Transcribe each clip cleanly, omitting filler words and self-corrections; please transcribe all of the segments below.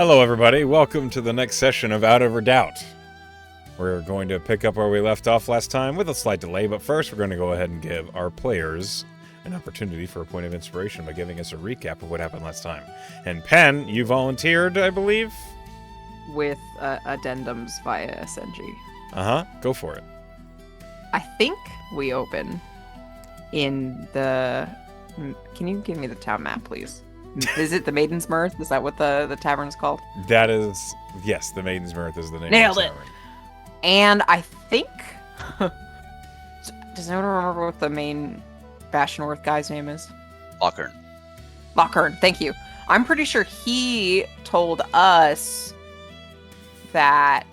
Hello, everybody. Welcome to the next session of Out of Redoubt. We're going to pick up where we left off last time with a slight delay, but first we're going to go ahead and give our players an opportunity for a point of inspiration by giving us a recap of what happened last time. And Pen, you volunteered, I believe? With addendums via SNG. Go for it. I think we open in the... Can you give me the town map, please? Is it the Maiden's Mirth? Is that what the tavern is called? That is... Yes, the Maiden's Mirth is the name Nailed of the it. tavern. And I think... Does anyone remember what the main Bastionworth guy's name is? Lockhern. Lockhern, thank you. I'm pretty sure he told us that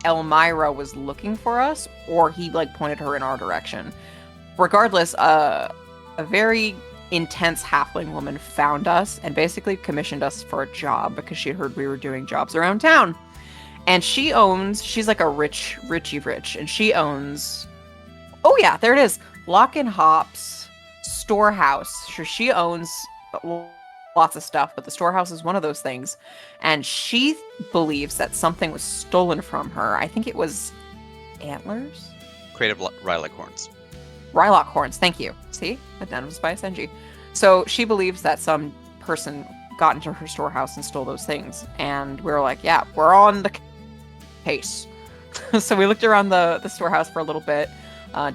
Elmira was looking for us, or he pointed her in our direction. Regardless, a very intense halfling woman found us and basically commissioned us for a job because she heard we were doing jobs around town. And she's like a richy rich, and she owns, oh yeah, there it is, Lock and Hop's storehouse. Sure, she owns lots of stuff, but the storehouse is one of those things. And she believes that something was stolen from her. I think it was antlers? Creative Rylock horns. Rylock horns, thank you. See? Addendums by SNG. So she believes that some person got into her storehouse and stole those things. And we were like, yeah, we're on the case. So we looked around the storehouse for a little bit,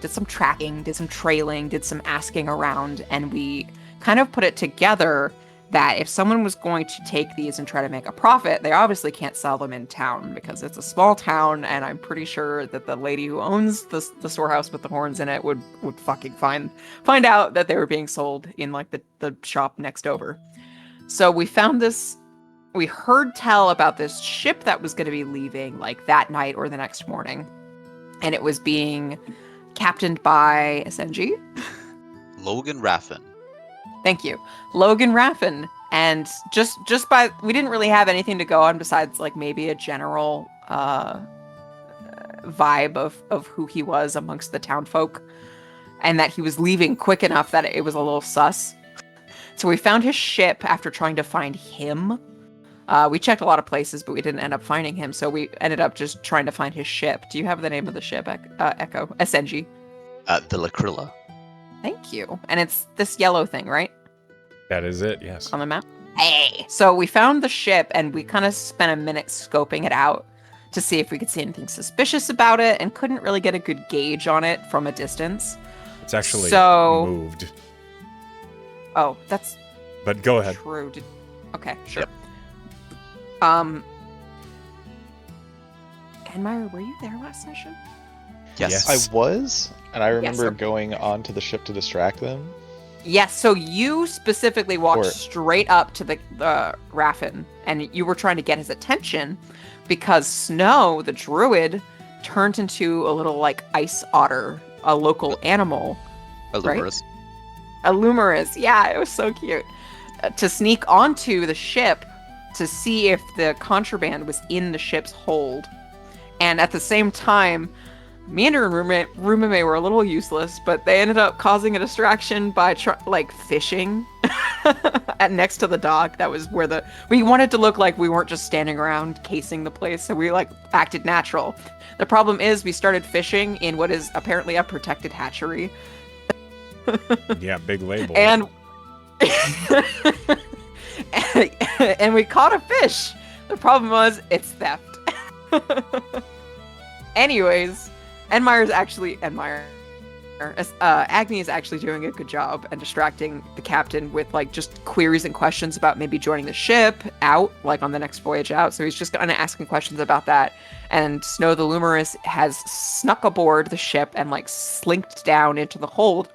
did some tracking, did some trailing, did some asking around, and we kind of put it together that if someone was going to take these and try to make a profit, they obviously can't sell them in town because it's a small town, and I'm pretty sure that the lady who owns the storehouse with the horns in it would fucking find out that they were being sold in the shop next over. So we found this, we heard tell about this ship that was going to be leaving that night or the next morning, and it was being captained by SNG. Logan Raffin. Thank you. Logan Raffin. And just by, we didn't really have anything to go on besides maybe a general vibe of who he was amongst the town folk, and that he was leaving quick enough that it was a little sus. So we found his ship after trying to find him. We checked a lot of places, but we didn't end up finding him. So we ended up just trying to find his ship. Do you have the name of the ship, Echo? SNG. The Lacrilla. Thank you. And it's this yellow thing, right? That is it, yes. On the map? Hey! So we found the ship, and we kind of spent a minute scoping it out to see if we could see anything suspicious about it, and couldn't really get a good gauge on it from a distance. It's actually moved. Oh, that's... But go ahead. True. Okay, sure. Yep. Anmira, were you there last session? Yes. I was, and I remember okay. going onto the ship to distract them. Yes, so you specifically walked straight up to the Raffin, and you were trying to get his attention because Snow, the druid, turned into a little ice otter, a local animal. A Lumerus. Right? A Lumerus, yeah, it was so cute. To sneak onto the ship to see if the contraband was in the ship's hold. And at the same time, Meander and Rumame were a little useless, but they ended up causing a distraction by fishing next to the dock. That was where we wanted to look like we weren't just standing around casing the place, so we acted natural. The problem is we started fishing in what is apparently a protected hatchery. Yeah, big label. And and we caught a fish. The problem was it's theft. Anyways, Agni is actually doing a good job and distracting the captain with just queries and questions about maybe joining the ship out on the next voyage out. So he's just kind of asking questions about that. And Snow the Lumerus has snuck aboard the ship and slinked down into the hold.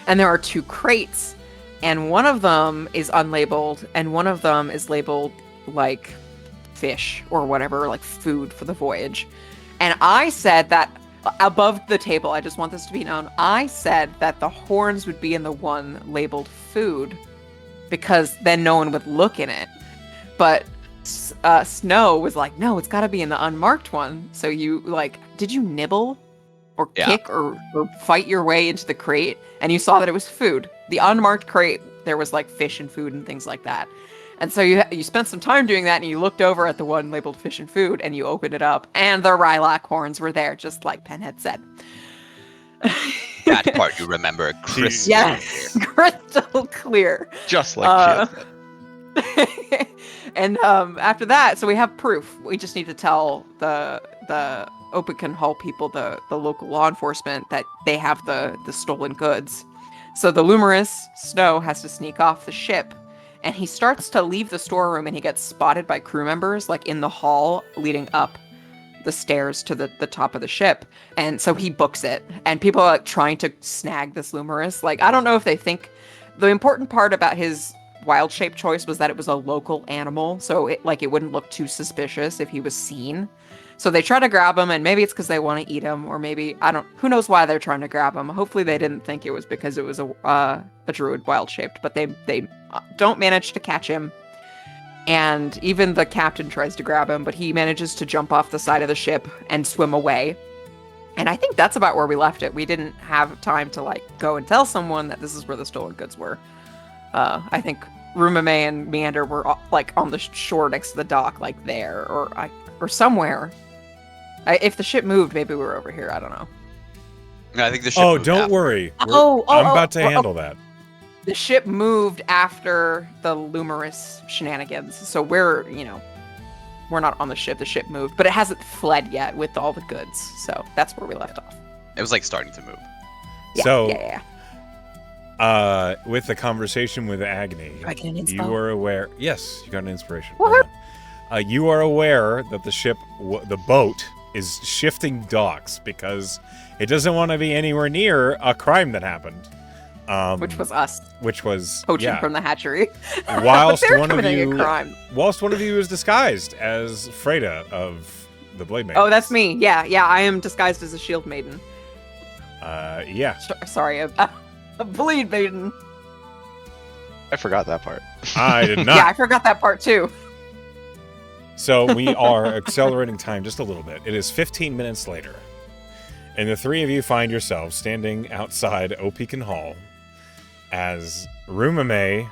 And there are 2 crates, and one of them is unlabeled, and one of them is labeled fish or whatever, food for the voyage. And I said that above the table, I just want this to be known, I said that the horns would be in the one labeled food because then no one would look in it. But Snow was no, it's got to be in the unmarked one. So you did you nibble or kick or fight your way into the crate? And you saw that it was food. The unmarked crate, there was fish and food and things like that. And so you spent some time doing that, and you looked over at the one labeled fish and food, and you opened it up, and the lilac horns were there, just like Penn had said. That part you remember crystal Yes, crystal clear. Just like she had said. And after that, so we have proof. We just need to tell the Opican Hall people, the local law enforcement, that they have the stolen goods. So the Lumerous Snow has to sneak off the ship, and he starts to leave the storeroom, and he gets spotted by crew members, like in the hall leading up the stairs to the top of the ship. And so he books it, and people are like trying to snag this Lumerous. Like, I don't know if they think the important part about his wild shape choice was that it was a local animal, so it wouldn't look too suspicious if he was seen. So they try to grab him, and maybe it's because they want to eat him, or maybe who knows why they're trying to grab him. Hopefully they didn't think it was because it was a druid wild shaped, but they don't manage to catch him. And even the captain tries to grab him, but he manages to jump off the side of the ship and swim away. And I think that's about where we left it. We didn't have time to go and tell someone that this is where the stolen goods were. I think Rumame and Meander were on the shore next to the dock, there or somewhere. If the ship moved, maybe we were over here. I don't know. I think the ship. Oh, don't worry. I'm about to handle that. The ship moved after the Lumerous shenanigans, so we're not on the ship. The ship moved, but it hasn't fled yet with all the goods. So that's where we left off. It was starting to move. Yeah, with the conversation with Agni, Do I get an inspo? you are aware. Yes, you got an inspiration. Woohoo! You are aware that the ship, the boat, is shifting docks because it doesn't want to be anywhere near a crime that happened. Which was us. Which was poaching from the hatchery. Whilst They're one of committing you, a crime. whilst one of you is disguised as Freda of the Blade Maiden. Oh, that's me. Yeah. I am disguised as a shield maiden. Yeah. Sorry, a bleed maiden. I forgot that part. I did not. Yeah, I forgot that part too. So we are accelerating time just a little bit. It is 15 minutes later, and the three of you find yourselves standing outside Opekan Hall as Rumame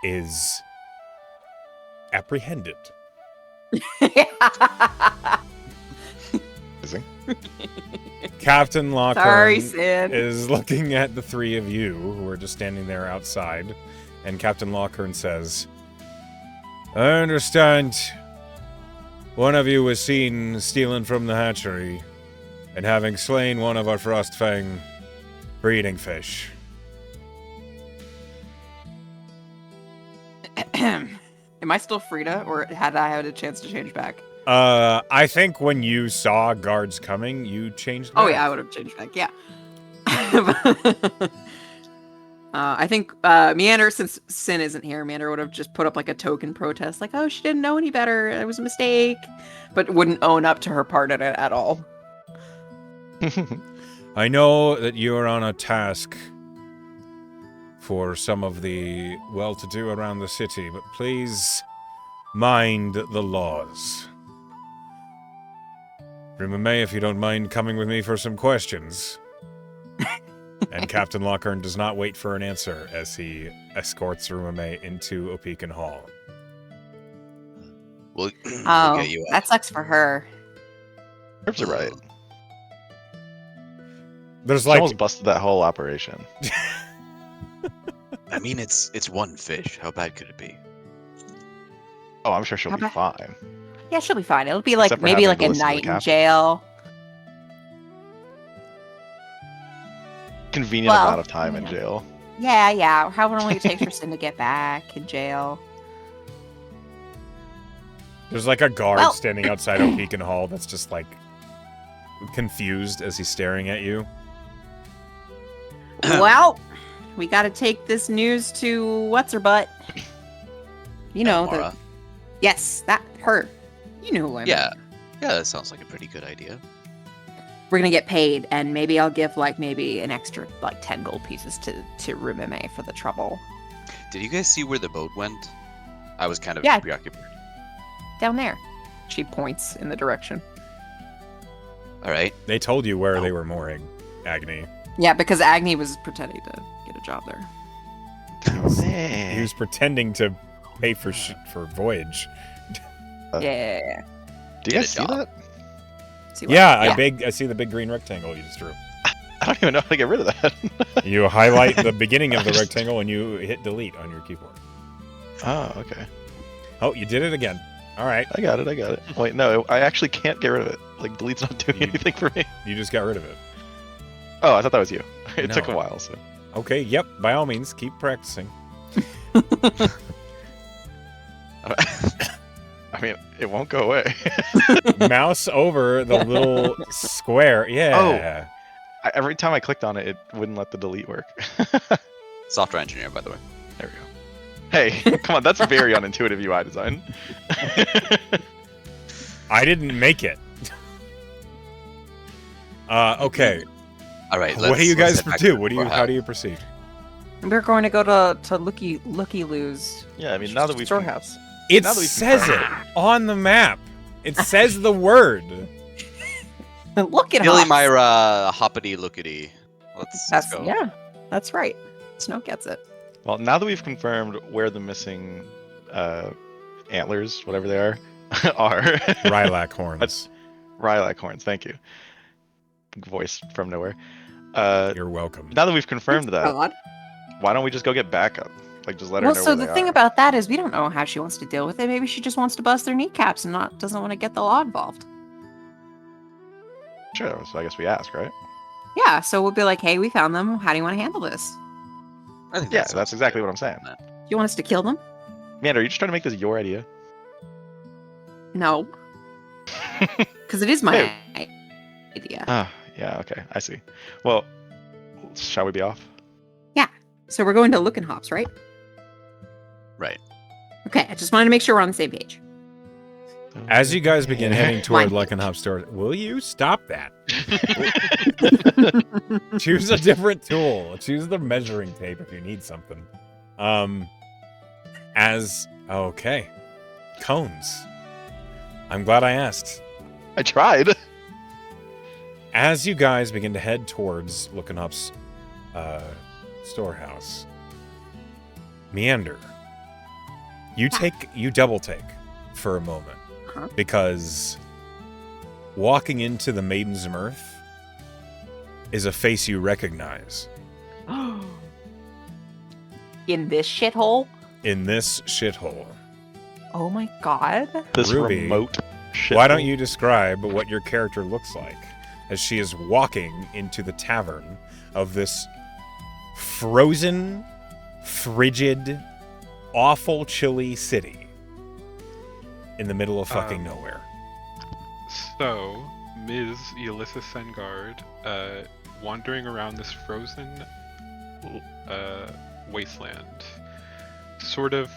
is apprehended. Amazing. Captain Sorry, Lockhorn Sid. is looking at the three of you who are just standing there outside, and Captain Lockhorn says, I understand one of you was seen stealing from the hatchery and having slain one of our Frostfang breeding fish. Am I still Frida, or had I had a chance to change back? I think when you saw guards coming, you changed back. Oh yeah, I would have changed back. Yeah. I think Meander, since Sin isn't here, Meander would have just put up a token protest, oh, she didn't know any better, it was a mistake, but wouldn't own up to her part in it at all. I know that you are on a task for some of the well-to-do around the city, but please mind the laws. Rumame, if you don't mind coming with me for some questions. And Captain Lockhorn does not wait for an answer as he escorts Rumame into Opekan Hall. We'll Oh, get you that sucks for her. Herbs are right. There's Almost busted that whole operation. I mean, it's one fish. How bad could it be? Oh, I'm sure she'll How be about- fine. Yeah, she'll be fine. It'll be Except for maybe having to a listen to the night in captain. jail. Convenient Well, amount of time in yeah. jail. Yeah. How long it takes for Sin to get back in jail. There's a guard Well- standing outside Opekan Hall that's just confused as he's staring at you. Well, we got to take this news to what's her butt. You know Mara. Yes, her. You know who I mean. Yeah, that sounds like a pretty good idea. We're gonna get paid, and maybe I'll give maybe an extra 10 gold pieces to Rumame for the trouble. Did you guys see where the boat went? I was kind of Yeah. preoccupied. Down there. She points in the direction. All right. They told you where they were mooring, Agni. Yeah, because Agni was pretending to get a job there. Oh, man. He was pretending to pay for voyage. Yeah. Do you Get guys a see job. that? See what? Yeah, I see the big green rectangle you just drew. I don't even know how to get rid of that. You highlight the beginning of the I just- rectangle and you hit delete on your keyboard. Oh, okay. Oh, you did it again. All right, I got it. Wait, no, I actually can't get rid of it. Like, delete's not doing You- anything for me. you just got rid of it. Oh, I thought that was you. It No. took a while, so. Okay, yep. By all means, keep practicing. I mean, it won't go away. Mouse over the little square. Yeah. Every time I clicked on it, it wouldn't let the delete work. Software engineer, by the way. There we go. Hey, come on, that's very unintuitive UI design. I didn't make it. Okay. All right. What do you guys head back do? to How do you proceed? We're going to go to Looky Lou's Yeah, I mean, now that we've storehouse. It Now that we've says it confirmed- on the map. It says the word. Look at Billy us. Myra, hoppity lookity. Let's That's go. yeah. That's right. Snow gets it. Well, now that we've confirmed where the missing antlers, whatever they are, are Lilac horns. Lilac horns. Thank you. Voice from nowhere. You're welcome. Now that we've confirmed that, God. why don't we just go get backup? Like, just let her Well, know so where the they thing are. about that is we don't know how she wants to deal with it. Maybe she just wants to bust their kneecaps and doesn't want to get the law involved. Sure. So I guess we ask, right? Yeah, so we'll be like, hey, we found them. How do you want to handle this? I think Yeah, that sounds that's exactly what I'm saying. Do you want us to kill them? Man, are you just trying to make this your idea? No, because it is my idea. Ah, yeah. Okay, I see. Well, shall we be off? So we're going to Lookin' Hops, right? Right. Okay, I just wanted to make sure we're on the same page. As you guys begin heading toward Mine. Luckenhop's store, will you stop that? Choose a different tool. Choose the measuring tape if you need something. Okay. Cones. I'm glad I asked. I tried. As you guys begin to head towards Luckenhop's storehouse, Meander, you double take for a moment. Uh-huh. Because walking into the Maiden's Mirth is a face you recognize In this shithole? in this shithole. Oh my god. This Ruby, remote shit. Why don't you describe what your character looks like as she is walking into the tavern of this frozen, frigid, awful, chilly city in the middle of fucking nowhere? So, Ms. Ulysses Sengard, wandering around this frozen wasteland, sort of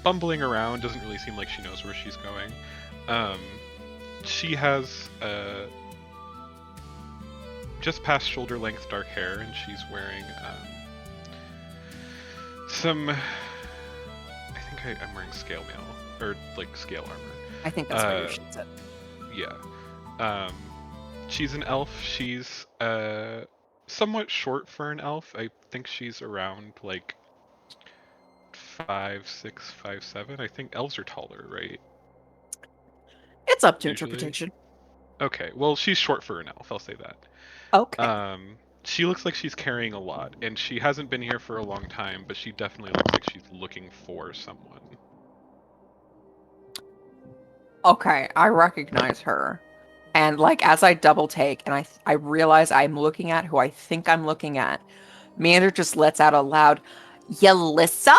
bumbling around, doesn't really seem like she knows where she's going. She has just past shoulder length dark hair, and she's wearing some. I think I'm wearing scale mail, or like scale armor. I think that's what you should say. Yeah. She's an elf. She's somewhat short for an elf. I think she's around like 5'6", 5'7". I think elves are taller, right? It's up to Usually. interpretation. Okay. Well, she's short for an elf. I'll say that. Okay. She looks like she's carrying a lot, and she hasn't been here for a long time, but she definitely looks like she's looking for someone. Okay, I recognize her. And like as I double take and I realize I'm looking at who I think I'm looking at, Meander just lets out a loud, Yelissa?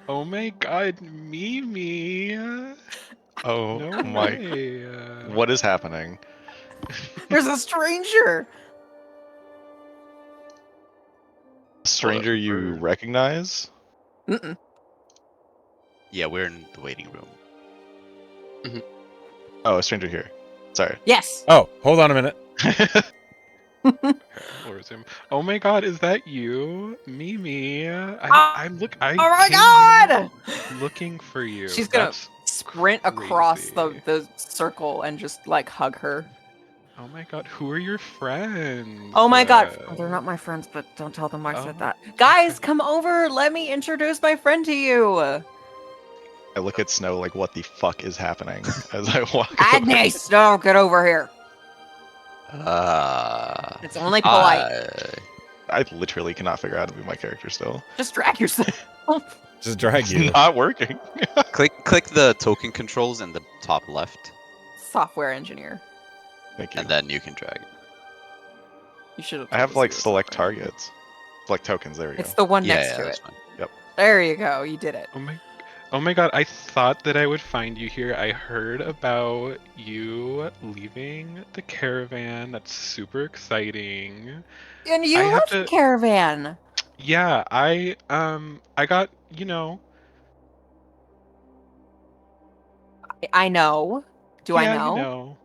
Oh my god, Mimi! Oh No my! way. What is happening? There's a stranger! A stranger you bird. recognize? Mm-mm. Yeah, we're in the waiting room. Oh, a stranger here. Sorry. Yes. Oh, hold on a minute. Okay, we'll resume. Oh my god, is that you? Mimi? Oh I my came god! here looking for you. She's gonna That's sprint across crazy. the circle and just like hug her. Oh my god, who are your friends? Oh my god. Oh, they're not my friends, but don't tell them I said Oh, that. Guys, okay. come over. Let me introduce my friend to you. I look at Snow like, what the fuck is happening as I walk over. Agnes, no, get over here. Ah. It's only polite. I literally cannot figure out how to be my character still. Just drag yourself. Just drag It's you. not working. Click the token controls in the top left, Software engineer. Thank you. and then you can drag. You should have. I told have us like you were select software. targets. Select tokens, there we go. It's the one Yeah, next yeah, to that's it. fine. There you go. You did it. Oh my god, I thought that I would find you here. I heard about you leaving the caravan. That's super exciting. And I you have left the to caravan. Yeah, I got, I know. Do I yeah, know?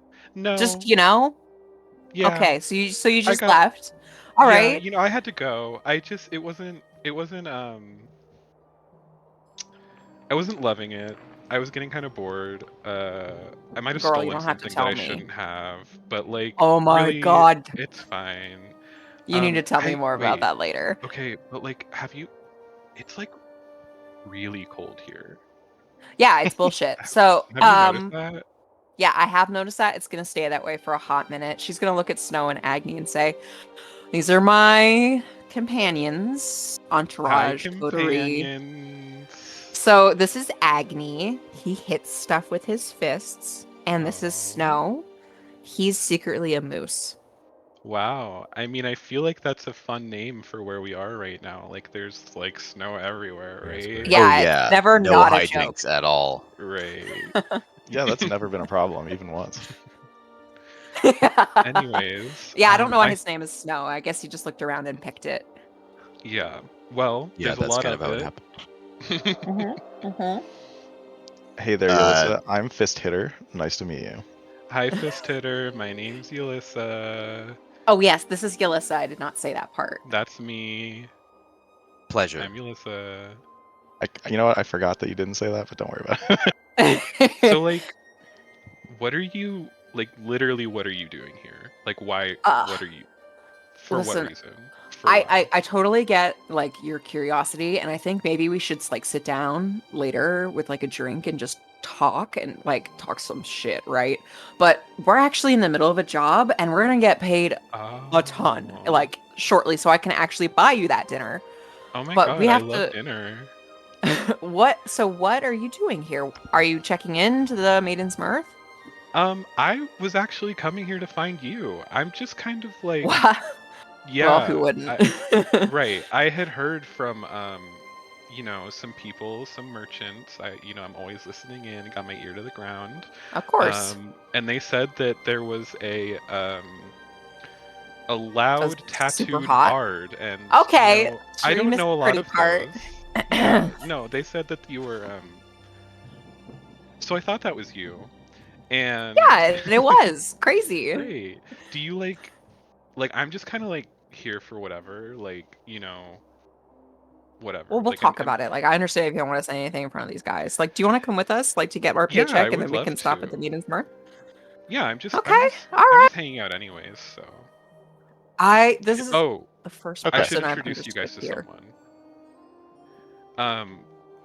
Just No. Yeah. Okay. So you I just got left. All Yeah, right. I had to go. I wasn't loving it. I was getting kind of bored. I might have Girl, you stolen don't have to something that tell I me. shouldn't have, but like Oh my really, god. it's fine. You need to tell me I more about wait. that later. Okay, but like it's like really cold here. Yeah, it's bullshit. So, Have you noticed that? yeah, I have noticed that. It's gonna stay that way for a hot minute. She's gonna look at Snow and Agni and say, "These are my companions, Hi, entourage, coterie." companions. So this is Agni. He hits stuff with his fists, and this is Oh. Snow. He's secretly a moose. Wow. I mean, I feel like that's a fun name for where we are right now. Like, there's like snow everywhere, Yeah, it's right? very Oh Yeah, it's yeah, never no not a joke. hijinks at all. Right. Yeah, that's never been a problem, even once. Anyways, Yeah, I don't know why his name is Snow. I guess he just looked around and picked it. yeah. Well, Yeah, there's a that's lot kind of of how it it. happened. Hey there, Uh, Yulissa. I'm Fist Hitter. Nice to meet you. Hi, Fist Hitter. My name's Yulissa. Oh yes, this is Yulissa. I did not say that part. That's me. Pleasure. I'm Yulissa. You know what? I forgot that you didn't say that, but don't worry about it. So, like, what are you, like, literally, what are you doing here? Like, why, what are you, for what listen, reason? For what? I totally get like your curiosity, and I think maybe we should like sit down later with like a drink and just talk and like talk some shit, right? But we're actually in the middle of a job, and we're gonna get paid a ton Oh. like shortly, so I can actually buy you that dinner. Oh my But we god, I have love to. dinner. What are you doing here? Are you checking in to the Maiden's Mirth? I was actually coming here to find you. I'm just kind of like, Wow. Well, who yeah, wouldn't? right. I had heard from, some people, some merchants. I'm always listening in, got my ear to the ground. Of course. And they said that there was a So loud it's super tattooed hot. bard, and Okay, I sure you don't missed know a the lot pretty of part. those. Yeah, no, they said that you were, so I thought that was you. And Yeah, it was crazy. great. Do you like I'm just kind of like here for whatever, like, whatever. Well, we'll Like talk about it. Like, I understand if you don't want to say anything in front of these guys. Like, do you want to come with us, like, to get our yeah, I paycheck, and would then we love can stop at the to. Maiden's Mirth? Yeah, Okay, all I'm right. just hanging out anyways, so. This is Oh, the first Okay. I should person I've introduce you understood guys to here. someone.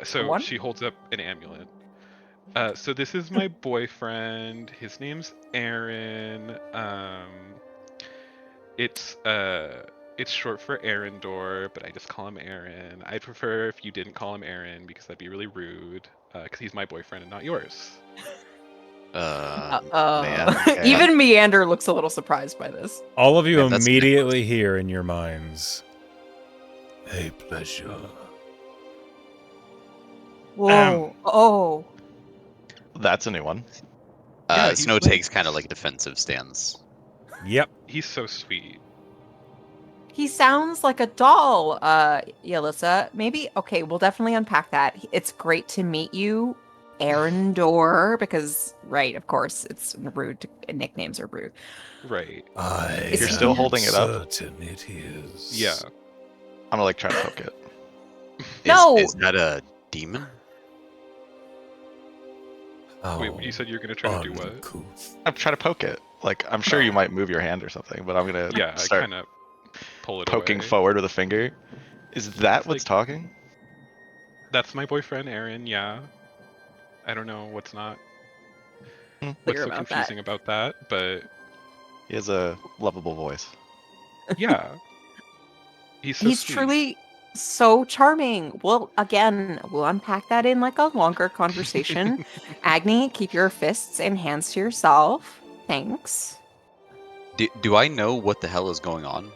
So One? she holds up an amulet. So this is my boyfriend. His name's Aaron. It's short for Arendor, but I just call him Aaron. I'd prefer if you didn't call him Aaron because that'd be really rude. Because he's my boyfriend and not yours. Man. Okay. Even Meander looks a little surprised by this. All of you Man, that's immediately hear in your minds, a pleasure. Whoa! Oh, That's a new one. Yeah, he's Snow like- takes kind of like a defensive stance. Yep. He's so sweet. he sounds like a doll, Yelissa. Maybe, okay, we'll definitely unpack that. It's great to meet you, Arendor, because, right, of course, it's rude. Nicknames are rude. Right. Is You're he- still holding it up? Certain it is. Yeah. I'm gonna like try to poke it. No! Is that a demon? Oh, Wait, you said you're gonna try to do what? uncouth. I'm trying to poke it. Like, I'm sure you might move your hand or something, but I'm gonna Yeah, I start kind of pull it poking away. forward with a finger. Is that It's what's like- talking? That's my boyfriend, Aaron. Yeah. I don't know what's not. Clear What's so about that. confusing about that? But He has a lovable voice. yeah, he's so He's sweet. truly so charming. Well, again, we'll unpack that in like a longer conversation. Agni, keep your fists and hands to yourself. Thanks. Do I know what the hell is going on?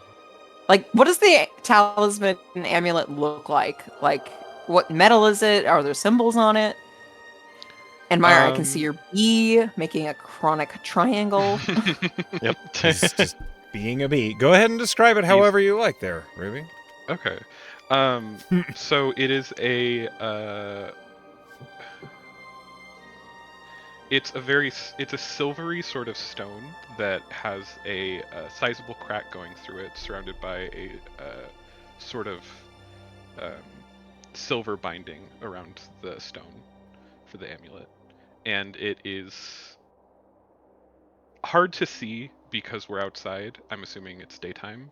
Like, what does the talisman amulet look like? Like, what metal is it? Are there symbols on it? And Meyer, I can see your bee making a chronic triangle. Yep. Just being a bee. Go ahead and describe it however you like there, Ruby. Okay. So it is it's a silvery sort of stone that has a sizable crack going through it, surrounded by a sort of um, silver binding around the stone for the amulet, and it is hard to see because we're outside. I'm assuming it's daytime.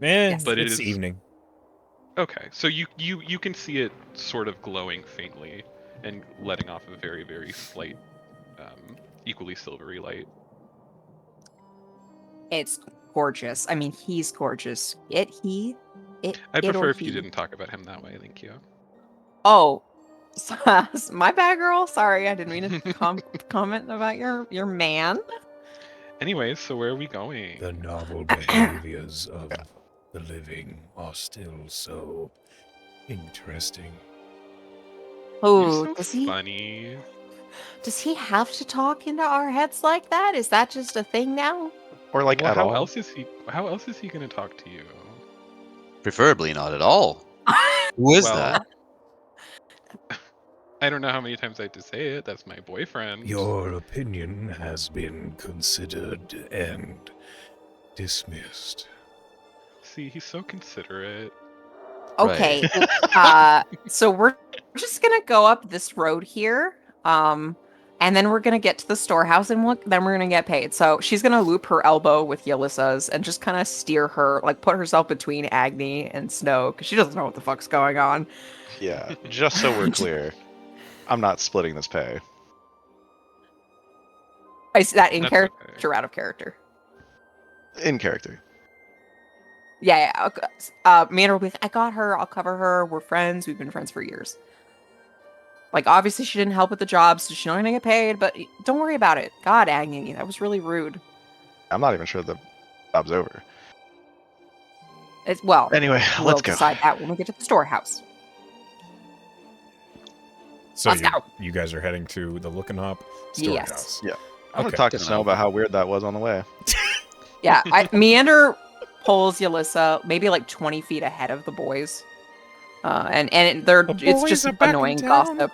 Yes. But it it's is evening. okay. So you can see it sort of glowing faintly and letting off a very, very slight, equally silvery light. It's gorgeous. I mean, he's gorgeous. I'd It prefer or if you he. didn't talk about him that way. Thank you. Oh, my bad, girl. Sorry, I didn't mean to comment about your man. Anyways, so where are we going? The novel behaviors of the living are still so interesting. Oh, You're so funny. does he have to talk into our heads like that? Is that just a thing now? Or like Well, at how all. else is he gonna talk to you? Preferably not at all. Who is Well, that? I don't know how many times I have to say it. That's my boyfriend. Your opinion has been considered and dismissed. See, he's so considerate. Okay. So we're just gonna go up this road here. And then we're gonna get to the storehouse and then we're gonna get paid. So she's gonna loop her elbow with Yalissa's and just kind of steer her, like put herself between Agni and Snow, because she doesn't know what the fuck's going on. Yeah, just so we're clear, I'm not splitting this pay. Is that in That's character okay. or out of character? In character. Yeah, yeah. Okay. Manor with I got her, I'll cover her, we're friends, we've been friends for years. Like, obviously she didn't help with the job, so she's not gonna get paid, but don't worry about it. God, Agni, that was really rude. I'm not even sure the job's over. Well, Anyway, we'll let's go. decide that when we get to the storehouse. So Let's go. you guys are heading to the Lookin' Hop storehouse. Yeah. I'm gonna Okay. talk to Gonna Snow about how weird that was on the way. Yeah, Meander pulls Yalissa maybe like 20 feet ahead of the boys. The It's boys just are back in annoying town? gossip.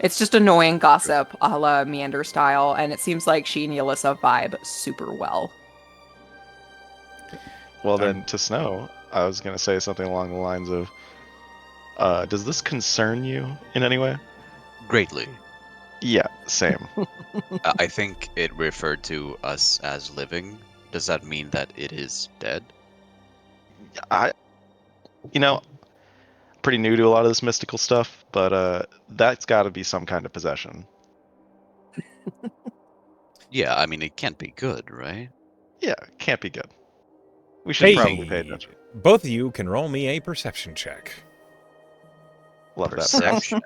It's just annoying gossip a la Meander style, and it seems like she and Yalissa vibe super well. Well, then to Snow, I was gonna say something along the lines of, does this concern you in any way? Greatly. Yeah, same. I think it referred to us as living. Does that mean that it is dead? You know, pretty new to a lot of this mystical stuff, but that's got to be some kind of possession. Yeah, I mean, it can't be good, right? Yeah, can't be good. We should Hey, probably pay attention. both of you can roll me a perception check. Love that. Perception.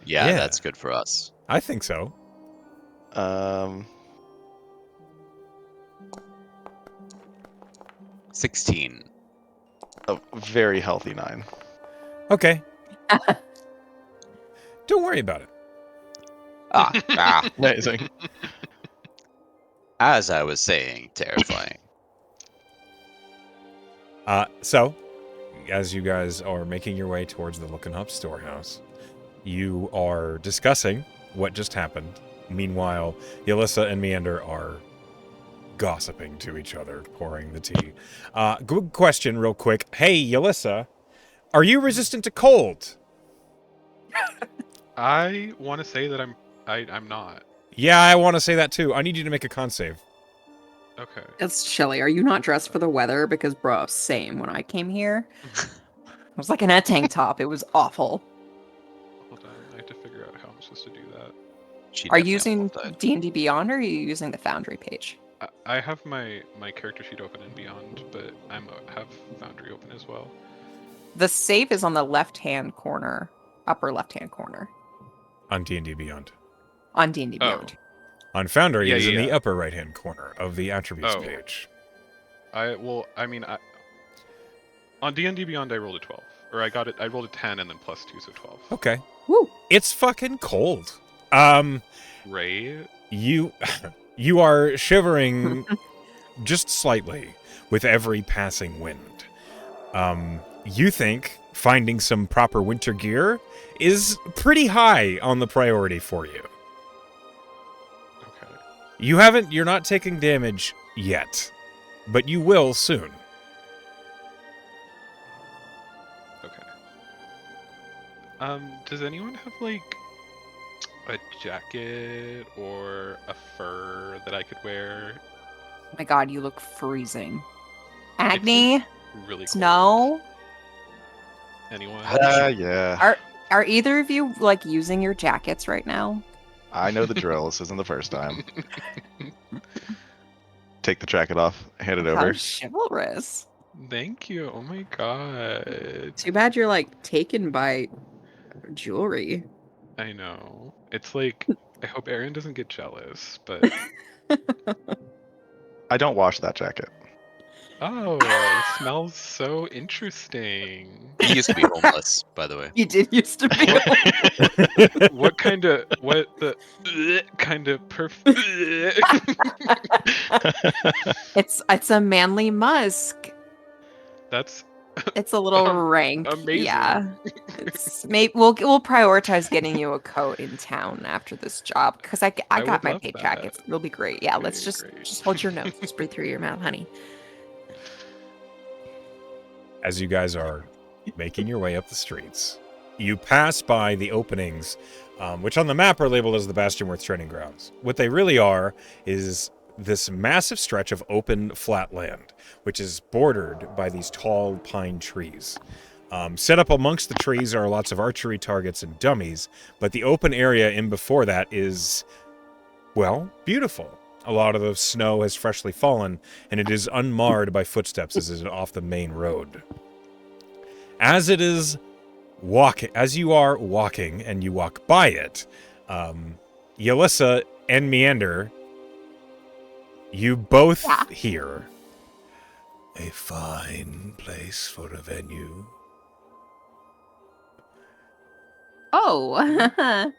Yeah, Yeah. that's good for us. I think so. 16. A very healthy 9. Okay. Don't worry about it. Ah, Amazing. as I was saying, terrifying. So, as you guys are making your way towards the Lookin' Up storehouse, you are discussing what just happened. Meanwhile, Yalissa and Meander are gossiping to each other, pouring the tea. Good question, real quick. Hey, Yalissa, are you resistant to cold? I want to say that I'm not. Yeah, I want to say that too. I need you to make a con save. Okay. It's chilly. Are you not dressed for the weather? Because, bro, same. When I came here, I was like in a tank top. It was awful. Hold on. I have to figure out how I'm supposed to do that. She Are you definitely using almost died. D&D Beyond, or are you using the Foundry page? I have my character sheet open in Beyond, but have Foundry open as well. The save is on the left-hand corner, upper left-hand corner On D&D Beyond. on D&D Oh. Beyond. On Foundry, Yeah, it is in yeah, the yeah. upper right-hand corner of the attributes Oh. page. On D&D Beyond I rolled a 12, or I rolled a 10 and then plus 2, so 12. Okay. Woo! It's fucking cold. Right? You are shivering just slightly with every passing wind. You think finding some proper winter gear is pretty high on the priority for you. Okay. You're not taking damage yet, but you will soon. Okay. Does anyone have like a jacket or a fur that I could wear? Oh my god, you look freezing. Agni? Really cold. Snow? Anyone? Yeah. Are either of you like using your jackets right now? I know the drill. This isn't the first time. Take the jacket off, hand it How over. chivalrous. Thank you. Oh my god. Too bad you're like taken by jewelry. I know. It's like I hope Aaron doesn't get jealous, but I don't wash that jacket. oh, it smells so interesting. He used to be homeless, by the way. You did used to be. What kind of It's a manly musk. That's It's a little rank. amazing. Yeah. We'll prioritize getting you a coat in town after this job because I I got would my love paycheck. that. It'll be great. Yeah, let's Okay, just great. hold your nose. Just breathe through your mouth, honey. As you guys are making your way up the streets, you pass by the openings, which on the map are labeled as the Bastionworth training grounds. What they really are is this massive stretch of open flat land, which is bordered by these tall pine trees. Set up amongst the trees are lots of archery targets and dummies, but the open area in before that is, well, beautiful. A lot of the snow has freshly fallen, and it is unmarred by footsteps as it is off the main road. As you are walking and you walk by it, Yelissa and Meander, you both hear a fine place for a venue. Oh.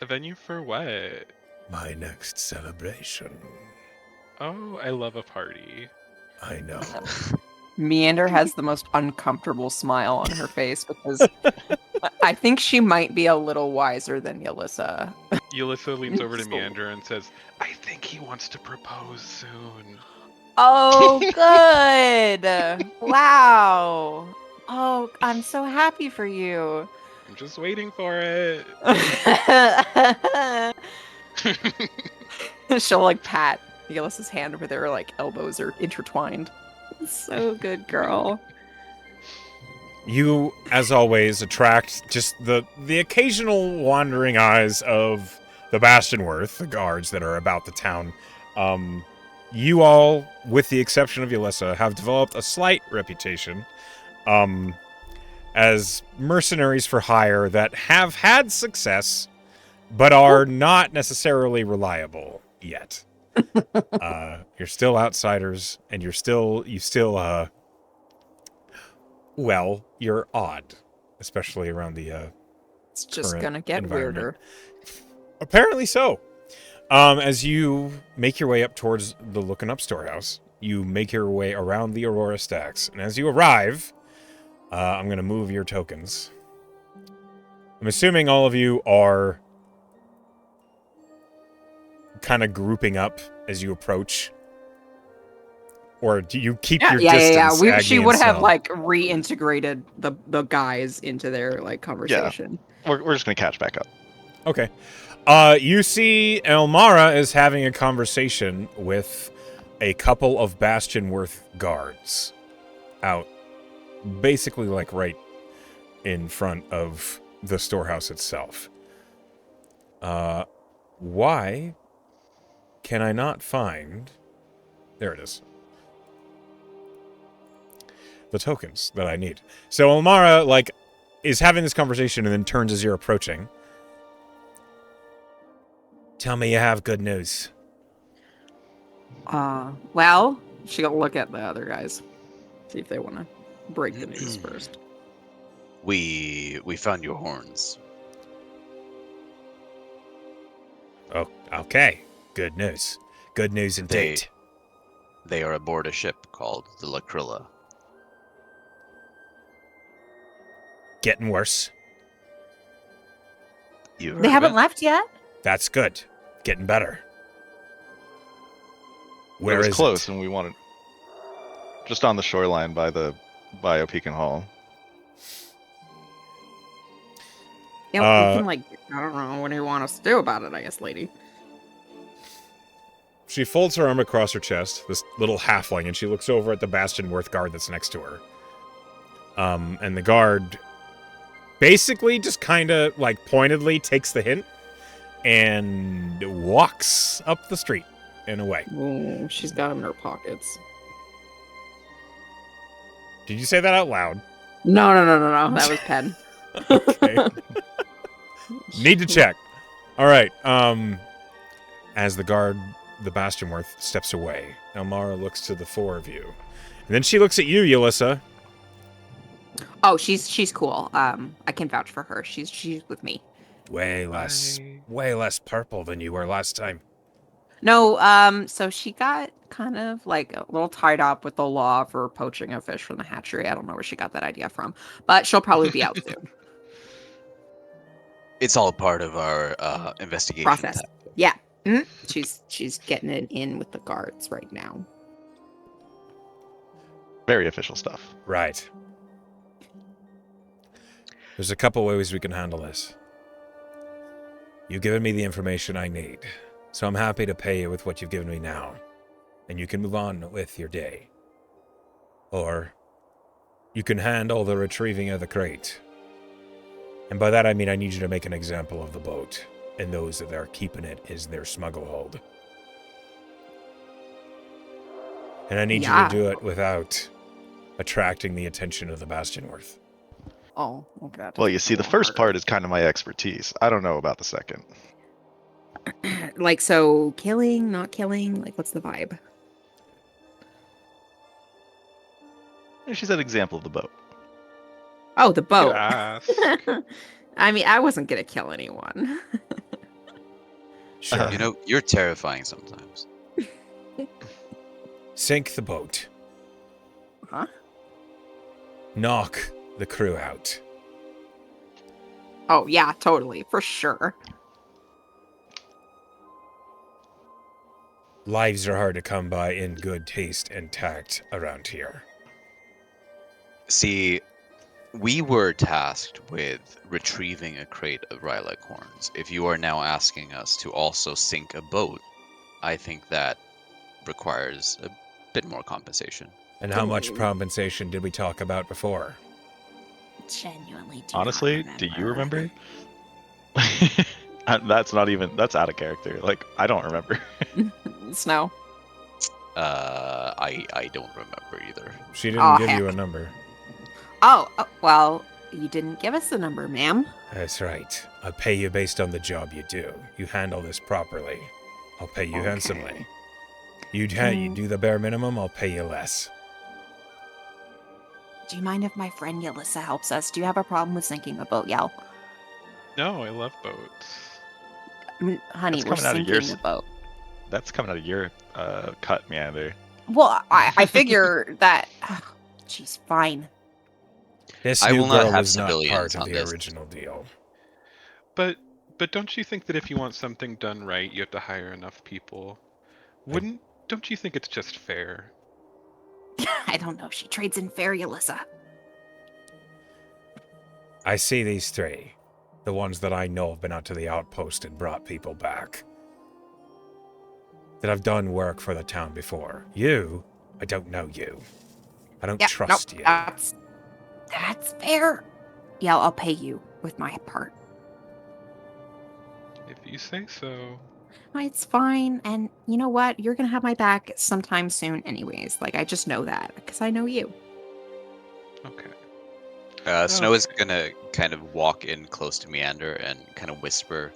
A venue for what? My next celebration. Oh, I love a party. I know. Meander has the most uncomfortable smile on her face because I think she might be a little wiser than Yelissa. Yelissa leans over to Meander and says, I think he wants to propose soon. Oh, good. Wow. Oh, I'm so happy for you. I'm just waiting for it. She'll like pat Yelissa's hand where their like elbows are intertwined. So good, girl. You, as always, attract just the occasional wandering eyes of the Bastionworth, the guards that are about the town. You all, with the exception of Yelissa, have developed a slight reputation as mercenaries for hire that have had success, but are not necessarily reliable yet. You're still outsiders, and well, you're odd, especially around the It's just current gonna get environment. weirder. Apparently so. As you make your way up towards the Looking Up storehouse, you make your way around the Aurora stacks, and as you arrive, I'm going to move your tokens. I'm assuming all of you are kind of grouping up as you approach, or do you keep your distance? She Agni would and have Sel? like reintegrated the guys into their like conversation. We're just gonna catch back up. Okay. You see Elmara is having a conversation with a couple of Bastionworth guards out, basically like right in front of the storehouse itself. Why can I not find... There it is. The tokens that I need. So Elmara, like, is having this conversation and then turns as you're approaching. Tell me you have good news. Well, she'll look at the other guys, see if they want to break the news first. We found your horns. Oh, okay. Good news. Good news indeed. They are aboard a ship called the Lacrilla. Getting worse. You heard They of haven't it? left yet? That's good. Getting better. Where it was is close, it? and we wanted just on the shoreline by Beacon Hall. Yeah, we can, like, I don't know, what do you want us to do about it, I guess, lady? She folds her arm across her chest, this little halfling, and she looks over at the Bastionworth guard that's next to her. And the guard basically just kind of, like, pointedly takes the hint and walks up the street and away. Ooh, she's got them in her pockets. Did you say that out loud? No, that was Pen. Okay. Need to check. All right. As the guard, the Bastionworth, steps away, Elmara looks to the four of you. And then she looks at you, Yelissa. Oh, she's cool. I can vouch for her. She's with me. Way less purple than you were last time. No, so she got kind of like a little tied up with the law for poaching a fish from the hatchery. I don't know where she got that idea from, but she'll probably be out soon. It's all part of our investigation Process. tactic. Yeah. Mhm. She's getting it in with the guards right now. Very official stuff. Right. There's a couple ways we can handle this. You've given me the information I need, so I'm happy to pay you with what you've given me now, and you can move on with your day. Or you can handle the retrieving of the crate. And by that I mean I need you to make an example of the boat, and those that are keeping it is their smuggle hold. And I need you to do it without attracting the attention of the Bastionworth. Oh, okay. Well, you see, the first part is kind of my expertise. I don't know about the second. Like, so killing, not killing, like, what's the vibe? She said example of the boat. Oh, the boat. ask. I mean, I wasn't gonna kill anyone. Sure. You know, you're terrifying sometimes. Sink the boat. Huh? Knock the crew out. Oh, yeah, totally, for sure. Lives are hard to come by in good taste and tact around here. See, we were tasked with retrieving a crate of Rylak horns. If you are now asking us to also sink a boat, I think that requires a bit more compensation. And how much compensation did we talk about before? Genuinely. Honestly, do you remember? That's out of character. Like, I don't remember. Snow. I don't remember either. She didn't Aw, give you a heck. number. Oh, well, you didn't give us the number, ma'am. That's right. I'll pay you based on the job you do. You handle this properly, I'll pay you Okay. handsomely. You do the bare minimum, I'll pay you less. Do you mind if my friend Yelissa helps us? Do you have a problem with sinking a boat, Yell? No, I love boats. Honey, That's we're coming out of your sinking the boat. That's coming out of your cut, Meander. Well, I figure that... She's fine. This I new will not girl have is not civilians part of on the this. original deal. But don't you think that if you want something done right, you have to hire enough people? Don't you think it's just fair? I don't know. She trades in fair, Yelissa. I see these three. The ones that I know have been out to the outpost and brought people back. That have done work for the town before. You, I don't know you. I don't trust you. That's fair. Yeah, I'll pay you with my part. If you say so. It's fine, and you know what? You're gonna have my back sometime soon, anyways. Like I just know that because I know you. Okay. Snow is gonna kind of walk in close to Meander and kind of whisper,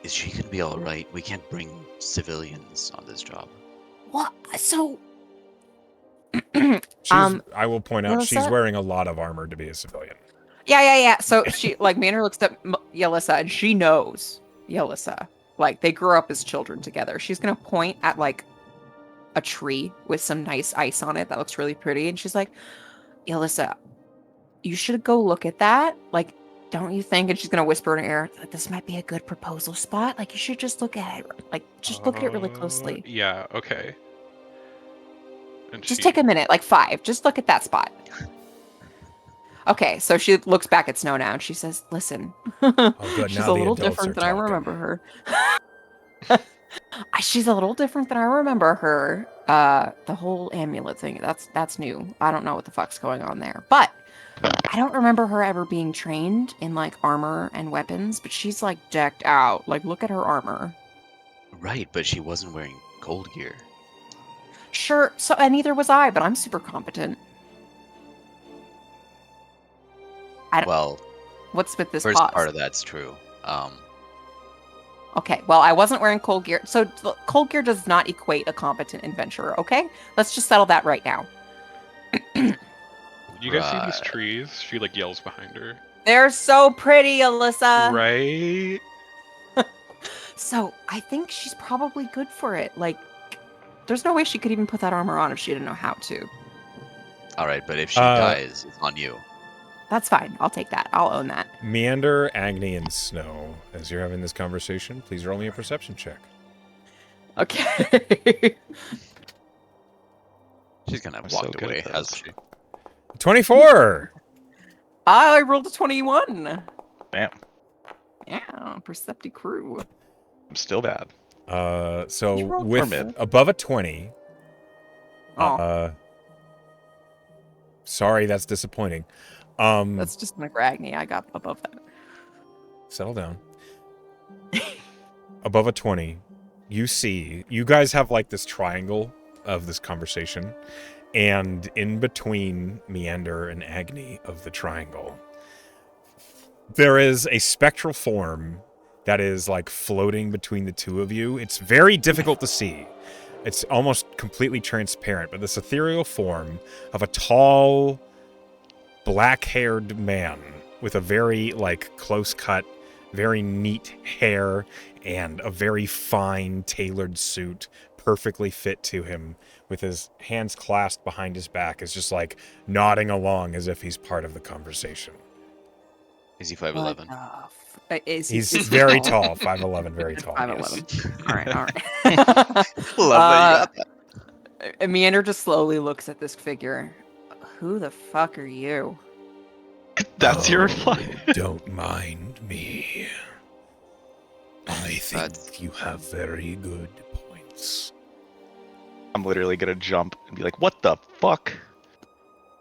"Is she gonna be all right? We can't bring civilians on this job." What? So, I will point out, she's Melissa? wearing a lot of armor to be a civilian. Yeah. So she, like, Manor looks at Yelissa and she knows Yelissa. Like, they grew up as children together. She's gonna point at, like, a tree with some nice ice on it that looks really pretty. And she's like, Yelissa, you should go look at that. Like, don't you think? And she's gonna whisper in her ear, that this might be a good proposal spot. Like, you should just look at it. Like, just look at it really closely. Yeah, okay. And Just take a minute, like 5. Just look at that spot. Okay, so she looks back at Snow now and she says, listen, good, she's now a the little adults different are than I talking. remember her. She's a little different than I remember her. The whole amulet thing, that's new. I don't know what the fuck's going on there. But I don't remember her ever being trained in, like, armor and weapons, but she's, like, decked out. Like, look at her armor. Right, but she wasn't wearing gold gear. Sure, so, and neither was I, but I'm super competent. Well, What's with this first pause? part of that's true. Okay, well, I wasn't wearing cold gear. So cold gear does not equate a competent adventurer, okay? Let's just settle that right now. You guys see these Right. trees? She like yells behind her. They're so pretty, Alyssa. Right? So I think she's probably good for it. Like, there's no way she could even put that armor on if she didn't know how to. All right, but if she dies, it's on you. That's fine. I'll take that. I'll own that. Meander, Agni, and Snow, as you're having this conversation, please roll me a perception check. Okay. She's gonna have I'm so walked good away, at those. hasn't she? 24! I rolled a 21. Bam. Yeah, Percepti crew. I'm still bad. So You rolled with mid. above a 20, Oh, sorry, that's disappointing. that's just McRagny. I got above that. Settle down. Above a 20, you guys have like this triangle of this conversation, and in between Meander and Agni of the triangle, there is a spectral form that is like floating between the two of you. It's very difficult to see. It's almost completely transparent, but this ethereal form of a tall, black-haired man with a very like close-cut, very neat hair and a very fine tailored suit perfectly fit to him, with his hands clasped behind his back, is just like nodding along as if he's part of the conversation. Is he 5'11"? He's very tall, 5'11", very tall. 5'11". All right. Love that you got that. Meander just slowly looks at this figure. Who the fuck are you? That's your reply. Don't mind me. I think That's- you have very good points. I'm literally gonna jump and be like, "What the fuck?"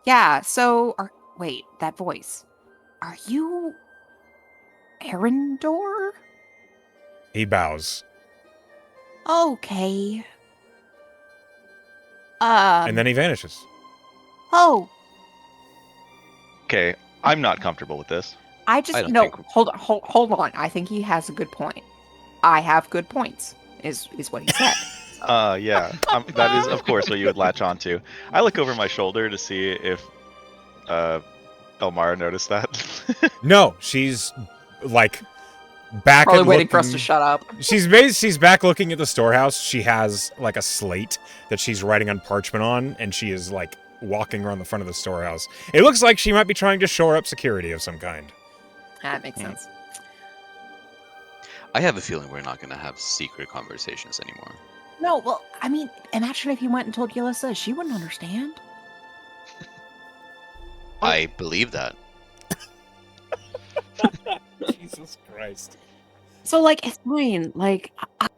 Yeah, so wait, that voice. Are you Arendor? He bows. Okay. And then he vanishes. Oh, Okay, I'm not comfortable with this. I just I don't no. think- Hold on. I think he has a good point. I have good points. Is what he said. Yeah, that is of course what you would latch onto. I look over my shoulder to see if Elmara noticed that. No, she's like back Probably and waiting for us to looking- shut up. She's back looking at the storehouse. She has like a slate that she's writing on parchment on, and she is like walking around the front of the storehouse. It looks like she might be trying to shore up security of some kind. That makes sense. I have a feeling we're not gonna have secret conversations anymore. no, well, I mean, imagine if you went and told Yelissa, she wouldn't understand. I believe that. Jesus Christ. So, like, it's fine. Like,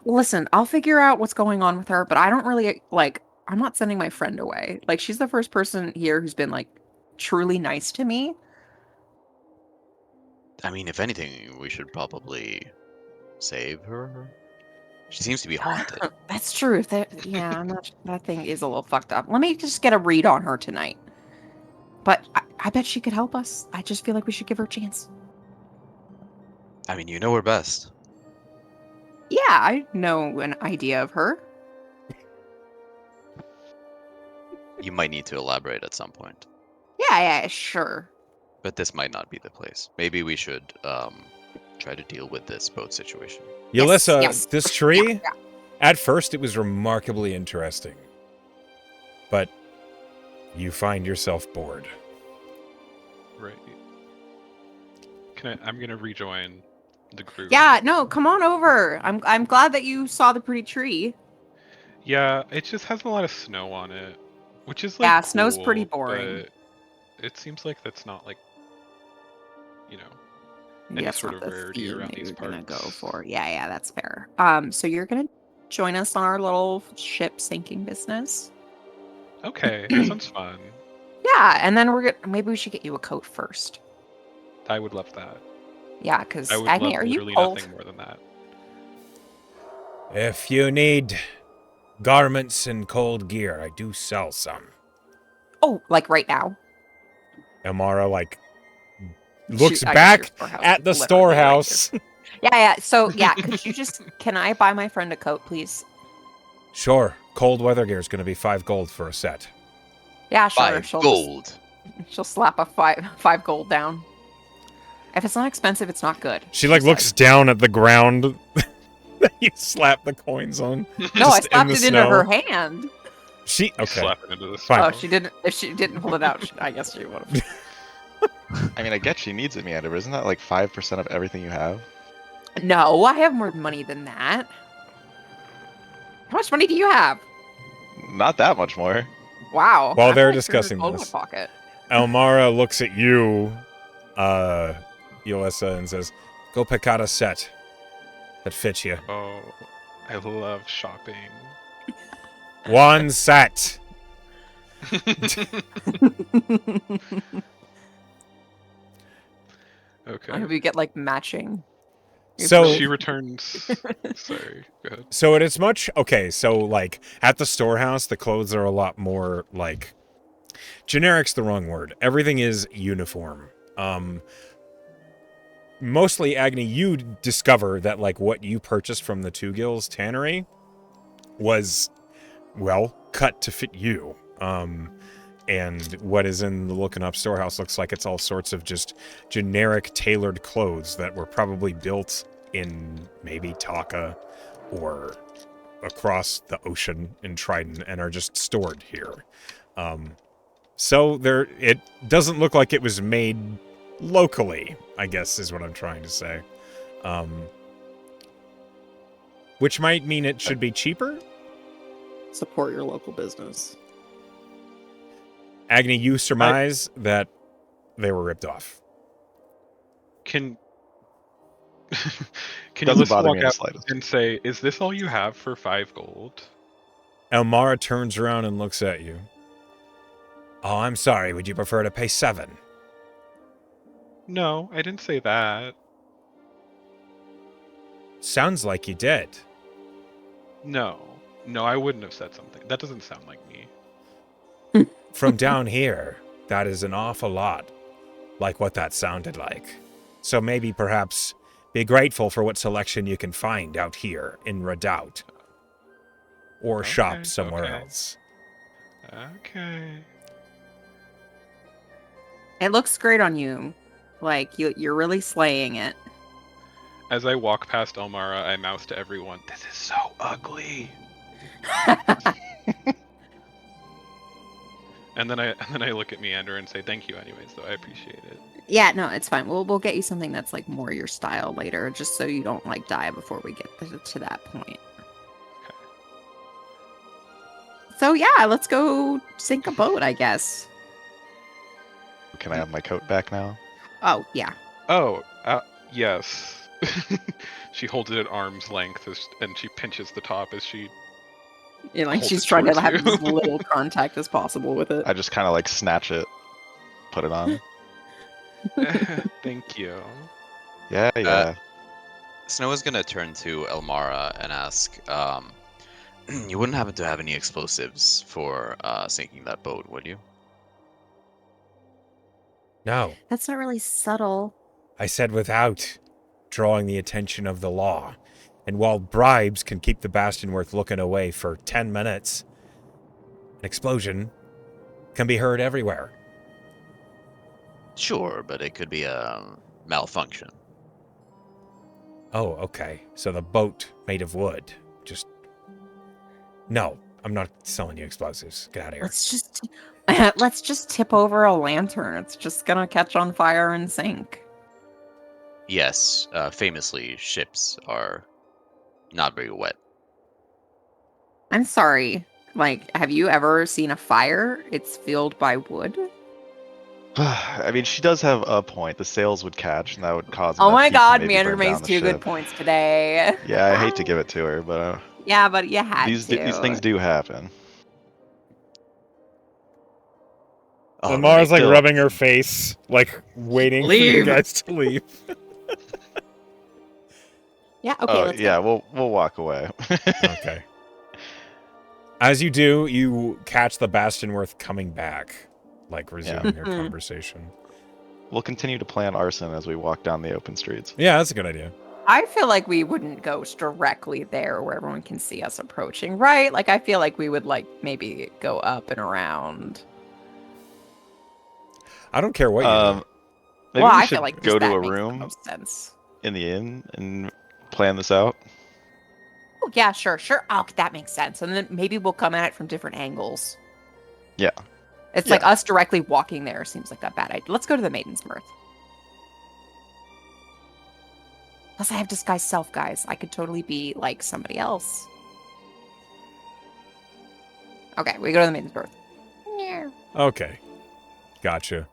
listen, I'll figure out what's going on with her, but I don't really, like, I'm not sending my friend away. Like, she's the first person here who's been, like, truly nice to me. I mean, if anything, we should probably save her. She seems to be haunted. That's true. Yeah, I'm not, that thing is a little fucked up. Let me just get a read on her tonight. But I bet she could help us. I just feel like we should give her a chance. I mean, you know her best. Yeah, I know an idea of her. You might need to elaborate at some point, Yeah, sure. but this might not be the place. Maybe we should try to deal with this boat situation. Yelissa, yes. this tree, Yeah. at first it was remarkably interesting. But you find yourself bored. Right. I'm gonna rejoin the group. Yeah, no, come on over. I'm glad that you saw the pretty tree. Yeah, it just has a lot of snow on it, which is like Yeah, snow's cool, pretty boring. but it seems like that's not like, you know, Maybe any that's sort not of the rarity theme around that these you're gonna go parts. for. Yeah, that's fair. So you're gonna join us on our little ship sinking business. Okay, that sounds fun. Yeah, and then maybe we should get you a coat first. I would love that. Yeah, because I would Agni, love are you literally cold? nothing more than that. If you need garments and cold gear, I do sell some. Oh, like right now. Amara, like, looks I guess back your storehouse at is the literally right storehouse. here. Yeah. So yeah, can I buy my friend a coat, please? Sure, cold weather gear is going to be 5 gold for a set. Yeah, sure. 5 gold. She'll slap a five gold down. If it's not expensive, it's not good. She like looks says. down at the ground that you slap the coins on. No, I just in slapped the it into snow. her hand. She okay. Slap it into the Fine. Oh, she didn't. If she didn't pull it out, I guess she would have. I mean, I get she needs it, Meander, but isn't that like 5% of everything you have? No, I have more money than that. How much money do you have? Not that much more. Wow. While I've they're like 300 discussing gold in this. my pocket. Elmara looks at you, Yelissa, and says, "Go pick out a set that fits you. Oh, I love shopping. One set." Okay. I hope you get like matching. So She returns. Sorry, go ahead. So it is much okay. So like at the storehouse, the clothes are a lot more like generic's the wrong word. Everything is uniform. Mostly, Agni, you discover that like what you purchased from the Two Gills tannery was well cut to fit you. And what is in the Looking Up storehouse looks like it's all sorts of just generic tailored clothes that were probably built in maybe Taka or across the ocean in Trident and are just stored here. So it doesn't look like it was made locally, I guess is what I'm trying to say. Which might mean it should be cheaper? Support your local business. Agni, you surmise that they were ripped off. Can Doesn't Yelissa bother me walk in the out slightest. and say, "Is this all you have for 5 gold?" Elmara turns around and looks at you. Oh, I'm sorry. Would you prefer to pay 7? No, I didn't say that. Sounds like you did. No, I wouldn't have said something. That doesn't sound like me. From down here, that is an awful lot like what that sounded like. So maybe perhaps be grateful for what selection you can find out here in Redoubt. Or shop Okay, somewhere okay. else. Okay. It looks great on you. Like you're really slaying it. As I walk past Elmara, I mouth to everyone, "This is so ugly." And then I look at Meander and say, "Thank you anyways, though. I appreciate it." Yeah, no, it's fine. We'll get you something that's like more your style later, just so you don't like die before we get to that point. Okay. So yeah, let's go sink a boat, I guess. Can I have my coat back now? Oh yeah. Oh, Yes. She holds it at arm's length and she pinches the top as she. Yeah, like Hold she's it trying to towards have you. as little contact as possible with it. I just kind of like snatch it, put it on. Thank you. Yeah, yeah. Snow is gonna turn to Elmara and ask, you wouldn't happen to have any explosives for sinking that boat, would you? No, That's not really subtle. I said without drawing the attention of the law. And while bribes can keep the Bastionworth looking away for 10 minutes, an explosion can be heard everywhere. Sure, but it could be a malfunction. Oh, okay. So the boat made of wood. Just... No, I'm not selling you explosives. Get out of here. Let's just tip over a lantern. It's just gonna catch on fire and sink. Yes, famously, ships are not very wet. I'm sorry. Like, have you ever seen a fire? It's fueled by wood. I mean, she does have a point. The sails would catch, and that would cause Oh enough my heat to god, maybe Meander burn down makes the 2 good ship. points today. Yeah, I hate to give it to her, but Yeah, but you had these to. things do happen. All Lamara's right. like rubbing her face, like waiting for you Leave. guys to leave. Yeah, okay, let's yeah, go. we'll walk away. Okay. As you do, you catch the Bastionworth coming back, like resuming their conversation. We'll continue to plan arson as we walk down the open streets. Yeah, that's a good idea. I feel like we wouldn't go directly there where everyone can see us approaching, right? Like, I feel like we would, like, maybe go up and around. I don't care what you do. Maybe Well, we I should feel like go just to that a makes the room most sense. in the inn and plan this out. Oh, yeah, sure. Oh, that makes sense. And then maybe we'll come at it from different angles. Yeah. It's like us directly walking there seems like a bad idea. Let's go to the Maiden's Mirth. Plus, I have disguised self, guys. I could totally be like somebody else. Okay, we go to the Maiden's Mirth. Meow. Okay. Gotcha.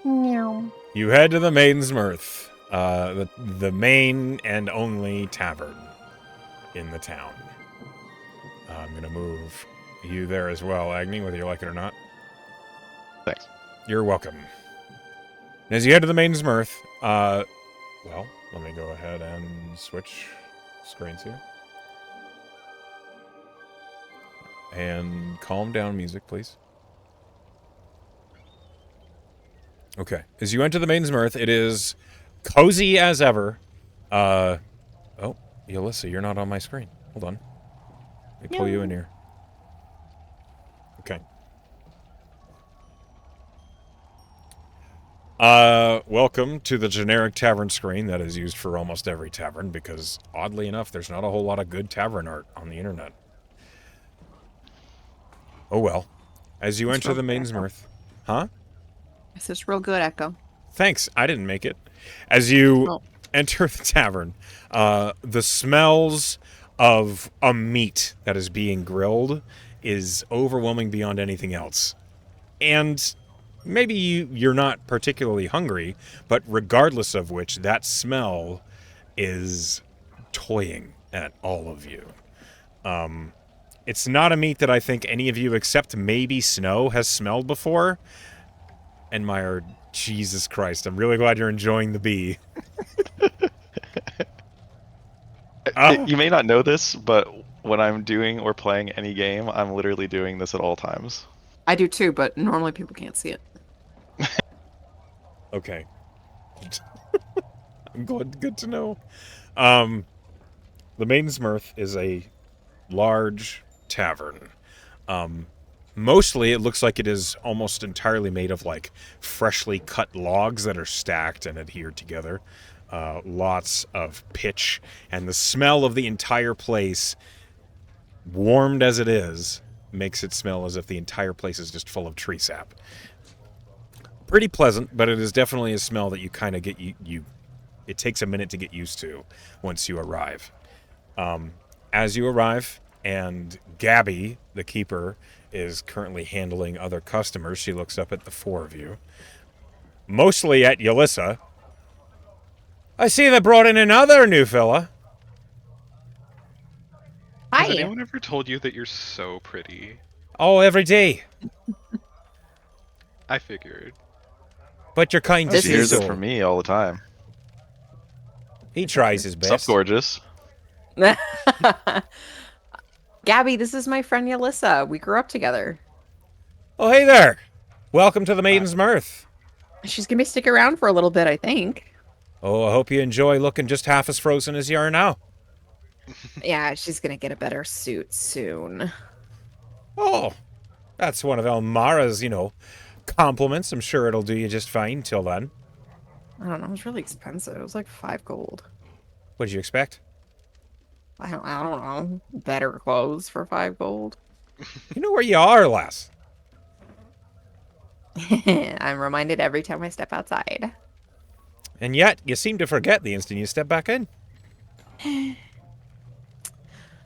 Meow. You head to the Maiden's Mirth, the main and only tavern in the town. I'm going to move you there as well, Agni, whether you like it or not. Thanks. You're welcome. And as you head to the Maiden's Mirth, well, let me go ahead and switch screens here. And calm down music, please. Okay. As you enter the Maiden's Mirth, it is cozy as ever. Oh, Alyssa, you're not on my screen. Hold on. Let me pull you in here. Okay. Welcome to the generic tavern screen that is used for almost every tavern because, oddly enough, there's not a whole lot of good tavern art on the internet. Oh well. As you enter the Maiden's Mirth. Huh? This is real good, Echo. Thanks. I didn't make it. As you enter the tavern, the smells of a meat that is being grilled is overwhelming beyond anything else. And maybe you're not particularly hungry, but regardless of which, that smell is toying at all of you. It's not a meat that I think any of you except maybe Snow has smelled before. And Meyer, Jesus Christ, I'm really glad you're enjoying the bee. You may not know this, but when I'm doing or playing any game, I'm literally doing this at all times. I do too, but normally people can't see it. Okay. I'm glad. Good to know. The Maiden's Mirth is a large tavern. Mostly, it looks like it is almost entirely made of like freshly cut logs that are stacked and adhered together. Lots of pitch, and the smell of the entire place, warmed as it is, makes it smell as if the entire place is just full of tree sap. Pretty pleasant, but it is definitely a smell that you kind of get it takes a minute to get used to once you arrive. As you arrive, and Gabby, the keeper, is currently handling other customers, she looks up at the four of you. Mostly at Yelissa. I see they brought in another new fella. Has Hi. anyone ever told you that you're so pretty? Oh, every day. I figured. But you're kind to This She see hears it so. from me all the time. He tries his Sup, best. gorgeous? Gabby, this is my friend Yalissa. We grew up together. Oh, hey there. Welcome to the Maiden's Mirth. She's gonna stick around for a little bit, I think. Oh, I hope you enjoy looking just half as frozen as you are now. Yeah, she's gonna get a better suit soon. Oh, that's one of Elmara's, compliments. I'm sure it'll do you just fine till then. I don't know. It was really expensive. It was like 5 gold. What did you expect? I don't know. Better clothes for 5 gold. You know where you are, lass. I'm reminded every time I step outside. And yet, you seem to forget the instant you step back in.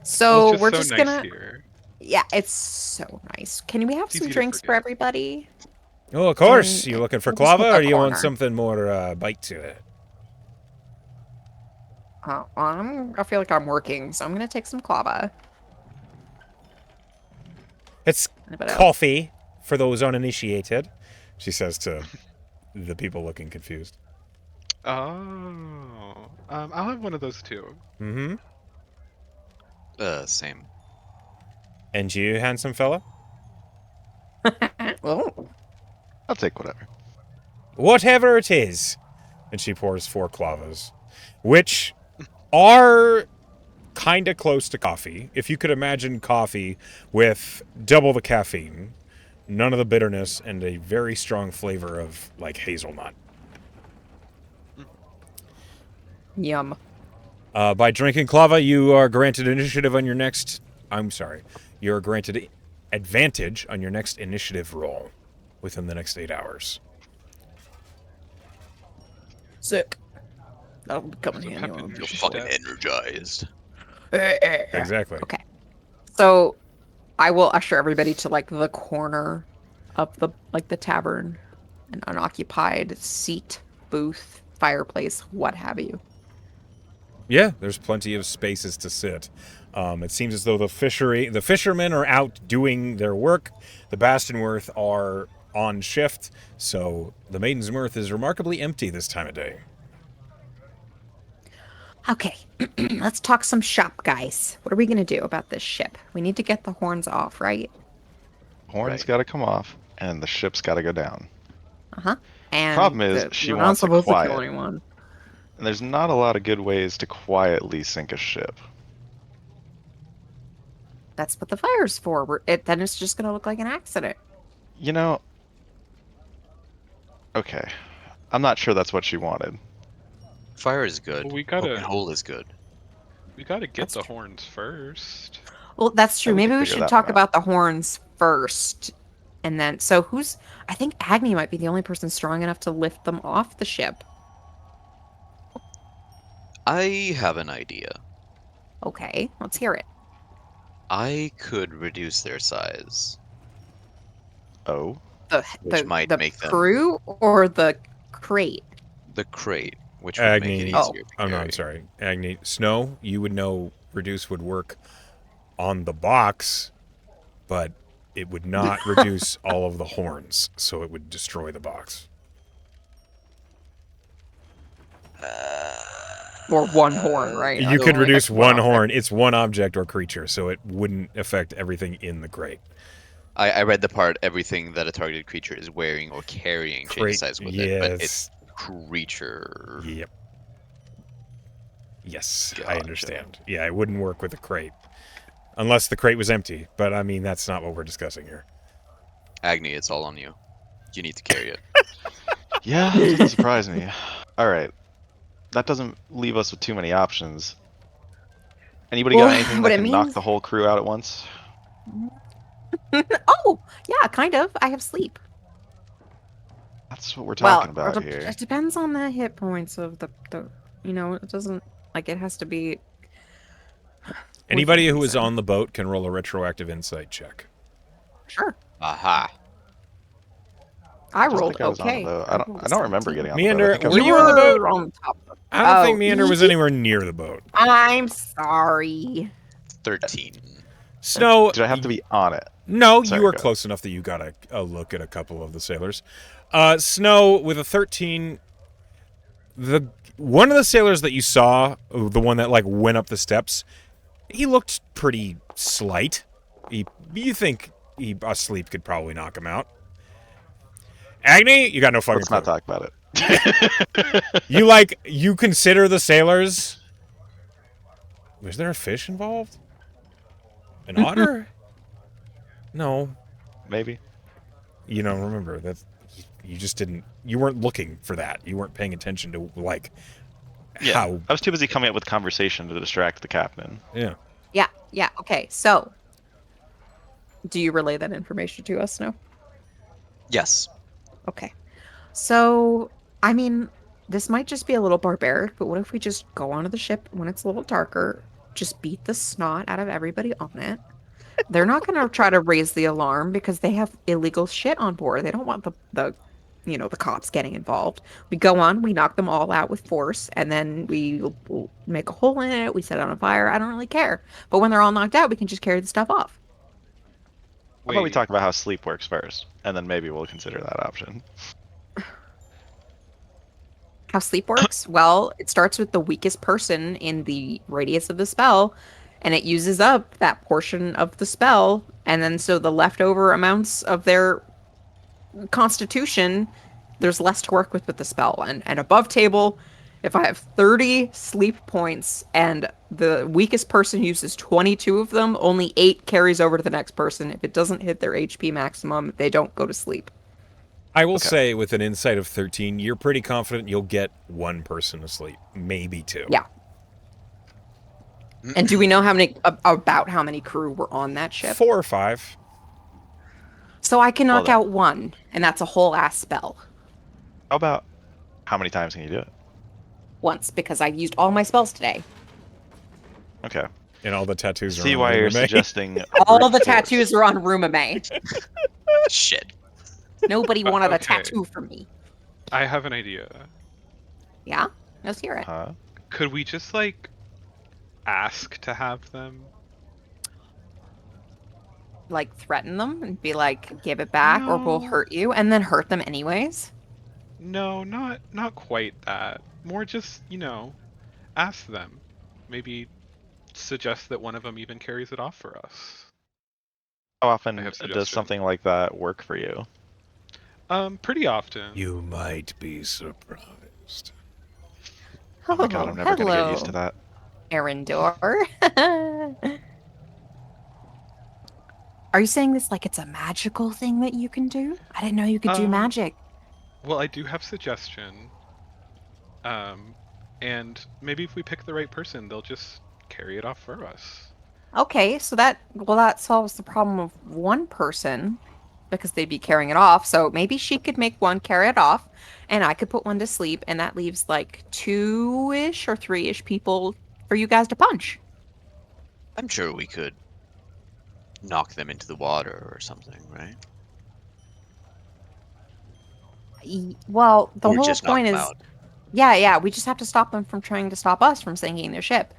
So Well, we're it's just so nice gonna. here. Yeah, it's so nice. Can we have It's some easy to drinks for forget. everybody? Oh, of course. And You looking for we'll just clava, pick or a do you want corner. something more bite to it? I feel like I'm working, so I'm gonna take some clava. It's Anybody else? coffee for those uninitiated, she says to the people looking confused. Oh. I'll have one of those too. Mm-hmm. Same. And you, handsome fella? Oh, I'll take whatever. Whatever it is. And she pours 4 clavas, which are kind of close to coffee. If you could imagine coffee with double the caffeine, none of the bitterness, and a very strong flavor of, like, hazelnut. yum. By drinking clava, you are granted initiative on your next... I'm sorry. You're granted advantage on your next initiative roll within the next 8 hours. Sick. That'll come in So handy. pep when in I'm your You're just- fucking energized. Exactly. Okay. So I will usher everybody to like the corner of the tavern, an unoccupied seat, booth, fireplace, what have you. Yeah, there's plenty of spaces to sit. It seems as though the fishermen are out doing their work. The Bastionworth are on shift, so the Maiden's Mirth is remarkably empty this time of day. Okay, let's talk some shop, guys. What are we gonna do about this ship? We need to get the horns off, right? Horns Right. got to come off, and the ship's got to go down. And Problem is, she we're not wants it supposed to quiet. kill anyone. And there's not a lot of good ways to quietly sink a ship. That's what the fire's for. Then it's just gonna look like an accident. You know, okay. I'm not sure that's what she wanted. Fire is good. Well, we Open gotta hole is good. get That's the true. horns first. Well, that's true. we can Maybe we figure should that talk one out. about the horns first. And then, so who's. I think Agni might be the only person strong enough to lift them off the ship. I have an idea. Okay, let's hear it. I could reduce their size. Oh, Which might the make them- crew or the crate? The crate, which would make it Agni. easier Oh. to Oh, no, I'm carry. sorry. Agni. Snow, you would know reduce would work on the box, but it would not reduce all of the horns, so it would destroy the box. Or one horn, right? You Like, could only reduce affects one object. horn. It's one object or creature, so it wouldn't affect everything in the crate. I read the part everything that a targeted creature is wearing or carrying changes Crate, size with it, but yes. it's creature. Yep. Yes, I Gotcha. understand. Yeah, it wouldn't work with a crate. Unless the crate was empty, but I mean, that's not what we're discussing here. Agni, it's all on you. You need to carry it. yeah, it doesn't surprise me. All right, that doesn't leave us with too many options. Anybody Well, got anything what that it can knock means- the whole crew out at once? Oh, yeah, kind of. I have sleep. That's what we're talking Well, about it here. depends on the hit points of the it doesn't, like, it has to be. Anybody who within is reason. on the boat can roll a retroactive insight check. Sure. Aha. I Just rolled think I was on the okay. boat. I I rolled a don't remember 17. getting on the Meander, boat. I think I were was you on the boat? On top of I don't think Oh, Meander was anywhere near the boat. I'm sorry. 13. Snow. Did I have to be on it? No, you Sorry, were go close enough that you got a look at a couple of the sailors. Snow with a 13. One of the sailors that you saw, the one that like went up the steps, he looked pretty slight. You think a sleep could probably knock him out. Agni, you got no fucking Let's not clue. talk about it. You consider the sailors. Was there a fish involved? An otter? No. Maybe. Remember that you just didn't. You weren't looking for that. You weren't paying attention to Yeah. how. I was too busy coming up with conversation to distract the captain. Yeah. Yeah. Okay. So, do you relay that information to us, Snow? Yes. Okay. So, I mean, this might just be a little barbaric, but what if we just go onto the ship when it's a little darker, just beat the snot out of everybody on it? They're not going to try to raise the alarm because they have illegal shit on board. They don't want the cops getting involved. We go on, we knock them all out with force, and then we'll make a hole in it. We set it on fire. I don't really care. But when they're all knocked out, we can just carry the stuff off. How about we Wait, talk about how sleep works first, and then maybe we'll consider that option. How sleep works? Well, it starts with the weakest person in the radius of the spell, and it uses up that portion of the spell, and then so the leftover amounts of their constitution, there's less to work with the spell. And above table, if I have 30 sleep points and the weakest person uses 22 of them, only 8 carries over to the next person. If it doesn't hit their HP maximum, they don't go to sleep. I will Okay. say, with an insight of 13, you're pretty confident you'll get one person asleep, maybe two. Yeah. And do we know about how many crew were on that ship? 4 or 5. So I can knock Well, out one, and that's a whole ass spell. How about how many times can you do it? Once, because I used all my spells today. Okay. And all the tattoos are See on why you're MMA. suggesting All brute the force. tattoos are on Rumame. Shit. Nobody wanted a okay. tattoo from me. I have an idea. Yeah? Let's hear it. Huh? Could we just like ask to have them? Like, threaten them and be like, give it back or we'll No. hurt you, and then hurt them anyways? No, not quite that. More just, ask them. Maybe suggest that one of them even carries it off for us. How I often have does suggestion. something like that work for you? Pretty often. You might be surprised. Oh my god, I'm never gonna get used to that. Erindor. Are you saying this like it's a magical thing that you can do? I didn't know you could do magic. Well, I do have suggestion. And maybe if we pick the right person, they'll just carry it off for us. Okay, so that solves the problem of one person because they'd be carrying it off. So maybe she could make one carry it off, and I could put one to sleep, and that leaves like 2-ish or 3-ish people for you guys to punch. I'm sure we could knock them into the water or something, right? Well, the Or whole just knock point them is, out. yeah, we just have to stop them from trying to stop us from sinking their ship.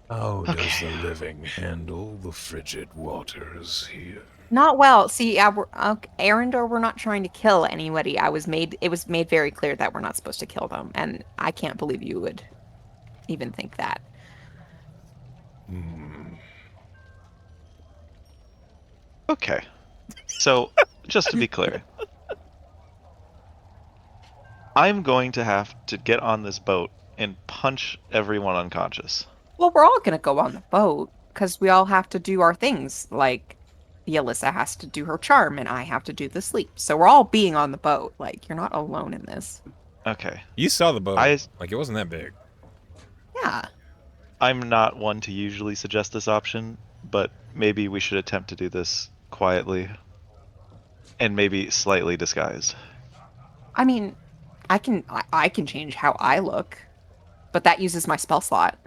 How does Okay. the living handle the frigid waters here? Not well. See, Arendor, we're not trying to kill anybody. It was made very clear that we're not supposed to kill them, and I can't believe you would even think that. Okay. So, just to be clear, I'm going to have to get on this boat and punch everyone unconscious. Well, we're all gonna go on the boat because we all have to do our things. Like, Alyssa has to do her charm, and I have to do the sleep. So we're all being on the boat. Like, you're not alone in this. Okay. You saw the boat. I- Like, it wasn't that big. Yeah. I'm not one to usually suggest this option, but maybe we should attempt to do this quietly and maybe slightly disguised. I mean, I can change how I look, but that uses my spell slot.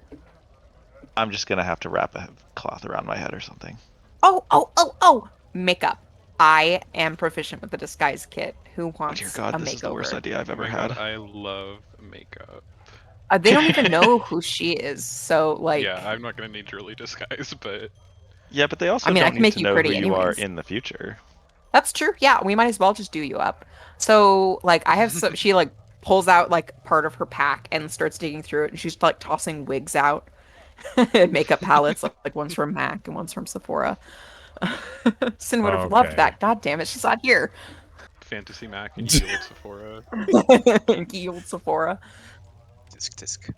I'm just gonna have to wrap a cloth around my head or something. Oh! Makeup. I am proficient with the disguise kit. Who Oh wants dear God, a this is the worst makeover? idea I've Oh ever my had. god, I love makeup. They don't even know who she is, so like, Yeah, I'm not gonna need Julie disguise, but Yeah, but they I also mean, I don't can need make to you know who pretty you are anyways. in the future. That's true. Yeah, we might as well just do you up. So like, I have she like pulls out like part of her pack and starts digging through it, and she's like tossing wigs out, and makeup palettes, like one's from MAC and one's from Sephora. Sin would have loved Okay. that. God damn it, she's not here. Fantasy Mac and ye old Sephora. Ye old Sephora. Tisk.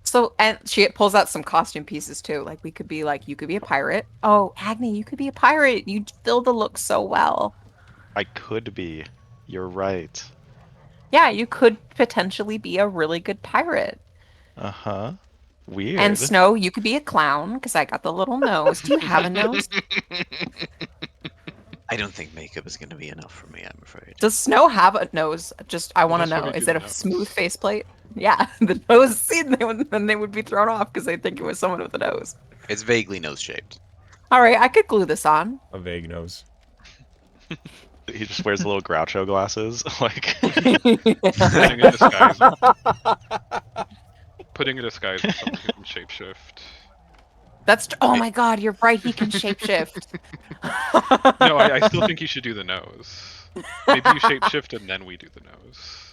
So, and she pulls out some costume pieces too. Like, we could be like, you could be a pirate. Oh, Agni, you could be a pirate. You fill the look so well. I could be. You're right. Yeah, you could potentially be a really good pirate. Uh-huh. And Weird. Snow, you could be a clown because I got the little nose. Do you have a nose? I don't think makeup is going to be enough for me, I'm afraid. Does Snow have a nose? Just, I want to Unless when know. we Is do it the a nose. smooth faceplate? Yeah, the nose. See, then they would be thrown off because they think it was someone with a nose. It's vaguely nose-shaped. All right, I could glue this on. A vague nose. He just wears little Groucho glasses. Like, Putting a disguise. Putting a disguise on someone who can shapeshift. Oh my God, you're right. He can shapeshift. No, I still think you should do the nose. Maybe you shapeshift and then we do the nose.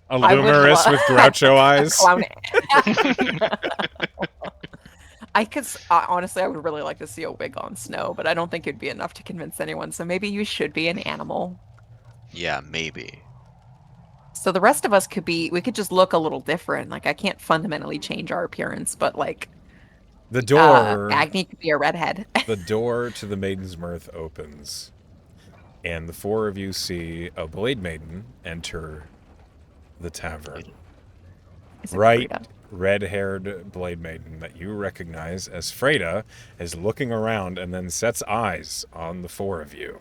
A I would Lumerus lo- with Groucho eyes. Clown. I could honestly, I would really like to see a wig on Snow, but I don't think it'd be enough to convince anyone. So maybe you should be an animal. Yeah, maybe. So the rest of us could be, we could just look a little different. Like, I can't fundamentally change our appearance, but like, The door. Agni could be a redhead. The door to the Maiden's Mirth opens, and the four of you see a Blade Maiden enter the tavern. Is it Right, Frida? red-haired Blade Maiden that you recognize as Freda is looking around and then sets eyes on the four of you.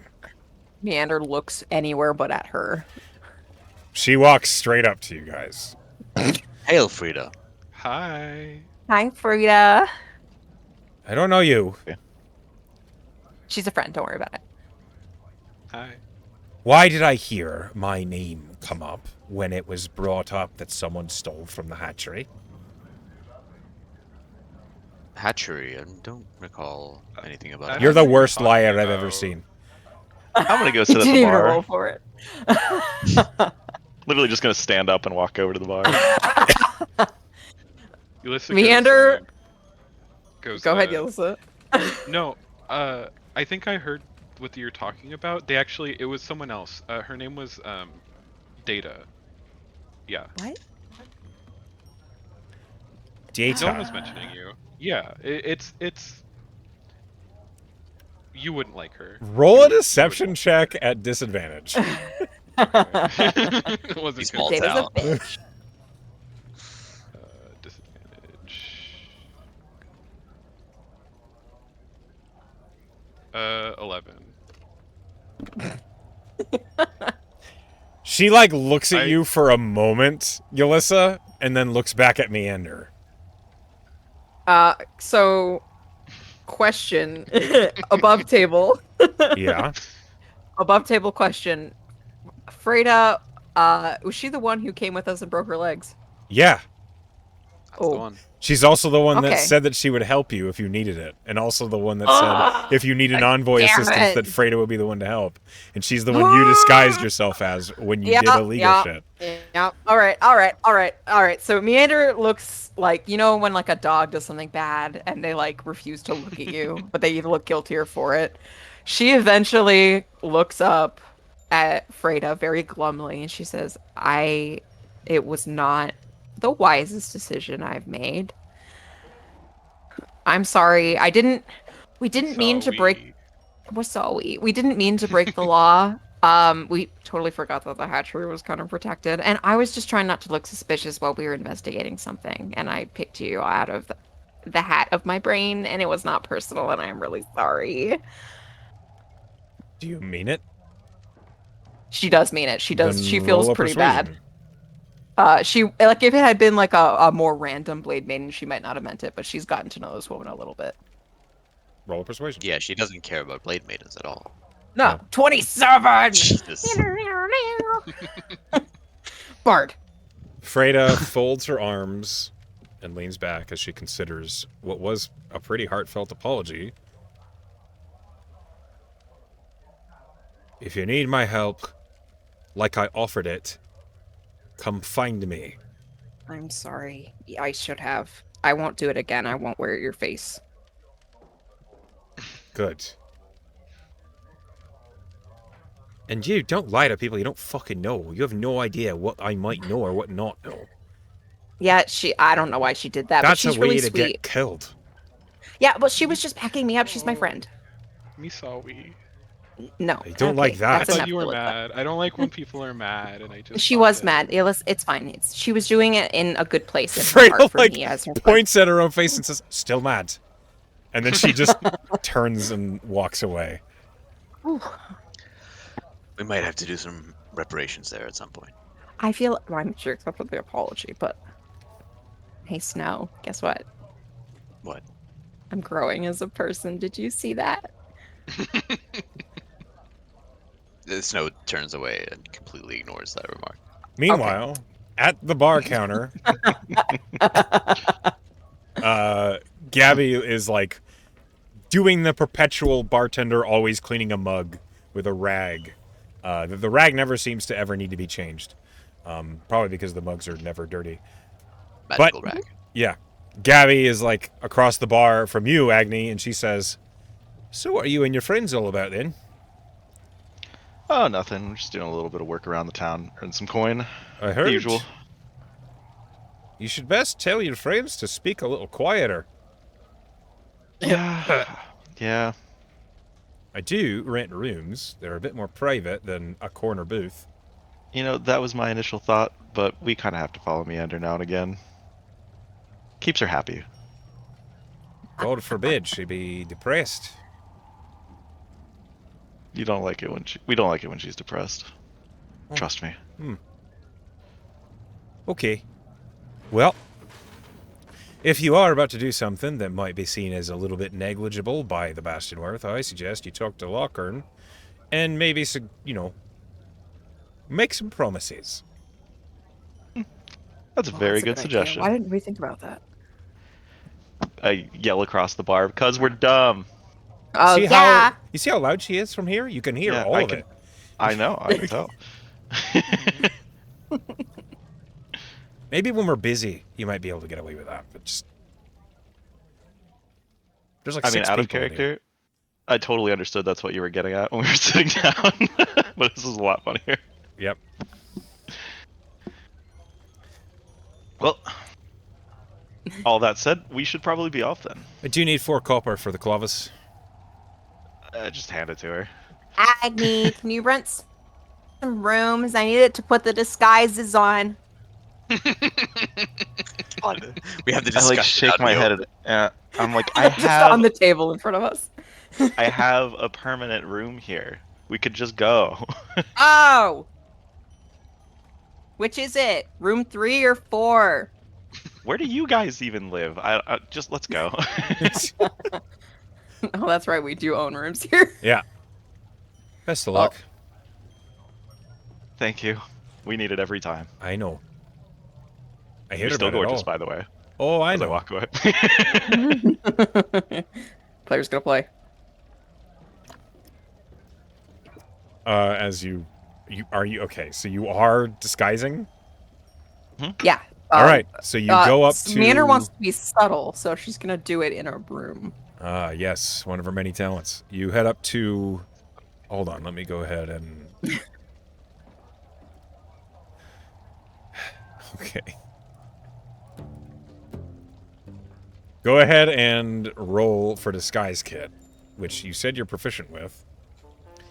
Meander looks anywhere but at her. She walks straight up to you guys. Hail, Frida. Hi. Hi, Frida. I don't know you. She's a friend. Don't worry about it. Hi. Why did I hear my name come up when it was brought up that someone stole from the hatchery? Hatchery, I don't recall anything about it. You're the What are you worst talking liar I've ever about? seen. I'm gonna go He sit at didn't the even roll bar. for it. Literally just gonna stand up and walk over to the bar. Yulissa Meander. goes, Go ahead, Yulissa. No, I think I heard what you're talking about. It was someone else. Her name was, Data. Yeah. What? Data. No one was mentioning you. Yeah, it's... You wouldn't like her. Roll a deception check at disadvantage. It wasn't Small good. Data's a town. bitch. Disadvantage. 11. She, like, looks at I- you for a moment, Yulissa, and then looks back at Meander. So, question. Above table. Yeah. Above table question. Freda, was she the one who came with us and broke her legs? Yeah. That's the one. She's also the one that Okay. said that she would help you if you needed it. And also the one that said if you need an envoy damn assistance it. that Freda would be the one to help. And she's the one you disguised yourself as when you did illegal shit. Yeah. All right. So Meander looks like, you know, when like a dog does something bad and they like refuse to look at you, but they even look guiltier for it. She eventually looks up at Freda very glumly and she says, it was not the wisest decision I've made. I'm sorry. We didn't mean to break we didn't mean to break the law. We totally forgot that the hatchery was kind of protected, and I was just trying not to look suspicious while we were investigating something, and I picked you out of the hat of my brain, and it was not personal, and I'm really sorry. Do you mean it? She does mean it. She does. Then She roll feels a pretty persuasion. bad. She like if it had been like a more random Blade Maiden, she might not have meant it, but she's gotten to know this woman a little bit. Roll a persuasion. Yeah, she doesn't care about Blade Maidens at all. No, 27. Jesus. Bard. Freda folds her arms and leans back as she considers what was a pretty heartfelt apology. If you need my help, like I offered it, come find me. I'm sorry. I should have. I won't do it again. I won't wear your face. Good. And you, don't lie to people you don't fucking know. You have no idea what I might know or what not know. Yeah, I don't know why she did that, but That's she's a way really to sweet. get killed. Yeah, but she was just backing me up. She's my friend. Me saw we. No. I don't like that. I that's thought enough you were to look at. mad. I don't like when people are mad, and I just. She thought was that- mad. It's fine. She was doing it in a good place in her Freya, heart for like, me as her friend. points at her own face and says, still mad. And then she just turns and walks away. We might have to do some reparations there at some point. I feel well, I'm sure except for the apology, but hey, Snow, guess what? What? I'm growing as a person. Did you see that? The Snow turns away and completely ignores that remark. Meanwhile, at the bar counter, Gabby is like doing the perpetual bartender always cleaning a mug with a rag. The rag never seems to ever need to be changed. Probably because the mugs are never dirty. Magical rag. Yeah. Gabby is like across the bar from you, Agni, and she says, so what are you and your friends all about then? Oh, nothing. We're just doing a little bit of work around the town, earn some coin. I heard. The usual. You should best tell your friends to speak a little quieter. Yeah. Yeah. I do rent rooms. They're a bit more private than a corner booth. You know, that was my initial thought, but we kind of have to follow Meander now and again. Keeps her happy. God forbid she be depressed. You don't like it when we don't like it when she's depressed. Oh. Trust me. Okay. Well, if you are about to do something that might be seen as a little bit negligible by the Bastionworth, I suggest you talk to Lochern and maybe, make some promises. That's a very good suggestion. Why didn't we think about that? I yell across the bar because we're dumb. Oh, see yeah. you see how loud she is from here? You can hear all of it. I know, I can tell. Maybe when we're busy, you might be able to get away with that, but just... There's like I mean, six out of people in here. character, I totally understood that's what you were getting at when we were sitting down. But this is a lot funnier. Yep. Well, all that said, we should probably be off then. I do need 4 copper for the Clovis. Just hand it to her. Agni, can you rent some rooms? I need it to put the disguises on. We have the I discussion. like shake out my in the head. I'm like, I Just on have, the table in front of us. I have a permanent room here. We could just go. Oh! Which is it? Room 3 or 4? Where do you guys even live? Just let's go. Oh, that's right. We do own rooms here. Yeah. Best of luck. Thank you. We need it every time. I know. I hear You're still about it gorgeous, all. by the way. Oh, I As I know. walk away. Player's gonna play. As you okay? So you are disguising. Yeah. All right. So you go up to. Manor wants to be subtle, so she's gonna do it in a room. Ah, yes, one of her many talents. You head up to. Hold on, let me go ahead and. Okay. Go ahead and roll for disguise kit, which you said you're proficient with.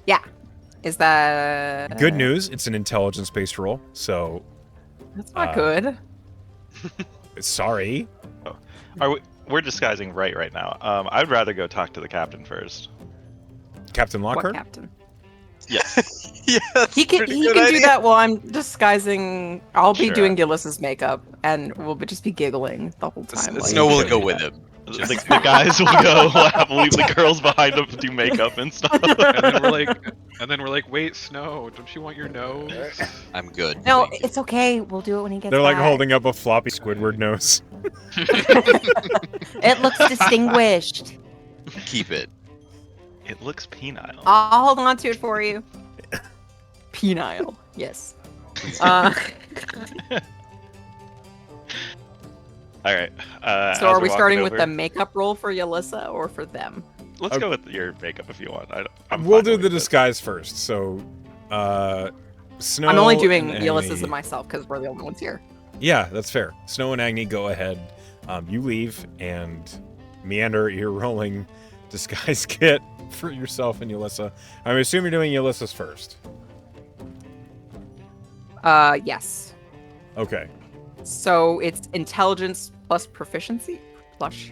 Yeah. Is that Good news, it's an intelligence-based roll, so That's not good. sorry. We're disguising right now. I'd rather go talk to the captain first. Captain What Lockhart? captain? Yes. yeah, that's He can pretty he good can do idea. that while I'm disguising. I'll be Sure. doing Gillis's makeup, and we'll just be giggling the whole time. The like- Snow will go with him. The guys will go have leave the girls behind them to do makeup and stuff. and then we're like, wait, Snow, don't you want your nose? I'm good. No, thank you. it's okay. We'll do it when he gets They're like back. holding up a floppy Squidward nose. It looks distinguished. Keep it. It looks penile. I'll hold on to it for you. Penile. Yes. Uh, All right. so are we starting with the makeup roll for Yalissa or for them? Let's go with your makeup if you want. We'll do the disguise first. So, Snow. I'm only doing and Yalissa's Agni- and myself because we're the only ones here. Yeah, that's fair. Snow and Agni, go ahead. You leave, and Meander, you're rolling disguise kit for yourself and Yalissa. I'm assuming you're doing Yalissa's first. Yes. Okay. So it's intelligence plus proficiency plus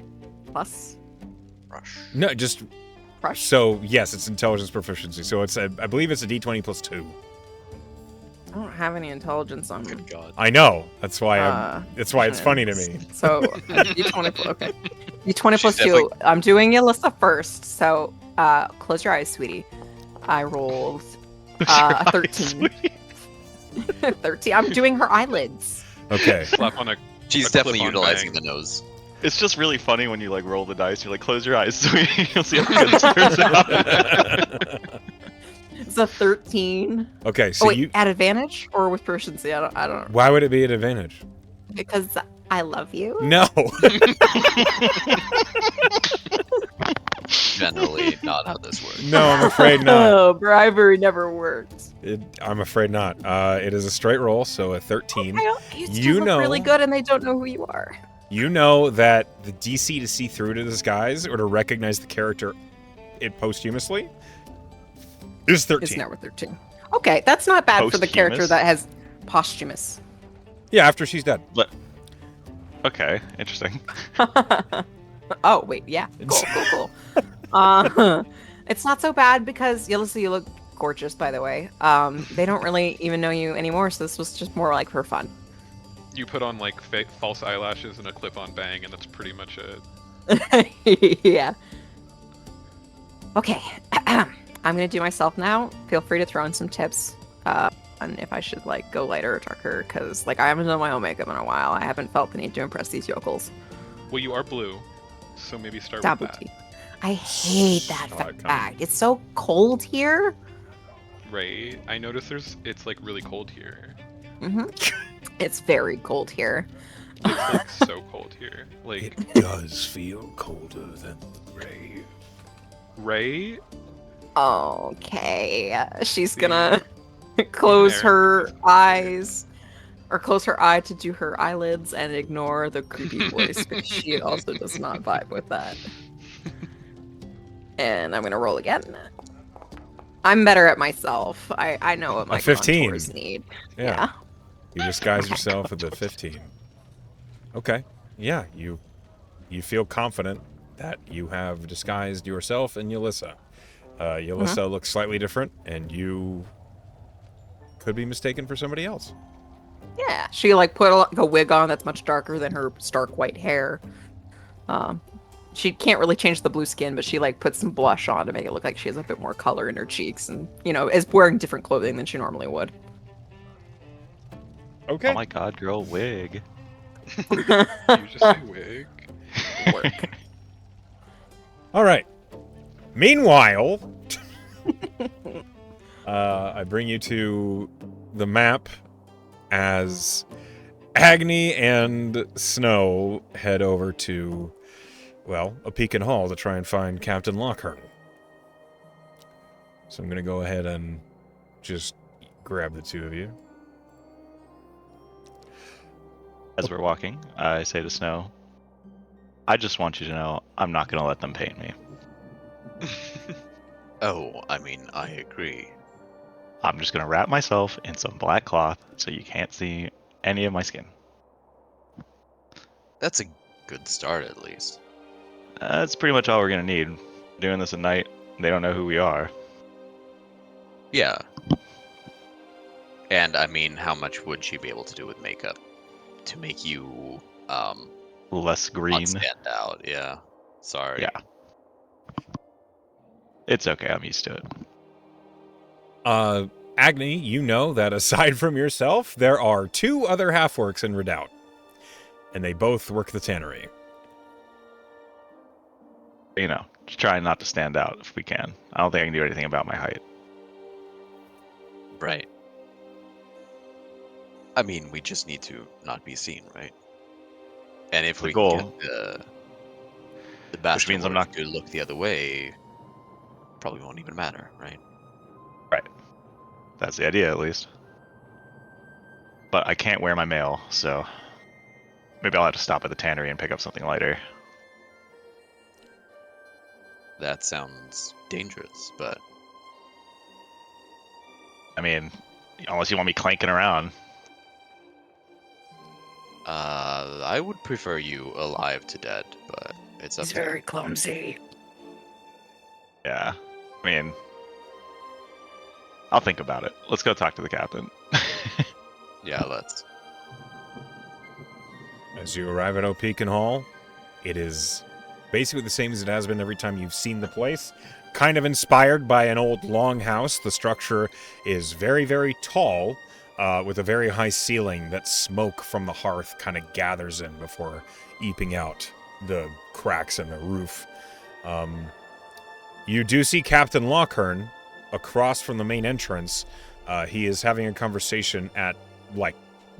Rush. No, just crush. so yes, it's intelligence proficiency. So it's I believe it's a D20 plus 2. I don't have any intelligence on me. Good God. I know. That's why it's funny to me. So D20. Okay. D20 plus She's 2. I'm doing Yalissa first. So close your eyes, sweetie. I rolled a 13. 13. I'm doing her eyelids. Okay. Slap on a. She's A definitely clip-on utilizing bang. the nose. It's just really funny when you like roll the dice. You're like, close your eyes, so you'll see how good this turns out. It's a 13. Okay, so Oh wait, you at advantage or with proficiency? I don't. why would it be an advantage? Because I love you. No. Generally, not how this works. No, I'm afraid not. Oh, bribery never works. I'm afraid not. It is a straight roll, so a 13. You You look know- really good, and they don't know who you are. You know that the DC to see through to disguise or to recognize the character it posthumously is 13. It's never 13. Okay, that's not bad for the character Posthumous? that has posthumous. Yeah, after she's dead. Okay, interesting. Oh wait, yeah, cool. It's not so bad because Yalissa, you look gorgeous, by the way. They don't really even know you anymore, so this was just more like for fun. You put on like fake false eyelashes and a clip-on bang, and that's pretty much it. Yeah. Okay, I'm gonna do myself now. Feel free to throw in some tips on if I should like go lighter or darker, because like I haven't done my own makeup in a while. I haven't felt the need to impress these yokels. Well, you are blue, so maybe start Double with that. T. I hate that Saw it coming. fact. It's so cold here. Right. I noticed it's like really cold here. It's very cold here. It's like so cold here. Like, It does feel colder than the grave. right? Okay. She's See? gonna close There. her eyes, or close her eye to do her eyelids and ignore the creepy voice, because she also does not vibe with that. And I'm gonna roll again. I'm better at myself. I know what my 15. contours need. Yeah. You disguise yourself with a 15. Okay. Yeah, you feel confident that you have disguised yourself and Yalissa. Yalissa looks slightly different, and you could be mistaken for somebody else. Yeah. She like put a wig on that's much darker than her stark white hair. She can't really change the blue skin, but she like puts some blush on to make it look like she has a bit more color in her cheeks, and is wearing different clothing than she normally would. Okay. Oh my god, girl, wig. You just say wig. Work. All right. Meanwhile, I bring you to the map as Agni and Snow head over to, well, a Beacon Hall to try and find Captain Lockhern. So I'm going to go ahead and just grab the two of you. As we're walking, I say to Snow, I just want you to know I'm not going to let them paint me. Oh, I mean, I agree. I'm just going to wrap myself in some black cloth so you can't see any of my skin. That's a good start, at least. That's pretty much all we're going to need. Doing this at night, they don't know who we are. Yeah. And I mean, how much would she be able to do with makeup to make you Less green. not stand out? Yeah. Sorry. Yeah. It's okay. I'm used to it. Agni, you know that aside from yourself, there are 2 other half-orcs in Redoubt. And they both work the tannery. You know, just trying not to stand out if we can. I don't think I can do anything about my height. Right. I mean, we just need to not be seen, right? And if The we goal. can get the bastard means I'm not- to look the other way, probably won't even matter, right? That's the idea, at least. But I can't wear my mail, so maybe I'll have to stop at the tannery and pick up something lighter. That sounds dangerous, but I mean, unless you want me clanking around. I would prefer you alive to dead, but it's up He's to you. very clumsy. Yeah. I mean, I'll think about it. Let's go talk to the captain. Yeah, let's. As you arrive at O'Peakin Hall, it is basically the same as it has been every time you've seen the place. Kind of inspired by an old longhouse. The structure is very, very tall, with a very high ceiling that smoke from the hearth kind of gathers in before eeping out the cracks in the roof. You do see Captain Lochern across from the main entrance. He is having a conversation at, like,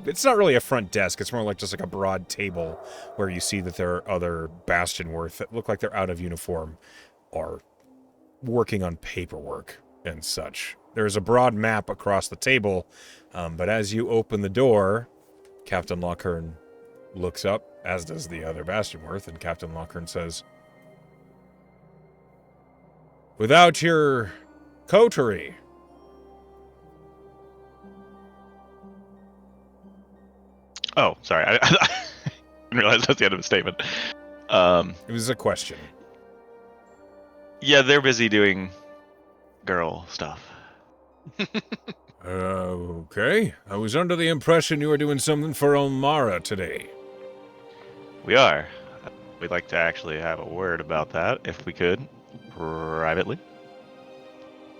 it's not really a front desk. It's more like just like a broad table where you see that there are other Bastionworth that look like they're out of uniform are working on paperwork and such. There's a broad map across the table, but as you open the door, Captain Lochern looks up, as does the other Bastionworth, and Captain Lochern says, "Without your coterie, Oh, sorry. I didn't realize that's the end of the statement. it was a question." Yeah, they're busy doing girl stuff. Okay. I was under the impression you were doing something for Elmara today. We are. We'd like to actually have a word about that, if we could, privately.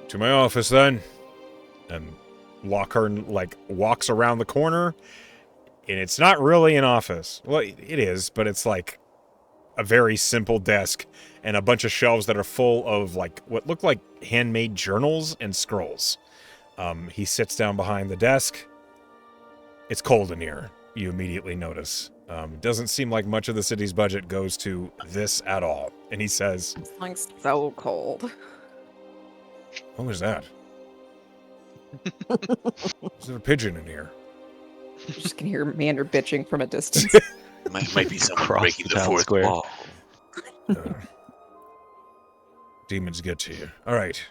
To my office, then. And Lochern, like, walks around the corner, and it's not really an office. Well, it is, but it's like a very simple desk and a bunch of shelves that are full of, like, what look like handmade journals and scrolls. He sits down behind the desk. It's cold in here, you immediately notice. Doesn't seem like much of the city's budget goes to this at all. And he says, It's like so cold. "What was that? Is there a pigeon in here?" You just can hear Mander bitching from a distance. Might be someone Across breaking the the town fourth square. wall. Demons get to you. All right.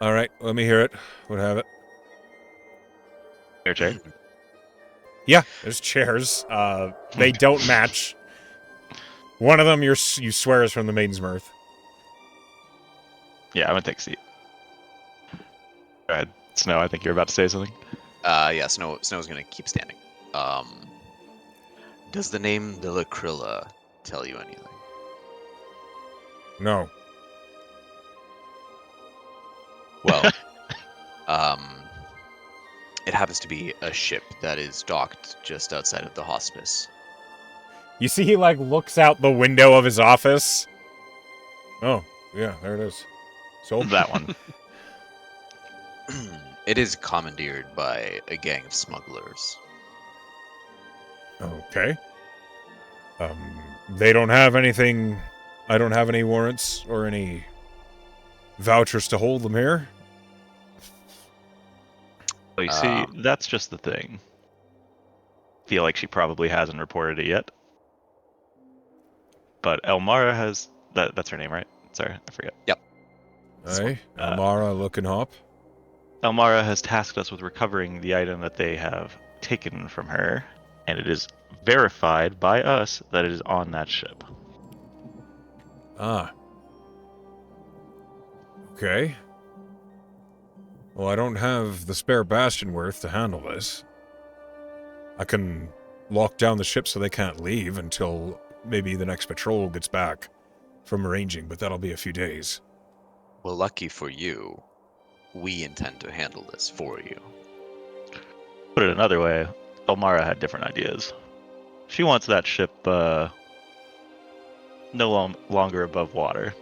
All right, let me hear it. What have it? Your chair. Yeah, there's chairs. They don't match. One of them you swear is from the Maiden's Mirth. Yeah, I'm gonna take a seat. Go ahead, Snow. I think you're about to say something. Yeah, Snow's gonna keep standing. Does the name Villacrilla tell you anything? No. Well, it happens to be a ship that is docked just outside of the hospice. You see he, like, looks out the window of his office. Oh, yeah, there it is. Sold. That one. It is commandeered by a gang of smugglers. Okay. They don't have anything... I don't have any warrants or any vouchers to hold them here. Well, you see, that's just the thing. Feel like she probably hasn't reported it yet. But Elmara has... That's her name, right? Sorry, I forget. Hey, Elmara looking hop. Elmara has tasked us with recovering the item that they have taken from her, and it is verified by us that it is on that ship. Ah. Okay. Well, I don't have the spare Bastionworth to handle this. I can lock down the ship so they can't leave until maybe the next patrol gets back. from arranging, but that'll be a few days. Well, lucky for you, we intend to handle this for you. Put it another way, Elmara had different ideas. She wants that ship no longer above water.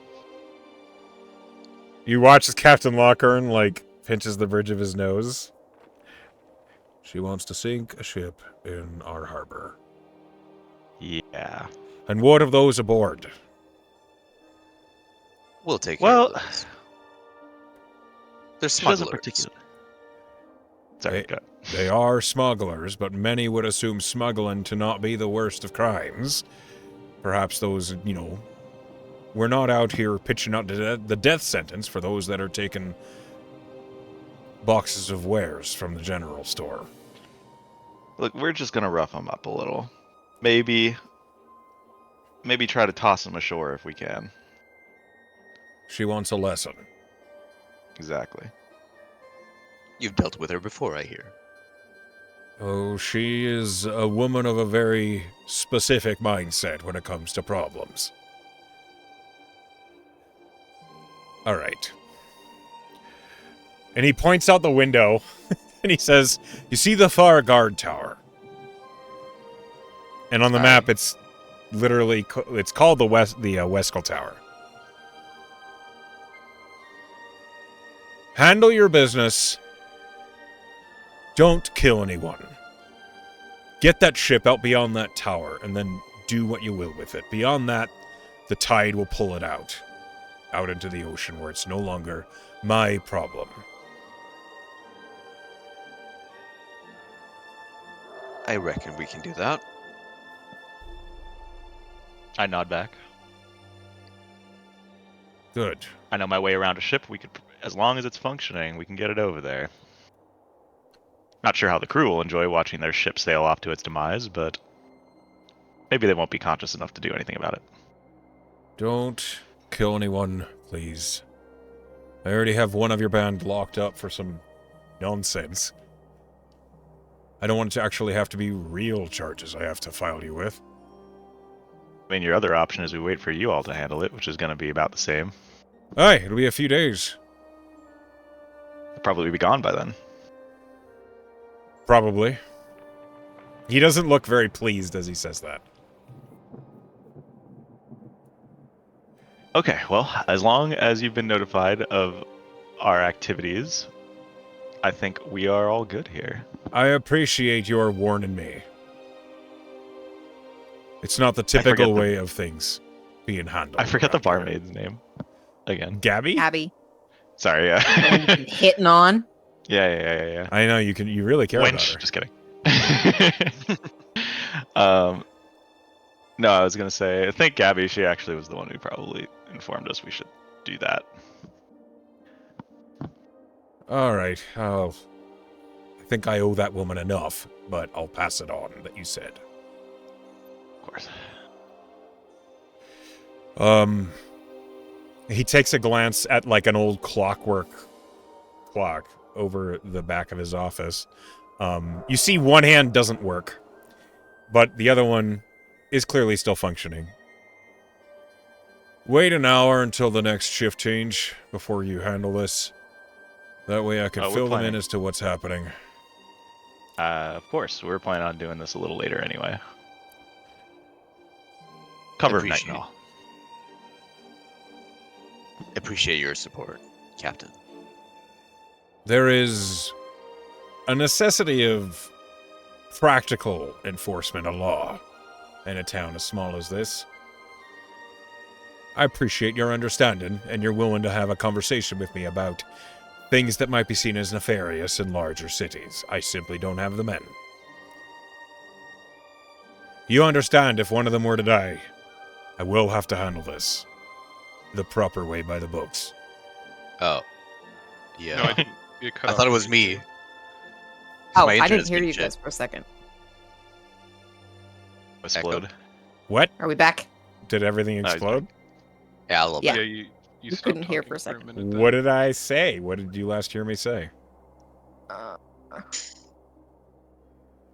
You watch as Captain Lockern, pinches the bridge of his nose. She wants to sink a ship in our harbor. Yeah. And what of those aboard? We'll take care of those. They're She doesn't smugglers. particularly. Sorry, go. They are smugglers, but many would assume smuggling to not be the worst of crimes. Perhaps those, we're not out here pitching out the death sentence for those that are taking boxes of wares from the general store. Look, we're just gonna rough them up a little. Maybe try to toss them ashore if we can. She wants a lesson. Exactly. You've dealt with her before, I hear. Oh, she is a woman of a very specific mindset when it comes to problems. All right. And he points out the window, and he says, "You see the far guard tower?" And on the map, it's literally it's called the Wescal Tower. Handle your business. Don't kill anyone. Get that ship out beyond that tower, and then do what you will with it. Beyond that, the tide will pull it out into the ocean where it's no longer my problem. I reckon we can do that. I nod back. Good. I know my way around a ship. We could, as long as it's functioning, we can get it over there. Not sure how the crew will enjoy watching their ship sail off to its demise, but maybe they won't be conscious enough to do anything about it. Don't kill anyone, please. I already have one of your band locked up for some nonsense. I don't want it to actually have to be real charges I have to file you with. I mean, your other option is we wait for you all to handle it, which is going to be about the same. Aye, it'll be a few days. They'll probably be gone by then. Probably. He doesn't look very pleased as he says that. Okay, well, as long as you've been notified of our activities, I think we are all good here. I appreciate your warning me. It's not the typical way of things being handled. I forget the around here. barmaid's name. Again. Gabby? Abby. Sorry, yeah. Hitting on. Yeah. I know, you really care about Wench, her. just kidding. No, I was gonna say, I think Gabby, she actually was the one who probably informed us we should do that. Alright, I think I owe that woman enough, but I'll pass it on that you said. Of course. He takes a glance at an old clockwork clock over the back of his office. You see one hand doesn't work, but the other one is clearly still functioning. Wait an hour until the next shift change before you handle this. That way I can fill them in as to what's happening. Of course, we're planning on doing this a little later anyway. Cover of night and all. Appreciate your support, Captain. There is a necessity of practical enforcement of law in a town as small as this. I appreciate your understanding and you're willing to have a conversation with me about things that might be seen as nefarious in larger cities. I simply don't have the men. You understand if one of them were to die, I will have to handle this the proper way by the books. Oh. Yeah. No, I didn't. It cut I off thought it was immediately. me. Oh, I didn't hear you guys for a second. Explode. What? Are we back? Did everything No, he's explode? Yeah, a little Yeah. bit. Yeah, you stopped couldn't hear talking for a second. minute there. What did I say? What did you last hear me say? All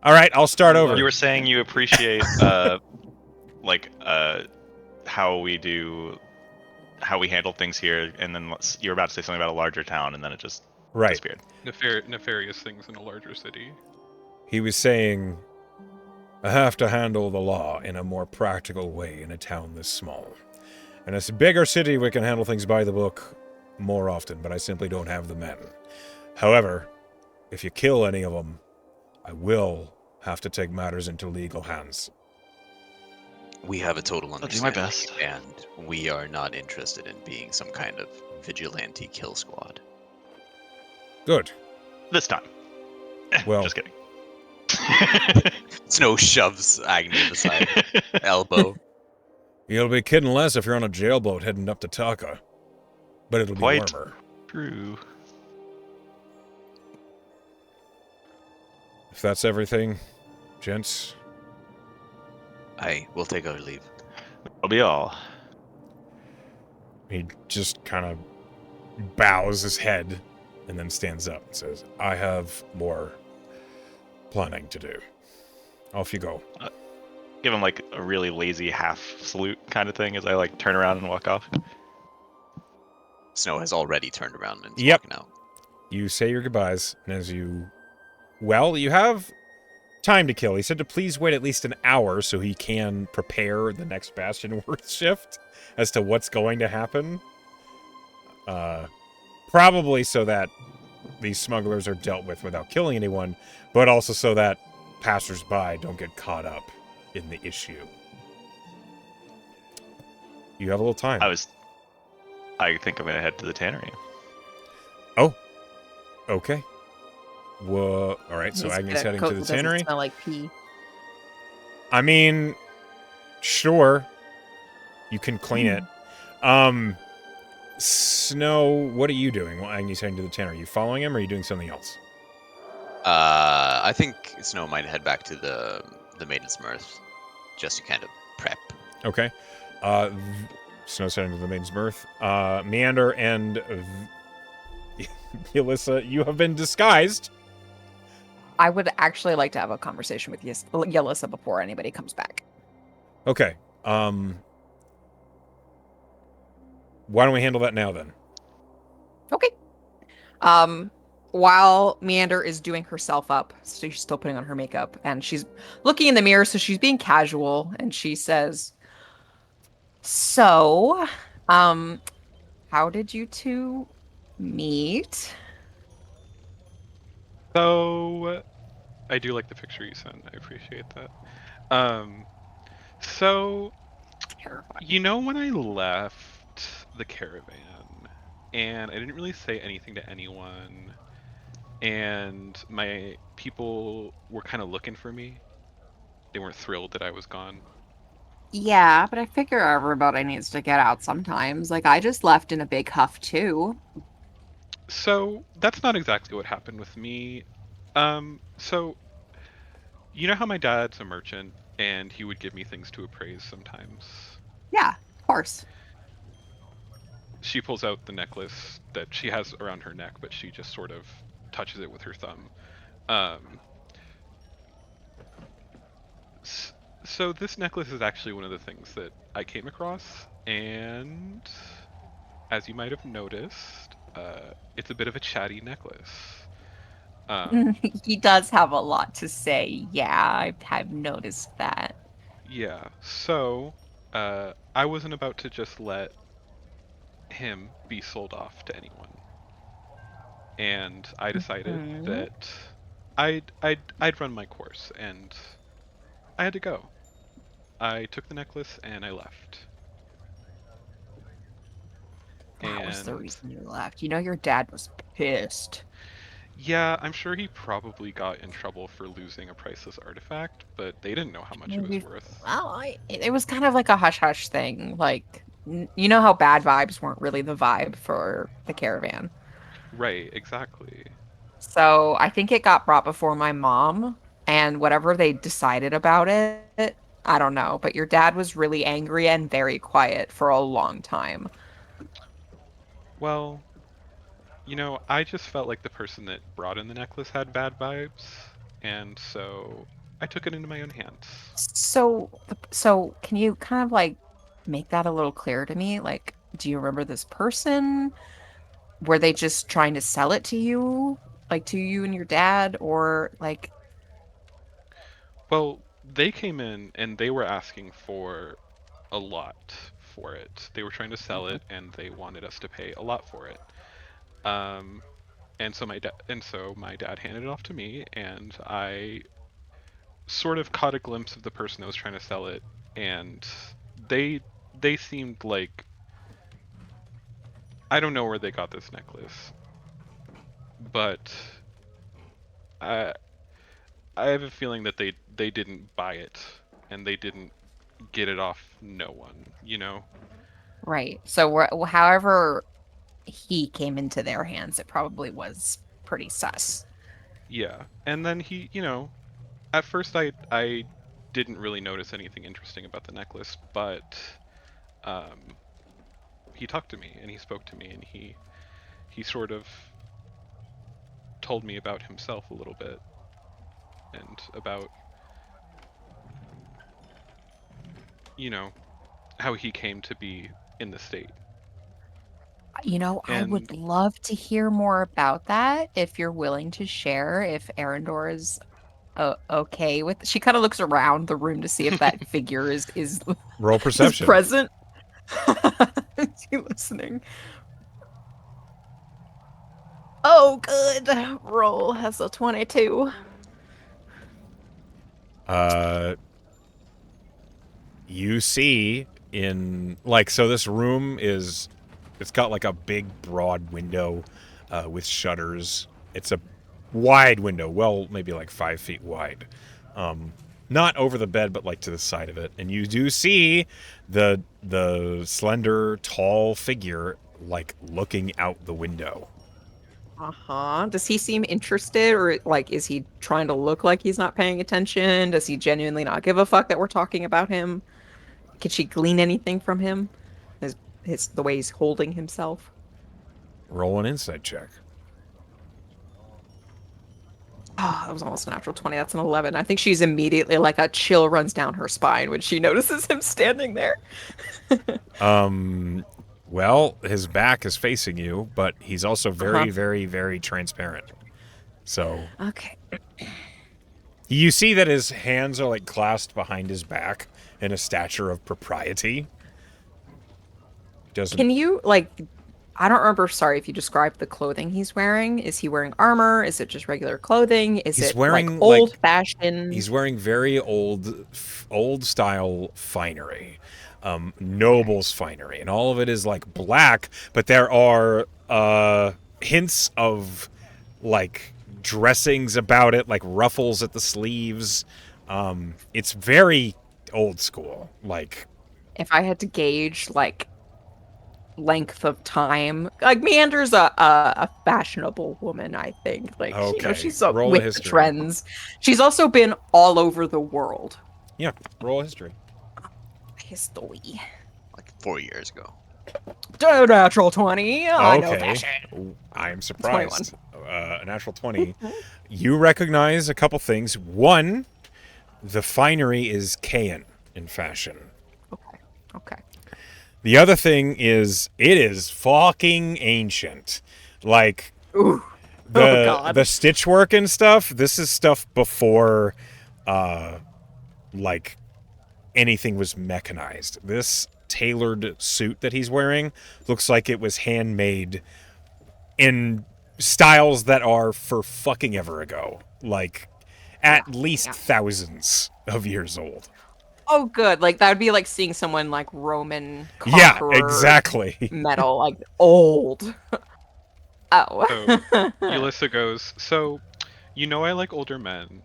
right, I'll start over. You were saying you appreciate, how we do how we handle things here, and then you're about to say something about a larger town, and then it just Right. disappeared. Nefarious things in a larger city. He was saying, I have to handle the law in a more practical way in a town this small. In a bigger city, we can handle things by the book more often, but I simply don't have the men. However, if you kill any of them, I will have to take matters into legal hands. We have a total I'll do my understanding, best. and we are not interested in being some kind of vigilante kill squad. Good. This time. Well, Just kidding. Snow shoves Agni aside, elbow. You'll be kidding less if you're on a jailboat heading up to Taka. But it'll be Quite. warmer. True. If that's everything, gents. I will take our leave. That'll be all. He just kind of bows his head and then stands up and says, I have more planning to do. Off you go. Give him like a really lazy half salute kind of thing as I like turn around and walk off. Snow has already turned around and is Yep. walking out. You say your goodbyes, and as you... Well, you have time to kill. He said to please wait at least an hour so he can prepare the next Bastion Worth shift as to what's going to happen. Probably so that these smugglers are dealt with without killing anyone, but also so that passers-by don't get caught up in the issue. You have a little time. I think I'm gonna head to the tannery. Okay. Whoa. All right, so Needs to Agnes get a heading coat to the that doesn't tannery. Smell like pee. I mean, sure. You can clean it. Snow, what are you doing while Agnes heading to the tannery? Are you following him, or are you doing something else? I think Snow might head back to the Maiden's Mirth, just to kind of prep. Okay. Snow's heading to the Maiden's Mirth. Meander and Yelissa, you have been disguised. I would actually like to have a conversation with Yelissa before anybody comes back. Okay. Why don't we handle that now, then? Okay. While Meander is doing herself up, so she's still putting on her makeup, and she's looking in the mirror, so she's being casual, and she says, So, how did you two meet? So, I do like the picture you sent. I appreciate that. So, Terrifying. you know when I left the caravan, and I didn't really say anything to anyone, and my people were kind of looking for me. They weren't thrilled that I was gone. Yeah, but I figure everybody needs to get out sometimes. Like, I just left in a big huff, too. So that's not exactly what happened with me. So you know how my dad's a merchant and he would give me things to appraise sometimes. Yeah, of course. She pulls out the necklace that she has around her neck, but she just sort of touches it with her thumb. So this necklace is actually one of the things that I came across, and as you might have noticed, it's a bit of a chatty necklace. He does have a lot to say. Yeah, I've noticed that. Yeah, so I wasn't about to just let him be sold off to anyone. And I decided Mhm. that I'd run my course, and I had to go. I took the necklace and I left. That was the And reason you left. You know, your dad was pissed. yeah, I'm sure he probably got in trouble for losing a priceless artifact, but they didn't know how much it was Maybe. worth. Well, it was kind of like a hush hush thing. Like, you know how bad vibes weren't really the vibe for the caravan. Right, exactly. So I think it got brought before my mom, and whatever they decided about it, I don't know. But your dad was really angry and very quiet for a long time. Well, I just felt like the person that brought in the necklace had bad vibes, and so I took it into my own hands. So can you kind of like make that a little clearer to me? Like, do you remember this person? Were they just trying to sell it to you, like to you and your dad, or like, Well, they came in and they were asking for a lot for it. They were trying to sell it and they wanted us to pay a lot for it. Um, and so my dad handed it off to me, and I sort of caught a glimpse of the person that was trying to sell it, and they they seemed like, I don't know where they got this necklace, but I I have a feeling that they didn't buy it and they didn't get it off no one, you know? right? So, however he came into their hands, it probably was pretty sus. Yeah. And then at first I didn't really notice anything interesting about the necklace, but um he talked to me and he spoke to me and he sort of told me about himself a little bit and about, you know, how he came to be in the state. I And would love to hear more about that if you're willing to share. If Arendor is okay with, she kind of looks around the room to see if that figure is Roll is perception. present. Is he listening? Oh, good. Roll has a 22. Uh, you see in like so this room is it's got like a big broad window with shutters. It's a wide window, well maybe like 5 feet wide. Not over the bed, but like to the side of it, and you do see the slender, tall figure like looking out the window. Uh-huh. Does he seem interested, or like is he trying to look like he's not paying attention? Does he genuinely not give a fuck that we're talking about him? Can she glean anything from him? His the way he's holding himself? Roll an insight check. Oh, that was almost a natural 20. That's an 11. I think she's immediately like a chill runs down her spine when she notices him standing there. Well, his back is facing you, but he's also Uh-huh. very, very, very transparent. So Okay. you see that his hands are like clasped behind his back in a stature of propriety. Doesn't Can you like I don't remember, sorry, if you described the clothing he's wearing. Is he wearing armor? Is it just regular clothing? Is he's it like wearing old like fashioned? he's wearing very old style finery, Okay. nobles finery, and all of it is like black, but there are hints of like dressings about it, like ruffles at the sleeves. It's very old school. Like, If I had to gauge like length of time, like Meander's a fashionable woman, I think. Like, okay, she's up roll a with the history. trends. She's also been all over the world. Yeah, roll a history. History. Like 4 years ago. Natural 20. I know Okay, fashion. I am 21. surprised. A natural 20. You recognize a couple things. One, the finery is Kayan in fashion. Okay. Okay. The other thing is it is fucking ancient. Like Ooh. Oh the God. stitch work and stuff, this is stuff before like anything was mechanized. This tailored suit that he's wearing looks like it was handmade in styles that are for fucking ever ago. Like Yeah. at least Yeah. thousands of years old. Oh, good. Like that would be like seeing someone like Roman Yeah, conqueror exactly. metal, like old. so Oh. Yulissa goes, "So, I like older men."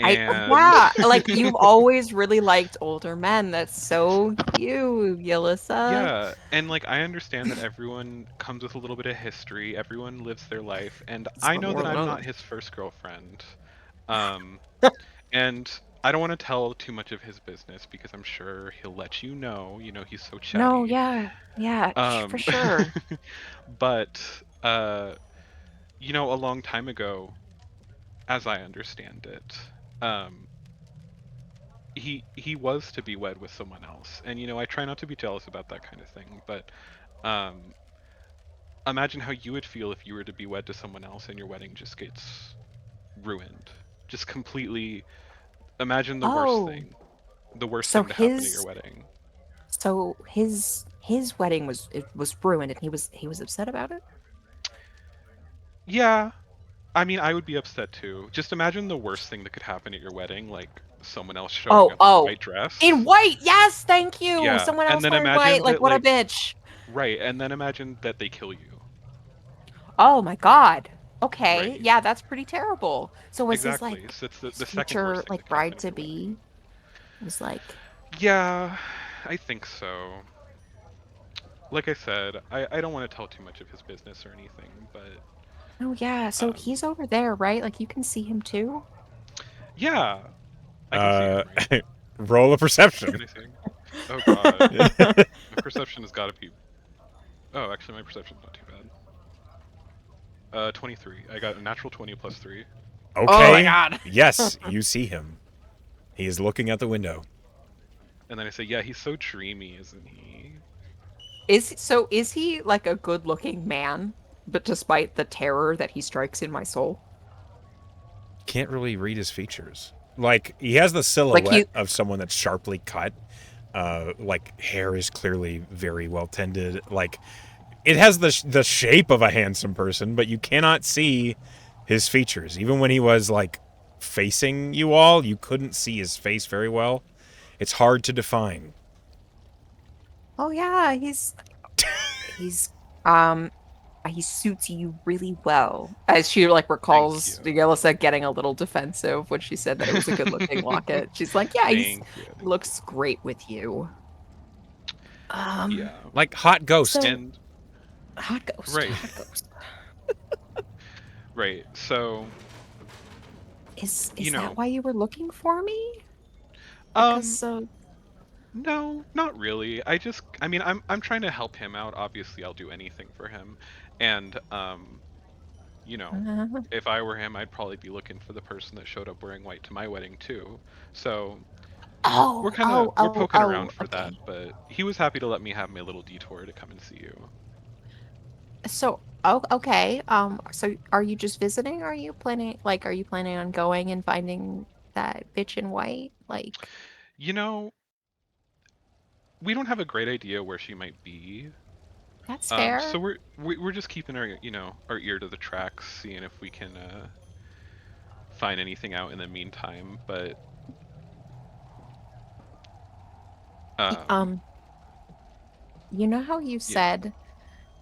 And Yeah, like you've always really liked older men. That's so you, Yelissa. yeah, and like I understand that everyone comes with a little bit of history, everyone lives their life, and That's I what know that we're I'm known. not his first girlfriend. Um, and I don't want to tell too much of his business because I'm sure he'll let you know. He's so No, chatty. yeah, yeah, for Um, sure. but a long time ago, as I understand it, um, he was to be wed with someone else, and I try not to be jealous about that kind of thing, but um, imagine how you would feel if you were to be wed to someone else and your wedding just gets ruined, just completely. Imagine Oh, the worst so thing to happen at your his wedding. so his wedding was ruined, and he was upset about it. Yeah, I mean, I would be upset too. Just imagine the worst thing that could happen at your wedding, like someone else showing Oh, up in a oh, white in dress. white. Yes, thank you. Yeah, Someone and else then wearing white. imagine Like, that, what a like, bitch. right, and then imagine that they kill you. Oh my God. Okay, Right, yeah, that's pretty terrible. So was his exactly. like So it's the his second worst future thing like that could bride happen at to your wedding. be was like, Yeah, I think so. Like I said, I don't want to tell too much of his business or anything, but oh yeah, so um, he's over there, right? Like you can see him too. yeah, I can see him, Uh, right? roll a perception. Can I see him? Oh God, my perception has got to be. Oh, actually, my perception's not too bad. 23. I got a natural 20 plus 3. Oh my Okay. God. Yes, you see him. He is looking out the window. And then I say, yeah, he's so dreamy, isn't he? Is he like a good-looking man, but despite the terror that he strikes in my soul? Can't really read his features. Like, he has the Like silhouette he of someone that's sharply cut. Like, hair is clearly very well tended. Like, it has the shape of a handsome person, but you cannot see his features. Even when he was, like, facing you all, you couldn't see his face very well. It's hard to define. Oh yeah, he's um he suits you really well. As she like Thank recalls you. Yelisa getting a little defensive when she said that it was a good-looking locket. She's like, "Yeah, Thank you. he looks great with you." Um, Yeah. Like, hot ghost. so And, right, hot ghost. right. So, Is you that know, why you were looking for me? um, Because no, not really. I mean, I'm trying to help him out. Obviously, I'll do anything for him. And, you know, uh, if I were him, I'd probably be looking for the person that showed up wearing white to my wedding too. So, we're poking around for that, okay. but he was happy to let me have my little detour to come and see you. So, oh, okay. So are you just visiting? Are you planning on going and finding that bitch in white? Like, You know, we don't have a great idea where she might be. that's So fair. we're just keeping our ear to the tracks, seeing if we can find anything out in the meantime. But Y- um, Um, you know how you yeah. said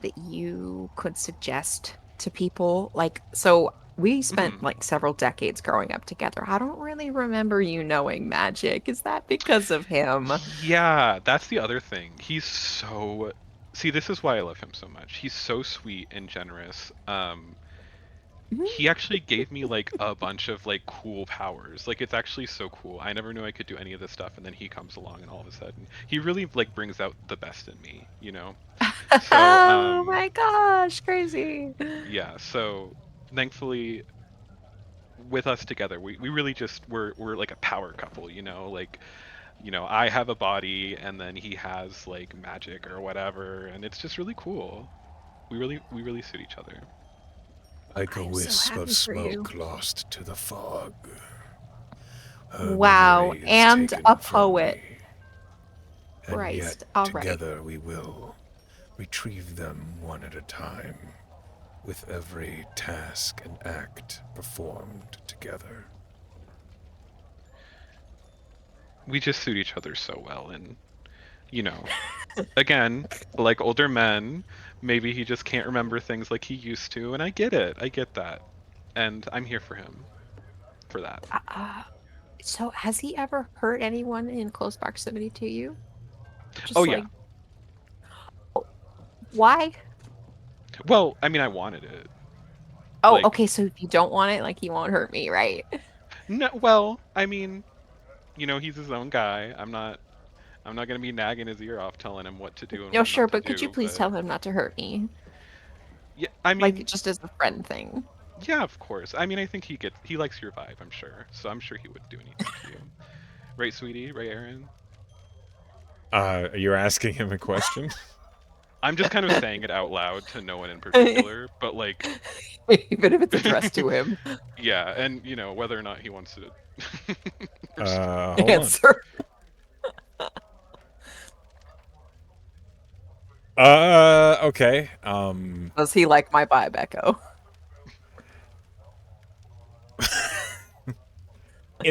that you could suggest to people, like, so we spent Mhm. like several decades growing up together. I don't really remember you knowing magic. Is that because of him? Yeah, that's the other thing. He's so See, this is why I love him so much. He's so sweet and generous. Mhm. He actually gave me like a bunch of like cool powers. Like it's actually so cool. I never knew I could do any of this stuff, and then he comes along and all of a sudden he really like brings out the best in me, you know? So Oh my gosh, crazy. yeah, so thankfully with us together, we really just we're like a power couple, you know? Like, I have a body and then he has like magic or whatever, and it's just really cool. We really suit each other. Like a I'm so wisp of happy for you. smoke lost to the fog. Her Wow, memory is and taken a from poet. me. And yet, Christ. All right. together we will retrieve them one at a time, with every task and act performed together. We just suit each other so well, and you know, again, like older men, maybe he just can't remember things like he used to, and I get it. I get that. And I'm here for him for that. Uh, so has he ever hurt anyone in close proximity to you? Oh Just yeah. like, why? Well, I mean, I wanted it. Oh, Like, okay, so if you don't want it, like, he won't hurt me, right? no, well, I mean, he's his own guy. I'm not gonna be nagging his ear off telling him what to do and No, what sure, not to but could you do, please but tell him not to hurt me? yeah, I Like, mean, just as a friend thing. yeah, of course. I mean, I think he likes your vibe, I'm sure. So I'm sure he wouldn't do anything to you. Right, sweetie? Right, Aaron? You're asking him a question? I'm just kind of saying it out loud to no one in particular, but like, Even if it's addressed to him. yeah, and you know whether or not he wants to Hold on. Answer. Okay. Does he like my vibe echo?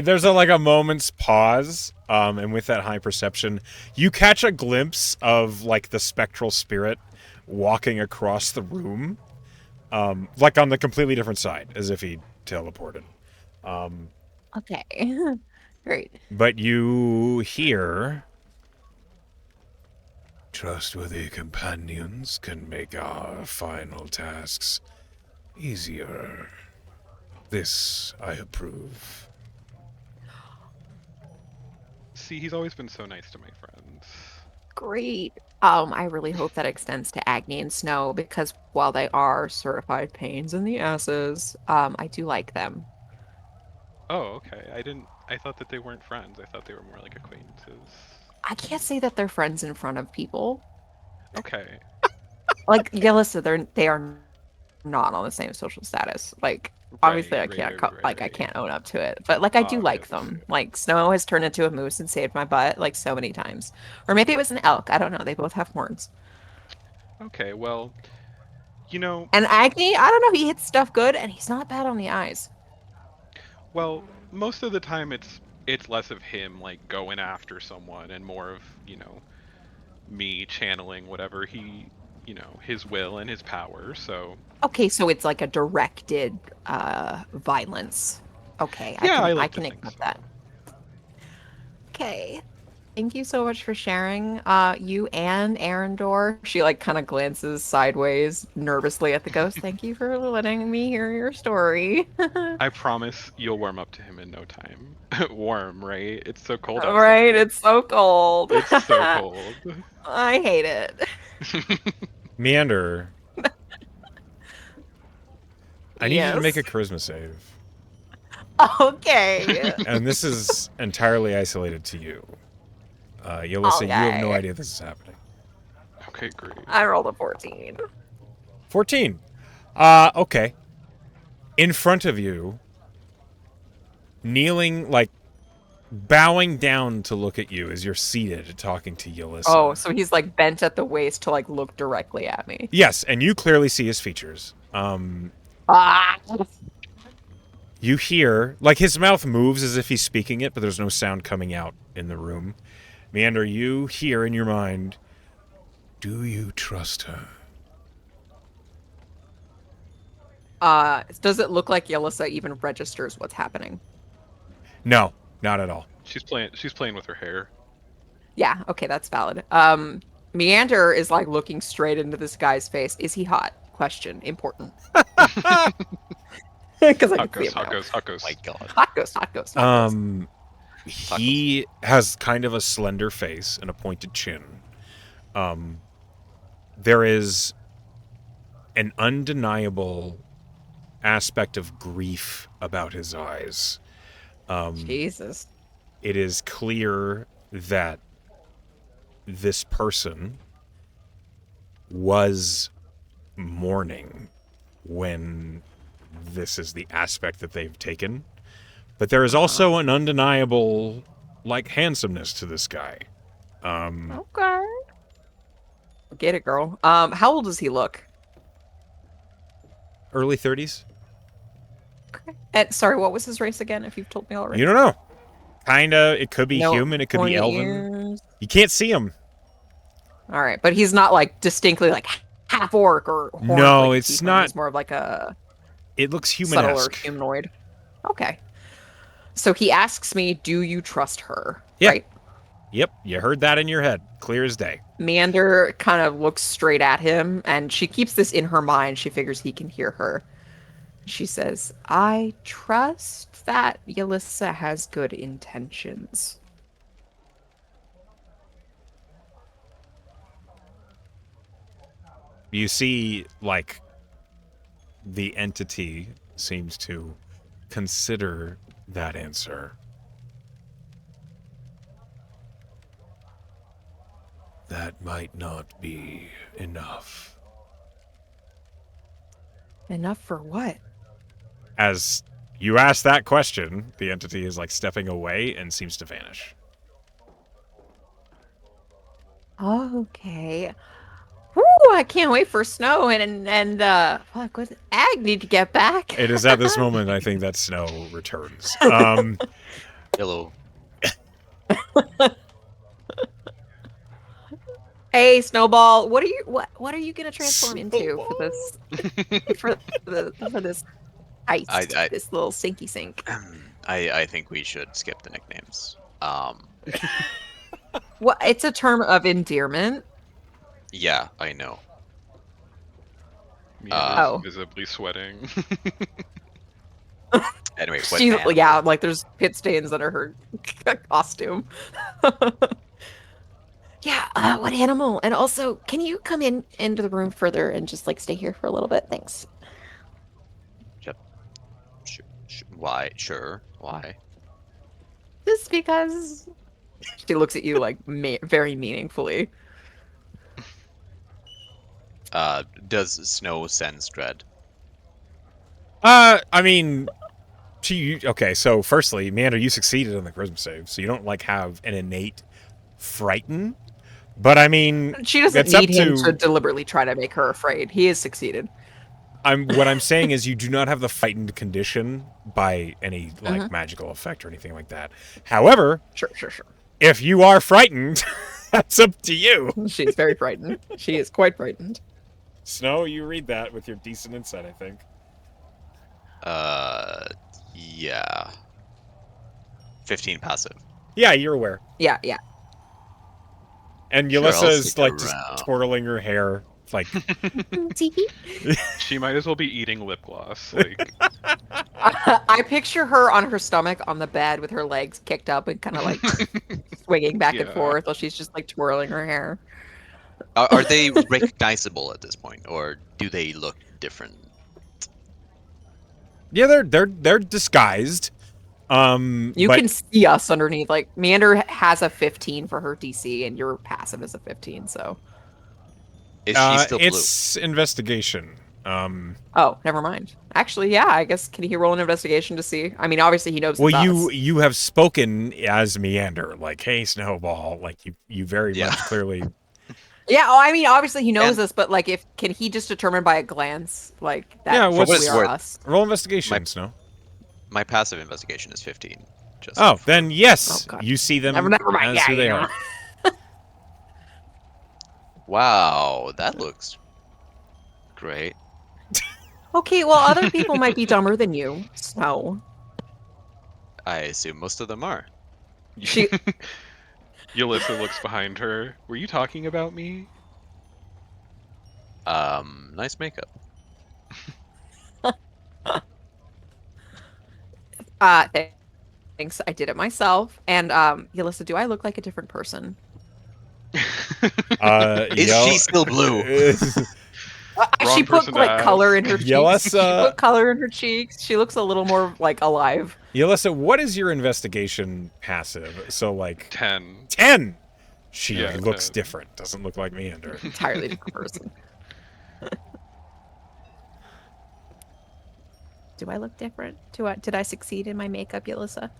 There's a moment's pause, and with that high perception, you catch a glimpse of like the spectral spirit walking across the room, like on the completely different side, as if he teleported. Okay. Great. But you hear, trustworthy companions can make our final tasks easier. This I approve. see. He's always been so nice to my friends. Great. I really hope that extends to Agni and Snow because while they are certified pains in the asses, I do like them. Oh, okay. I didn't. I thought that they weren't friends. I thought they were more like acquaintances. I can't say that they're friends in front of people. Okay. Like, yeah, listen, they are not on the same social status. Like, obviously, Right. I Right. can't Right. Right. like I Right. can't own up to it, but like I do like them. Obviously. Like, Snow has turned into a moose and saved my butt like so many times, or maybe it was an elk. I don't know. They both have horns. Okay. Well, you know. And Agni, I don't know. He hits stuff good, and he's not bad on the eyes. Well, most of the time it's less of him like going after someone and more of me channeling whatever he his will and his power. So Okay, so it's like a directed violence. Okay, I yeah, can I I like to can think accept so. that. Okay. Thank you so much for sharing. You and Arendor. She like kind of glances sideways nervously at the ghost. Thank you for letting me hear your story. I promise you'll warm up to him in no time. Warm, right? It's so cold All right, outside. it's so cold. It's so cold. I hate it. Meander, I need you to make Yes. a charisma save. Okay. And this is entirely isolated to you. Yulissa, you have no Okay. idea this is happening. Okay, great. I rolled a 14. 14. Okay. In front of you, kneeling, like, bowing down to look at you as you're seated talking to Yulissa. Oh, so he's like bent at the waist to like look directly at me. Yes, and you clearly see his features. Ah! You hear, like, his mouth moves as if he's speaking it, but there's no sound coming out in the room. Meander, you hear in your mind, do you trust her? Does it look like Yelissa even registers what's happening? No, not at all. She's playing with her hair. Yeah, okay, that's valid. Meander is like looking straight into this guy's face. Is he hot? Question. Important. Because I Hot can see him ghost, hot now. ghost, hot ghost. My God. Hot ghost, hot ghost, hot ghost. He has kind of a slender face and a pointed chin. There is an undeniable aspect of grief about his eyes. Jesus. It is clear that this person was mourning when this is the aspect that they've taken. But there is also an undeniable, like, handsomeness to this guy. Okay. Get it, girl. How old does he look? Early 30s? Okay. And sorry, what was his race again? If you've told me already. You don't know. Kinda, it could be No, human, it could be pointy elven. ears. You can't see him. All right, but he's not like distinctly like half orc or horned. No, like it's Tiefling. not- He's more of like a It looks subtler human-esque. humanoid. Okay. So he asks me, "Do you trust her?" Yeah. Right. Yep, you heard that in your head. Clear as day. Meander kind of looks straight at him, and she keeps this in her mind. She figures he can hear her. She says, "I trust that Yelissa has good intentions." You see, like, the entity seems to consider that answer. That might not be enough. Enough for what? As you ask that question, the entity is like stepping away and seems to vanish. Okay. Woo, I can't wait for Snow and fuck, what Ag need to get back. It is at this moment I think that Snow returns. Hello. Hey, Snowball, what are you gonna transform into for this for this heist, I this little sinky sink? I think we should skip the nicknames. What? It's a term of endearment. Yeah, I know. Meander's Oh. visibly sweating. Anyway, what She, animal? yeah, like there's pit stains under her costume. Yeah, what animal? And also, can you come into the room further and just like stay here for a little bit? Thanks. Why? Sure. Why? Just because she looks at you like very meaningfully. Does Snow sense dread? I mean, okay, so firstly, Meander, you succeeded on the charisma save, so you don't like have an innate frighten. But I mean, She doesn't it's up need him to to deliberately try to make her afraid. He has succeeded. what I'm saying is you do not have the frightened condition by any like magical effect or anything like that. However, Sure. if you are frightened, that's up to you. She's very frightened. She is quite frightened. Snow, you read that with your decent insight, I think. Yeah. 15 passive. Yeah, you're aware. Yeah. And Sure, Yulissa I'll is stick like just around. twirling her hair, like She might as well be eating lip gloss. Like, I picture her on her stomach on the bed with her legs kicked up and kind of like swinging back and Yeah. forth while she's just like twirling her hair. Are they recognizable at this point, or do they look different? yeah, they're disguised. You but can see us underneath. Like Meander has a 15 for her DC, and your passive is a 15. So, Is she still blue? it's investigation. oh, never mind. Actually, yeah, I guess can he roll an investigation to see? I mean, obviously he knows. Well, it's us. you have spoken as Meander, like, hey, Snowball, like you very Yeah. much clearly. Yeah, oh, I mean, obviously he knows And- us, but like, if can he just determine by a glance, like that? Yeah, we what's- For what it's are worth, us. Roll investigation, Snow. My passive investigation is 15. Just Oh, for- then yes, Oh, God. you see them Never mind. as Yeah, who they yeah. are. Wow, that looks great. Okay, well, other people might be dumber than you, so I assume most of them are. she. Yulissa looks behind her. Were you talking about me? Nice makeup. Thanks. I did it myself. And Yulissa, do I look like a different person? Is she still blue? Wrong She put person to like ask. color in her cheeks. Yulissa- She put color in her cheeks. She looks a little more like alive. Yulissa, what is your investigation passive? So like 10. 10. She Yeah, looks 10. different. Doesn't look like Meander. Entirely different person. Do I look different? Did I succeed in my makeup, Yulissa?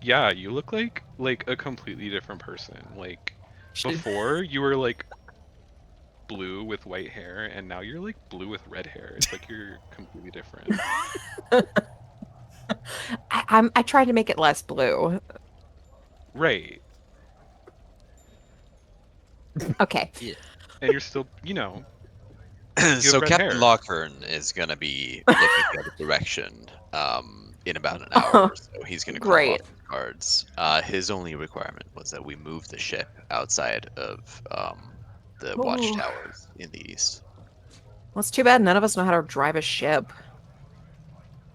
Yeah, you look like a completely different person. Like before you were like blue with white hair, and now you're like blue with red hair. It's like you're completely different. I tried to make it less blue. Right. Okay. And you're still, So red Captain hair. Lockhern is gonna be looking the other direction in about an hour or so. He's gonna call Great. off the guards. His only requirement was that we move the ship outside of the Ooh. watchtowers in the east. Well, it's too bad none of us know how to drive a ship.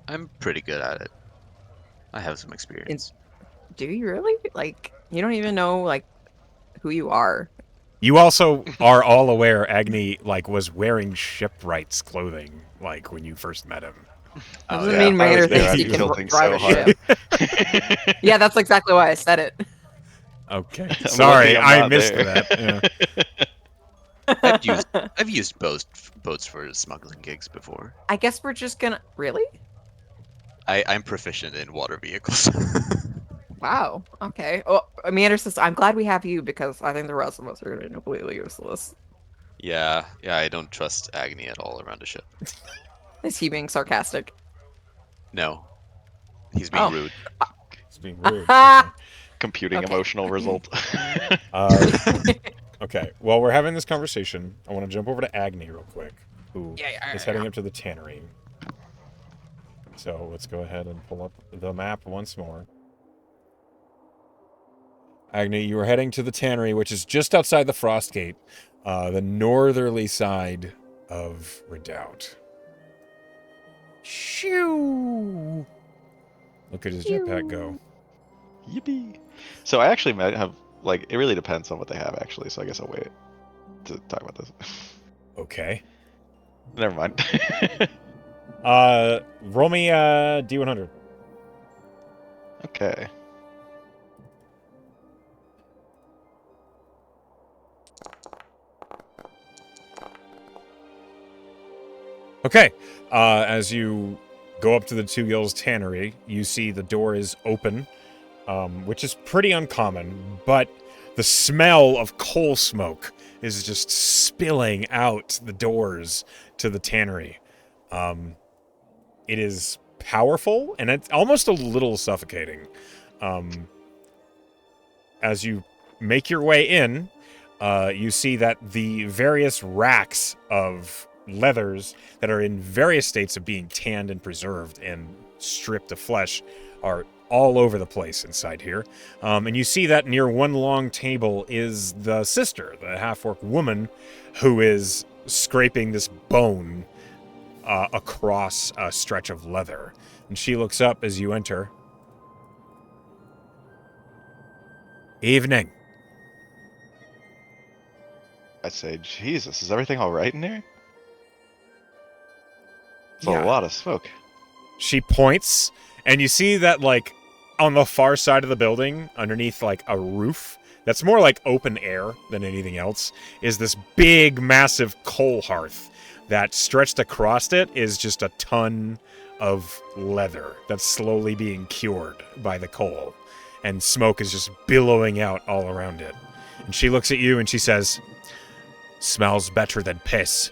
I'm pretty good at it. I have some experience. Do you really? Like, you don't even know like who you are. You also are all aware Agni like was wearing shipwrights clothing like when you first met him. Doesn't yeah. mean I was Maynard there, thinks I'd he be can tilting drive so a ship. Yeah, that's exactly why I said it. Okay. I'm Sorry, lucky I'm I not missed there. that. Yeah. I've used boats for smuggling gigs before. I guess we're just gonna. Really? I'm proficient in water vehicles. Wow. Okay. Well, Amanda says, I'm glad we have you because I think the rest of us are gonna be completely useless. yeah, I don't trust Agni at all around a ship. Is he being sarcastic? No, he's being Oh. rude. It's being rude. Ah! Computing Okay. emotional result. Okay. While we're having this conversation, I want to jump over to Agni real quick, who Yeah. is heading up to the tannery. So let's go ahead and pull up the map once more. Agni, you are heading to the tannery, which is just outside the Frost Gate, the northerly side of Redoubt. Shoo! Look at his jetpack go. Yippee! So I actually might have, like, it really depends on what they have, actually, so I guess I'll wait to talk about this. Okay. Never mind. Roll me D100. Okay. Okay. As you go up to the Two Gills Tannery, you see the door is open, which is pretty uncommon, but the smell of coal smoke is just spilling out the doors to the tannery. It is powerful, and it's almost a little suffocating. As you make your way in, you see that the various racks of leathers that are in various states of being tanned and preserved and stripped of flesh are all over the place inside here. And you see that near one long table is the sister, the half-orc woman, who is scraping this bone across a stretch of leather. And she looks up as you enter. Evening. I say, Jesus, is everything all right in here? It's Yeah. a lot of smoke. She points, and you see that, like, on the far side of the building, underneath, like, a roof, that's more like open air than anything else, is this big, massive coal hearth that stretched across it is just a ton of leather that's slowly being cured by the coal, and smoke is just billowing out all around it. And she looks at you and she says, "Smells better than piss."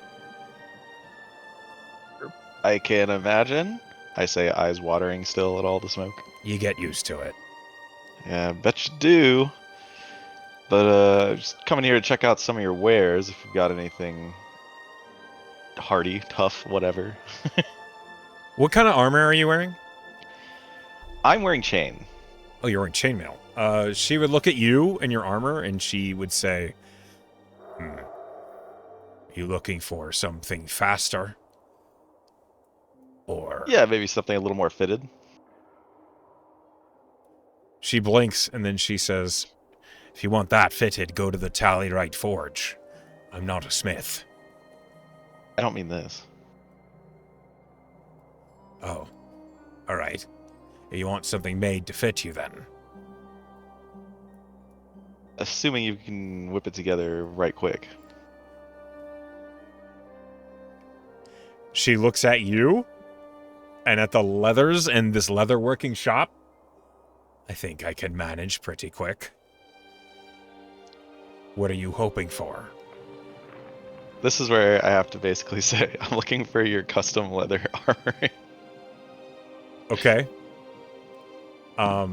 I can imagine. I say, eyes watering still at all the smoke. You get used to it. Yeah, bet you do. But just coming here to check out some of your wares, if you've got anything hardy, tough, whatever. What kind of armor are you wearing? I'm wearing chain. Oh, you're wearing chainmail. She would look at you and your armor, and she would say, You looking for something faster? Or... Yeah, maybe something a little more fitted. She blinks, and then she says, If you want that fitted, go to the Tallyrite Forge. I'm not a smith. I don't mean this. Oh. Alright. You want something made to fit you, then? Assuming you can whip it together right quick. She looks at you, and at the leathers in this leatherworking shop. I think I can manage pretty quick. What are you hoping for? This is where I have to basically say, I'm looking for your custom leather armor. Okay. All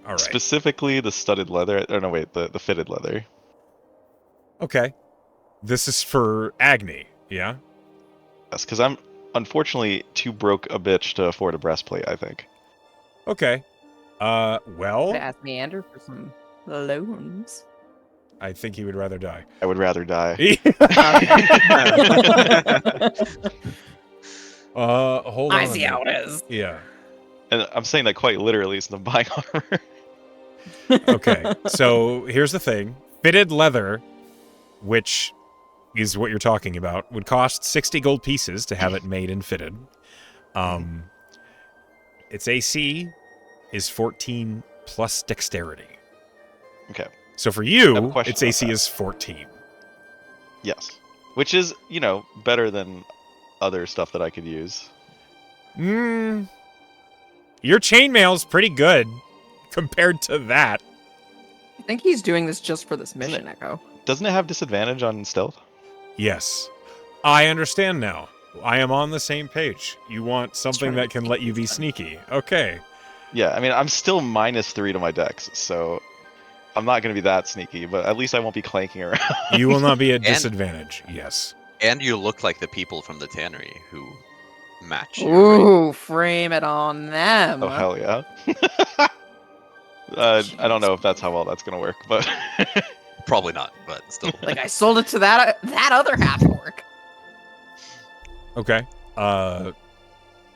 right. Specifically the studded leather. Oh, no, wait, the fitted leather. Okay. This is for Agni, yeah? Yes, because I'm unfortunately too broke a bitch to afford a breastplate, I think. Okay. Well, Ask Meander for some loans. I think he would rather die. I would rather die. Hold on. I see how it is. Yeah. And I'm saying that quite literally, since I'm buying armor. Okay. So here's the thing. Fitted leather, which is what you're talking about, would cost 60 gold pieces to have it made and fitted. Its AC is 14 plus dexterity. Okay. So for I have a you, question its about AC that. is 14. Yes. Which is, better than other stuff that I could use. Your chainmail's pretty good compared to that. I think he's doing this just for this Isn't mission, it? Echo. Doesn't it have disadvantage on stealth? Yes. I understand now. I am on the same page. You want something trying to that be can let you sneaky be this time. sneaky. Okay. Yeah, I mean, I'm still -3 to my dex, so I'm not going to be that sneaky, but at least I won't be clanking around. You will not be at disadvantage. Yes. And you look like the people from the tannery who match your race. Ooh, frame it on them. Oh, hell yeah. I don't know if that's how well that's going to work, but... Probably not, but still. Like I sold it to that other half orc. Okay.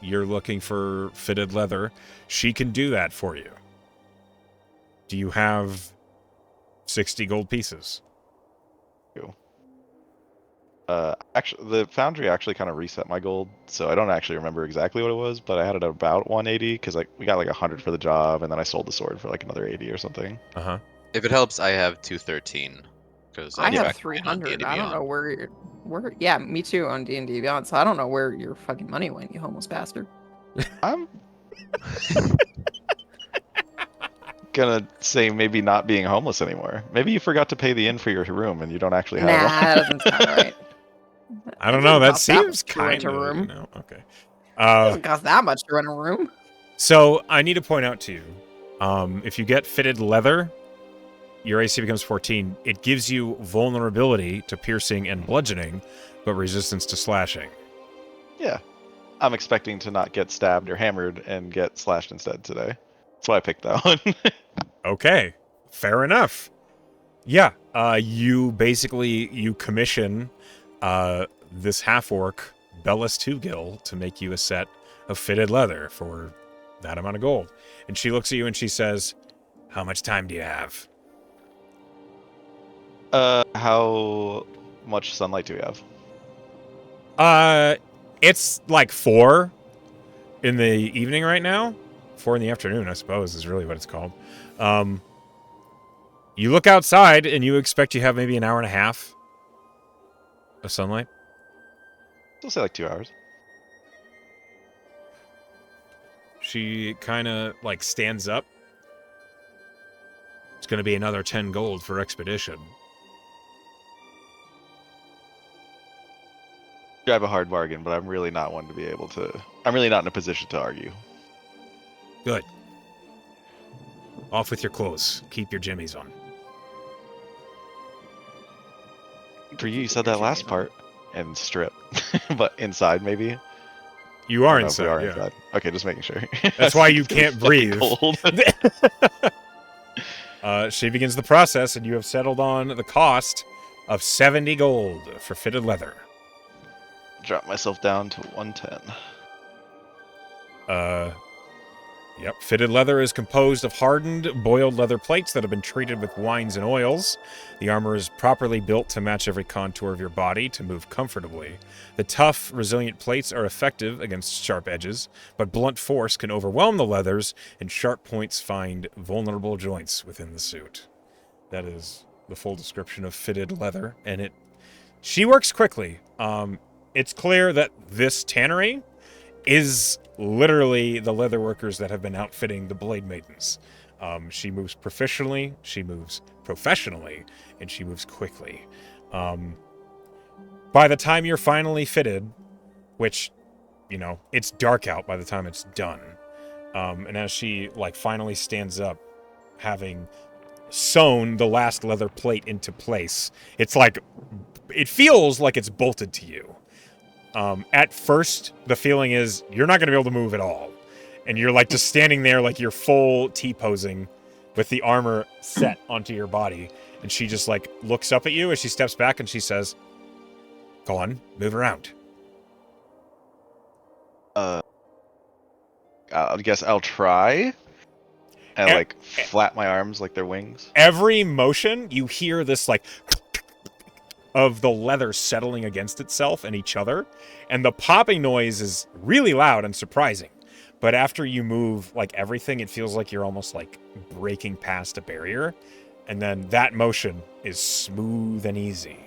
You're looking for fitted leather. She can do that for you. Do you have 60 gold pieces? Actually, the foundry actually kind of reset my gold, so I don't actually remember exactly what it was, but I had it at about 180 because we got like 100 for the job, and then I sold the sword for like another 80 or something. Uh-huh. If it helps, I have 213 because I have factored in on 300. D&D I don't know Beyond. where. Yeah, me too on D&D Beyond. So I don't know where your fucking money went, you homeless bastard. I'm gonna say maybe not being homeless anymore. Maybe you forgot to pay the inn for your room and you don't actually have Nah, one. that doesn't sound right. I don't It know. doesn't That cost seems much to rent kind a of, room. Okay. It doesn't cost that much to rent a room. So I need to point out to you, if you get fitted leather, your AC becomes 14. It gives you vulnerability to piercing and bludgeoning, but resistance to slashing. Yeah. I'm expecting to not get stabbed or hammered and get slashed instead today. That's why I picked that one. Okay, fair enough. Yeah, you commission this half-orc, Bellis Tugil, to make you a set of fitted leather for that amount of gold. And she looks at you and she says, "How much time do you have?" How much sunlight do we have? It's like 4 in the evening right now. 4 in the afternoon, I suppose, is really what it's called. You look outside and you expect you have maybe an hour and a half of sunlight. I'll say like 2 hours. She kind of like stands up. It's going to be another 10 gold for expedition. Drive a hard bargain, but I'm really not one to be able to. I'm really not in a position to argue. Good. Off with your clothes. Keep your jimmies on. For you said that last part and strip, but inside maybe. You are I don't know if we inside, are yeah. inside. Okay, just making sure. That's why you can't breathe. Cold. She begins the process, and you have settled on the cost of 70 gold for fitted leather. Drop myself down to 110. Yep. Fitted leather is composed of hardened, boiled leather plates that have been treated with wines and oils. The armor is properly built to match every contour of your body to move comfortably. The tough, resilient plates are effective against sharp edges, but blunt force can overwhelm the leathers, and sharp points find vulnerable joints within the suit. That is the full description of fitted leather, and she works quickly. It's clear that this tannery is literally the leather workers that have been outfitting the Blade Maidens. She moves proficiently, she moves professionally, and she moves quickly. By the time you're finally fitted, which, it's dark out by the time it's done, and as she, finally stands up, having sewn the last leather plate into place, it feels like it's bolted to you. At first, the feeling is you're not going to be able to move at all. And you're just standing there like you're full T-posing with the armor set onto your body. And she just looks up at you as she steps back and she says, "Go on, move around." I guess I'll try. And flap my arms like they're wings. Every motion, you hear this of the leather settling against itself and each other. And the popping noise is really loud and surprising. But after you move everything, it feels like you're almost breaking past a barrier. And then that motion is smooth and easy.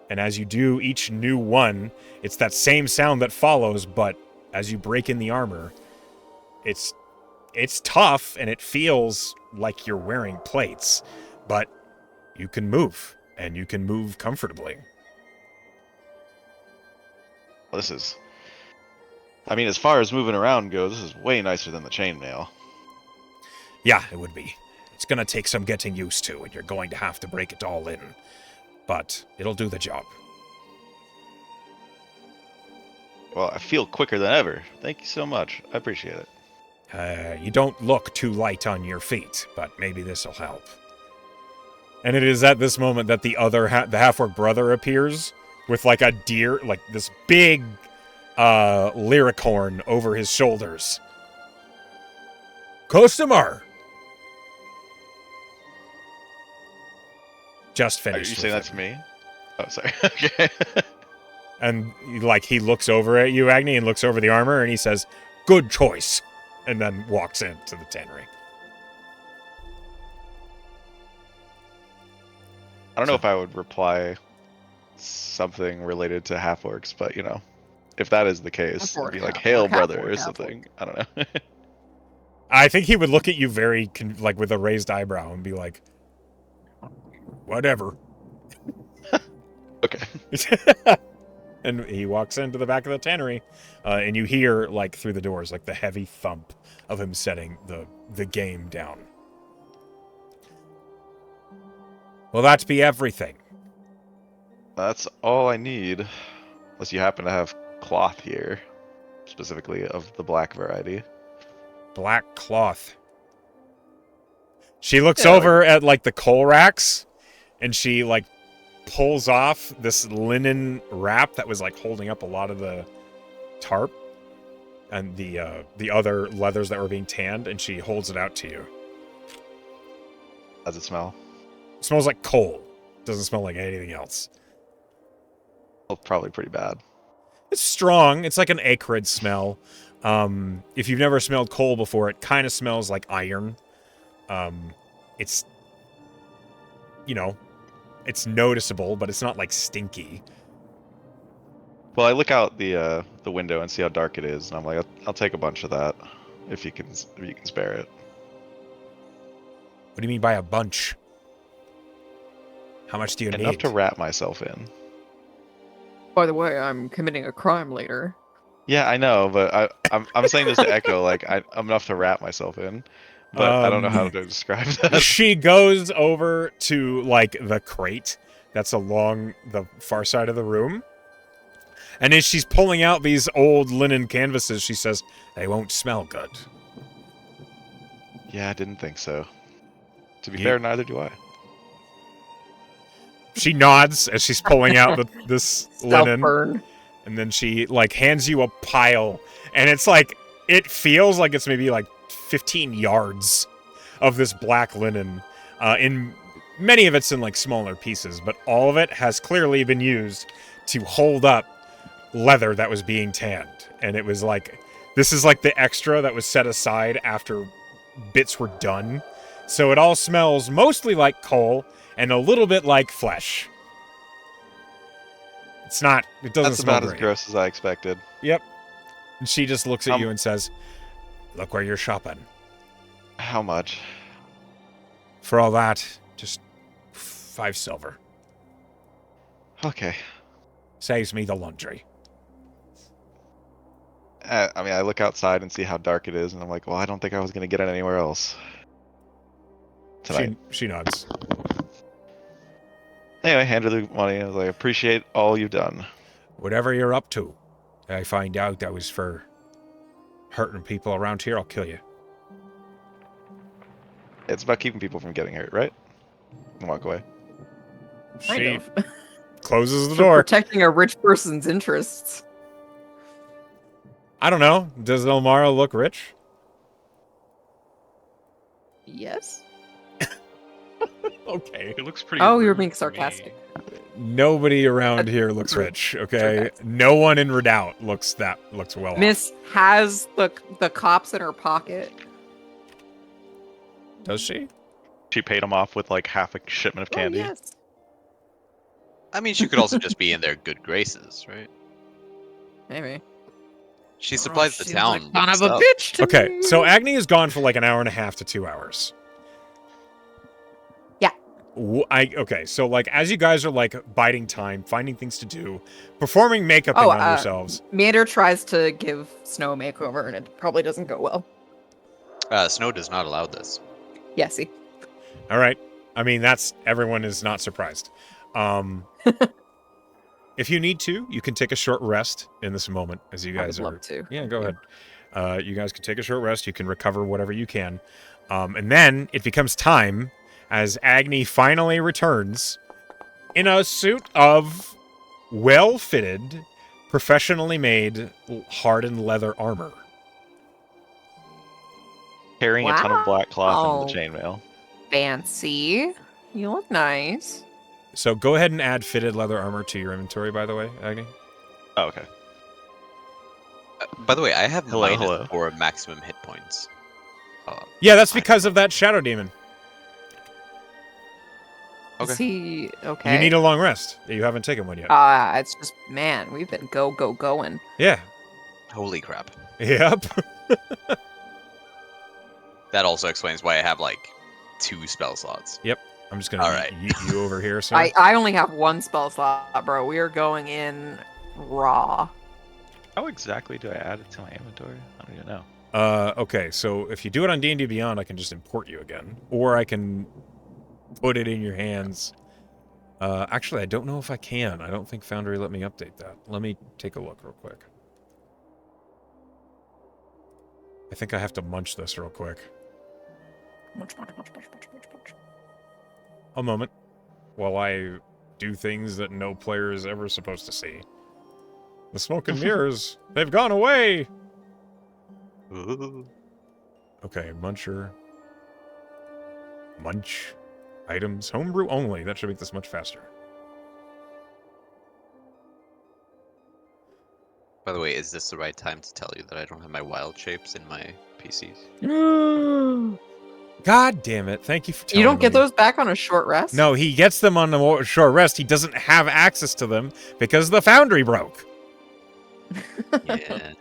And as you do each new one, it's that same sound that follows, but as you break in the armor, it's tough and it feels like you're wearing plates, but you can move, and you can move comfortably. Well, this is... I mean, as far as moving around goes, this is way nicer than the chainmail. Yeah, it would be. It's gonna take some getting used to, and you're going to have to break it all in. But it'll do the job. Well, I feel quicker than ever. Thank you so much. I appreciate it. You don't look too light on your feet, but maybe this'll help. And it is at this moment that the half-orc brother appears with like a deer, like this big lyricorn over his shoulders. Customer! Just Are finished. you saying that's me? Oh, sorry. Okay. And like he looks over at you, Agni, and looks over the armor, and he says, "Good choice," and then walks into the tannery. I don't know if I would reply something related to half-orcs, but you know, if that is the case, it'd be like "Hail, brother" or something. I don't know. I think he would look at you very like with a raised eyebrow and be like, "Whatever." Okay. And he walks into the back of the tannery, and you hear like through the doors like the heavy thump of him setting the game down. Will that be everything? That's all I need. Unless you happen to have cloth here, specifically of the black variety. Black cloth. She looks over at like the coal racks, and she like pulls off this linen wrap that was like holding up a lot of the tarp and the other leathers that were being tanned, and she holds it out to you. How's it smell? It smells like coal. Doesn't smell like anything else. Well, probably pretty bad. It's strong. It's like an acrid smell. If you've never smelled coal before, it kind of smells like iron. It's, you know, it's noticeable, but it's not like stinky. Well, I look out the window and see how dark it is, and I'm like, I'll take a bunch of that if you can spare it. What do you mean by a bunch? How much do you need? Enough to wrap myself in. By the way, I'm committing a crime later. Yeah, I know, but I'm saying this to Echo, like I'm enough to wrap myself in, but I don't know how to describe that. She goes over to like the crate that's along the far side of the room, and as she's pulling out these old linen canvases, she says, "They won't smell good." Yeah, I didn't think so. To be fair, neither do I. She nods as she's pulling out this linen. Self-burn. And then she like hands you a pile, and it's like it feels like it's maybe like 15 yards of this black linen. In many of it's in like smaller pieces, but all of it has clearly been used to hold up leather that was being tanned. And it was like, this is like the extra that was set aside after bits were done. So it all smells mostly like coal and a little bit like flesh. It's not, it doesn't That's smell about great. as gross as I expected. Yep. And she just looks at you and says, "Look where you're shopping. How much? For all that, just 5 silver. Okay. Saves me the laundry." I mean, I look outside and see how dark it is, and I'm like, well, I don't think I was going to get it anywhere else tonight. She nods. Anyway, hand her the money. I was like, appreciate all you've done. Whatever you're up to, I find out that was for hurting people around here, I'll kill you. It's about keeping people from getting hurt, right? And walk away. Kind She of. closes the For door. protecting a rich person's interests. I don't know. Does Elmara look rich? Yes. Okay. It looks pretty. Oh, you're rude being to me. sarcastic. Nobody around here looks rich, okay? No one in Redoubt looks well off. Miss has the cops in her pocket. Does she? She paid him off with like half a shipment of candy. Oh, yes. I mean, she could also just be in their good graces, right? Maybe. She supplies the She's town like, with son of a stuff. bitch to Okay, me. so Agni is gone for like an hour and a half to 2 hours. Yeah. Okay, so like as you guys are like biding time, finding things to do, performing makeup on yourselves. Meander tries to give Snow a makeover, and it probably doesn't go well. Snow does not allow this. Yeah, see. All right. I mean, everyone is not surprised. If you need to, you can take a short rest in this moment as you guys I would love to. Yeah, go ahead. You guys can take a short rest. You can recover whatever you can. And then it becomes time as Agni finally returns in a suit of well-fitted, professionally made, hardened leather armor. Carrying a ton of black cloth Wow. into the chainmail. Fancy. You look nice. So go ahead and add fitted leather armor to your inventory, by the way, Agni. Oh, okay. By the way, I have Hello. -4 maximum hit points. Yeah, that's because of that shadow demon. Okay. Is he okay? You need a long rest. You haven't taken one yet. It's just, man, we've been going. Yeah. Holy crap. Yep. That also explains why I have like 2 spell slots. I'm just gonna All right. yeet you over here, sir. I only have one spell slot, bro. We are going in raw. How exactly do I add it to my inventory? I don't even know. Okay, so if you do it on D&D Beyond, I can just import you again. Or I can put it in your hands. Actually, I don't know if I can. I don't think Foundry let me update that. Let me take a look real quick. I think I have to munch this real quick. Munch. A moment. While I do things that no player is ever supposed to see. The smoke and mirrors, they've gone away! Ooh. Okay, muncher. Munch. Items. Homebrew only. That should make this much faster. By the way, is this the right time to tell you that I don't have my wild shapes in my PCs? God damn it. Thank you for telling You don't get me. those back on a short rest? No, he gets them on a short rest. He doesn't have access to them because the foundry broke. Yeah.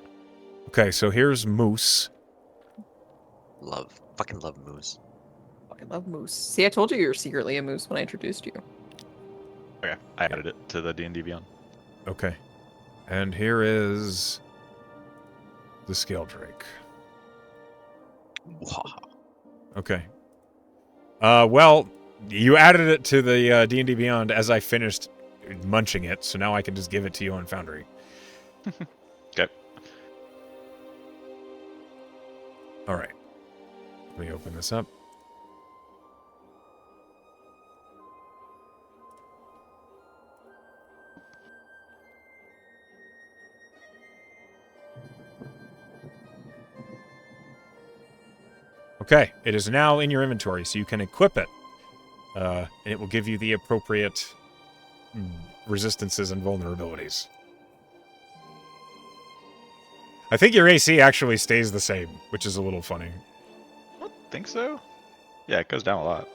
Okay, so here's Moose. Fucking love moose. I love moose. See, I told you were secretly a moose when I introduced you. Okay, I added it to the D&D Beyond. Okay. And here is the Scale Drake. Wow. Okay. Well, you added it to the D&D Beyond as I finished munching it, so now I can just give it to you on Foundry. Okay. All right. Let me open this up. Okay, it is now in your inventory, so you can equip it. And it will give you the appropriate resistances and vulnerabilities. I think your AC actually stays the same, which is a little funny. I don't think so. Yeah, it goes down a lot.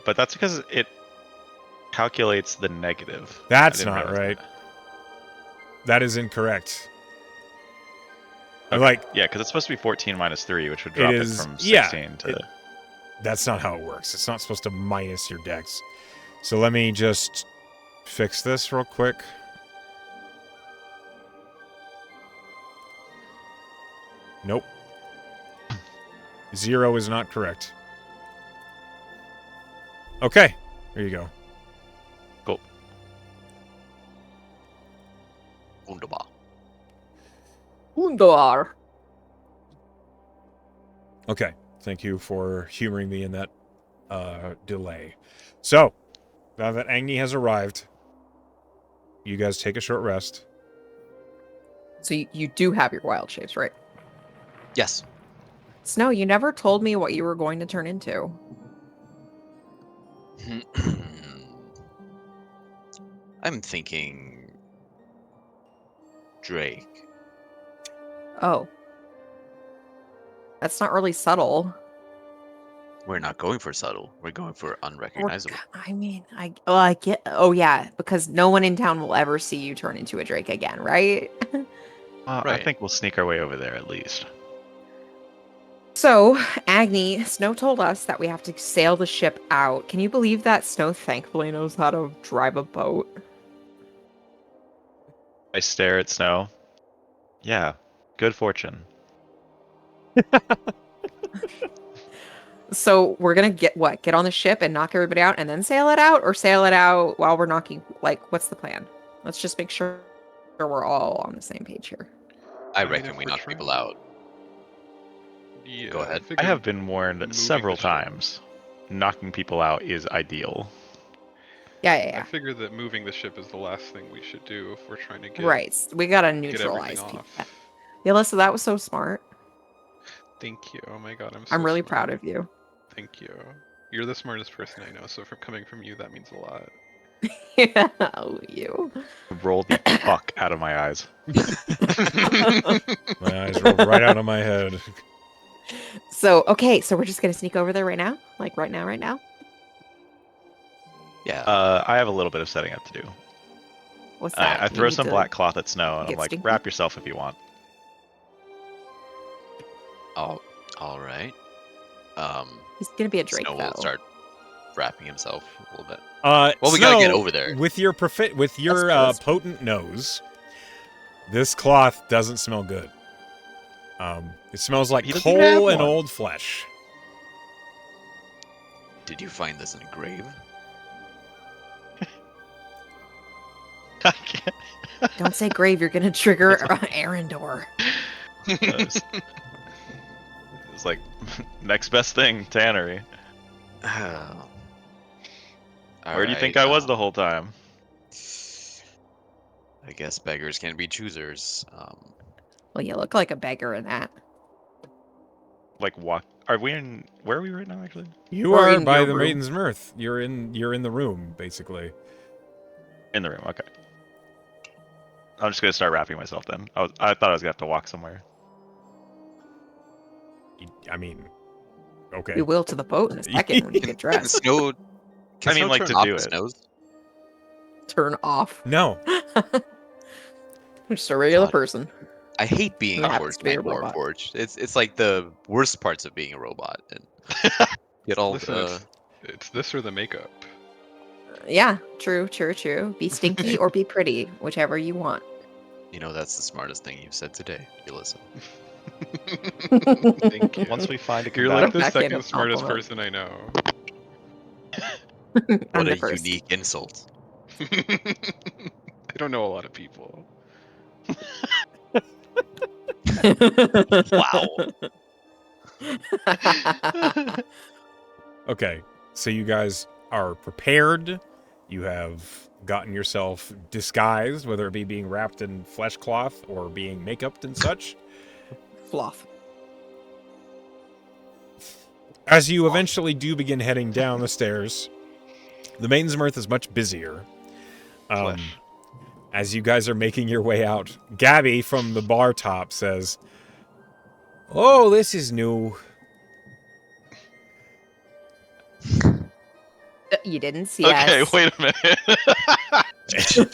But that's because it calculates the negative. That's I didn't not realize right. that. That is incorrect. Okay. Like, Yeah, because it's supposed to be 14 minus 3, which would drop it, is- from yeah, 16 to... that's not how it works. It's not supposed to minus your dex. So let me just fix this real quick. Nope. 0 is not correct. Okay, there you go. Cool. Wunderbar. Undor. Okay, thank you for humoring me in that delay. So, now that Agni has arrived, you guys take a short rest. So you do have your wild shapes, right? Yes. Snow, you never told me what you were going to turn into. I'm thinking Drake. Oh. That's not really subtle. We're not going for subtle. We're going for unrecognizable. I get. Oh yeah, because no one in town will ever see you turn into a drake again, right? I Right. think we'll sneak our way over there at least. So, Agni, Snow told us that we have to sail the ship out. Can you believe that Snow thankfully knows how to drive a boat? I stare at Snow. Yeah, good fortune. So we're gonna get on the ship and knock everybody out and then sail it out, or sail it out while we're knocking? Like, what's the plan? Let's just make sure we're all on the same page here. I mean, reckon if we we're knock trying- people out. Yeah, Go ahead. I, I figure have been warned moving several the ship- times. Knocking people out is ideal. Yeah. I figure that moving the ship is the last thing we should do if we're trying to get Right. We gotta get neutralize everything people. off. Yeah, Alyssa, that was so smart. Thank you. Oh my god, I'm so I'm really smart. proud of you. Thank you. You're the smartest person I know, so from coming from you, that means a lot. Oh, you. Roll the fuck out of my eyes. My eyes rolled right out of my head. So, okay, so we're just gonna sneak over there right now? Like, right now? Yeah. I have a little bit of setting up to do. What's that? I You throw need some to- black cloth at Snow, and I'm get like, stinky? wrap yourself if you want. all right. He's gonna be a drake, Snow though. will start wrapping himself a little bit. Well, we gotta get over there. With your Let's- potent nose, this cloth doesn't smell good. It smells like He doesn't even have coal and one. old flesh. Did you find this in a grave? I can't. Don't say grave, you're gonna trigger Arendor. It's like next best thing, tannery. Oh. Where do you think I was the whole time? I guess beggars can be choosers. Well, you look like a beggar in that. Like, walk. Are we in? Where are we right now? Actually, You Or are in by your the room. Maiden's Mirth. You're in the room, basically. in the room. Okay. I'm just gonna start wrapping myself then. I thought I was gonna have to walk somewhere. I mean, okay. We will to the boat in a second when you get Can dressed. Snow? Can I mean, Snow like, turn to off do his it. nose? Turn off. No. Just a regular God. person. I hate being Who a happens forged to be a man, robot. Warforged. It's like the worst parts of being a robot. And get all Listen, the. it's this or the makeup. Yeah, true. Be stinky or be pretty, whichever you want. You know, that's the smartest thing you've said today. You listen. Thank you. Once we find a You're like the Backhanded second smartest compliment. person I know. What I'm a the first. unique insult. I don't know a lot of people. Wow. Okay. So you guys are prepared. You have gotten yourself disguised, whether it be being wrapped in flesh cloth or being make-upped and such. Fluff. As you eventually do begin heading down the stairs, the Maiden's Mirth is much busier. Flesh. As you guys are making your way out, Gabby from the bar top says, "Oh, this is new." You didn't see Okay, us. wait a minute.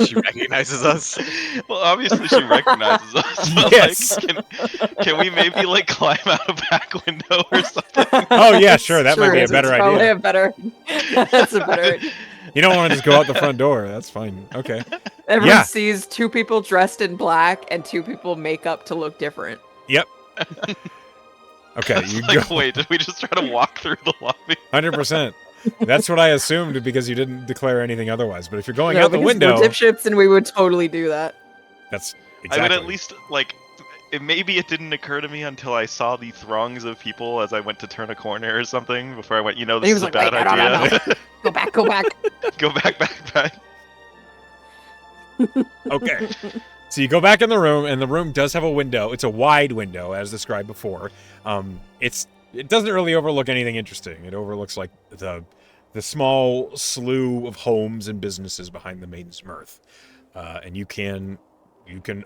She recognizes us. Well, obviously she recognizes us. But Yes. Like, can we maybe like climb out a back window or something? Oh, yeah, sure, that might be a It's better probably idea. a better. That's a better. You don't want to just go out the front door. That's fine. Okay. Everyone Yeah. sees two people dressed in black and two people make up to look different. Yep. Okay, you Like, go. wait, did we just try to walk through the lobby? 100%. That's what I assumed because you didn't declare anything otherwise. But if you're going No, out the because window, we're dipshits and we would totally do that. that's I exactly. would at least like. Maybe it didn't occur to me until I saw the throngs of people as I went to turn a corner or something before I went. You know, And he this was is like, a bad "Wait, no, idea. Go back, go back. Go back. Okay. So you go back in the room, and the room does have a window. It's a wide window, as described before. It doesn't really overlook anything interesting. It overlooks like the small slew of homes and businesses behind the Maiden's Mirth, and you can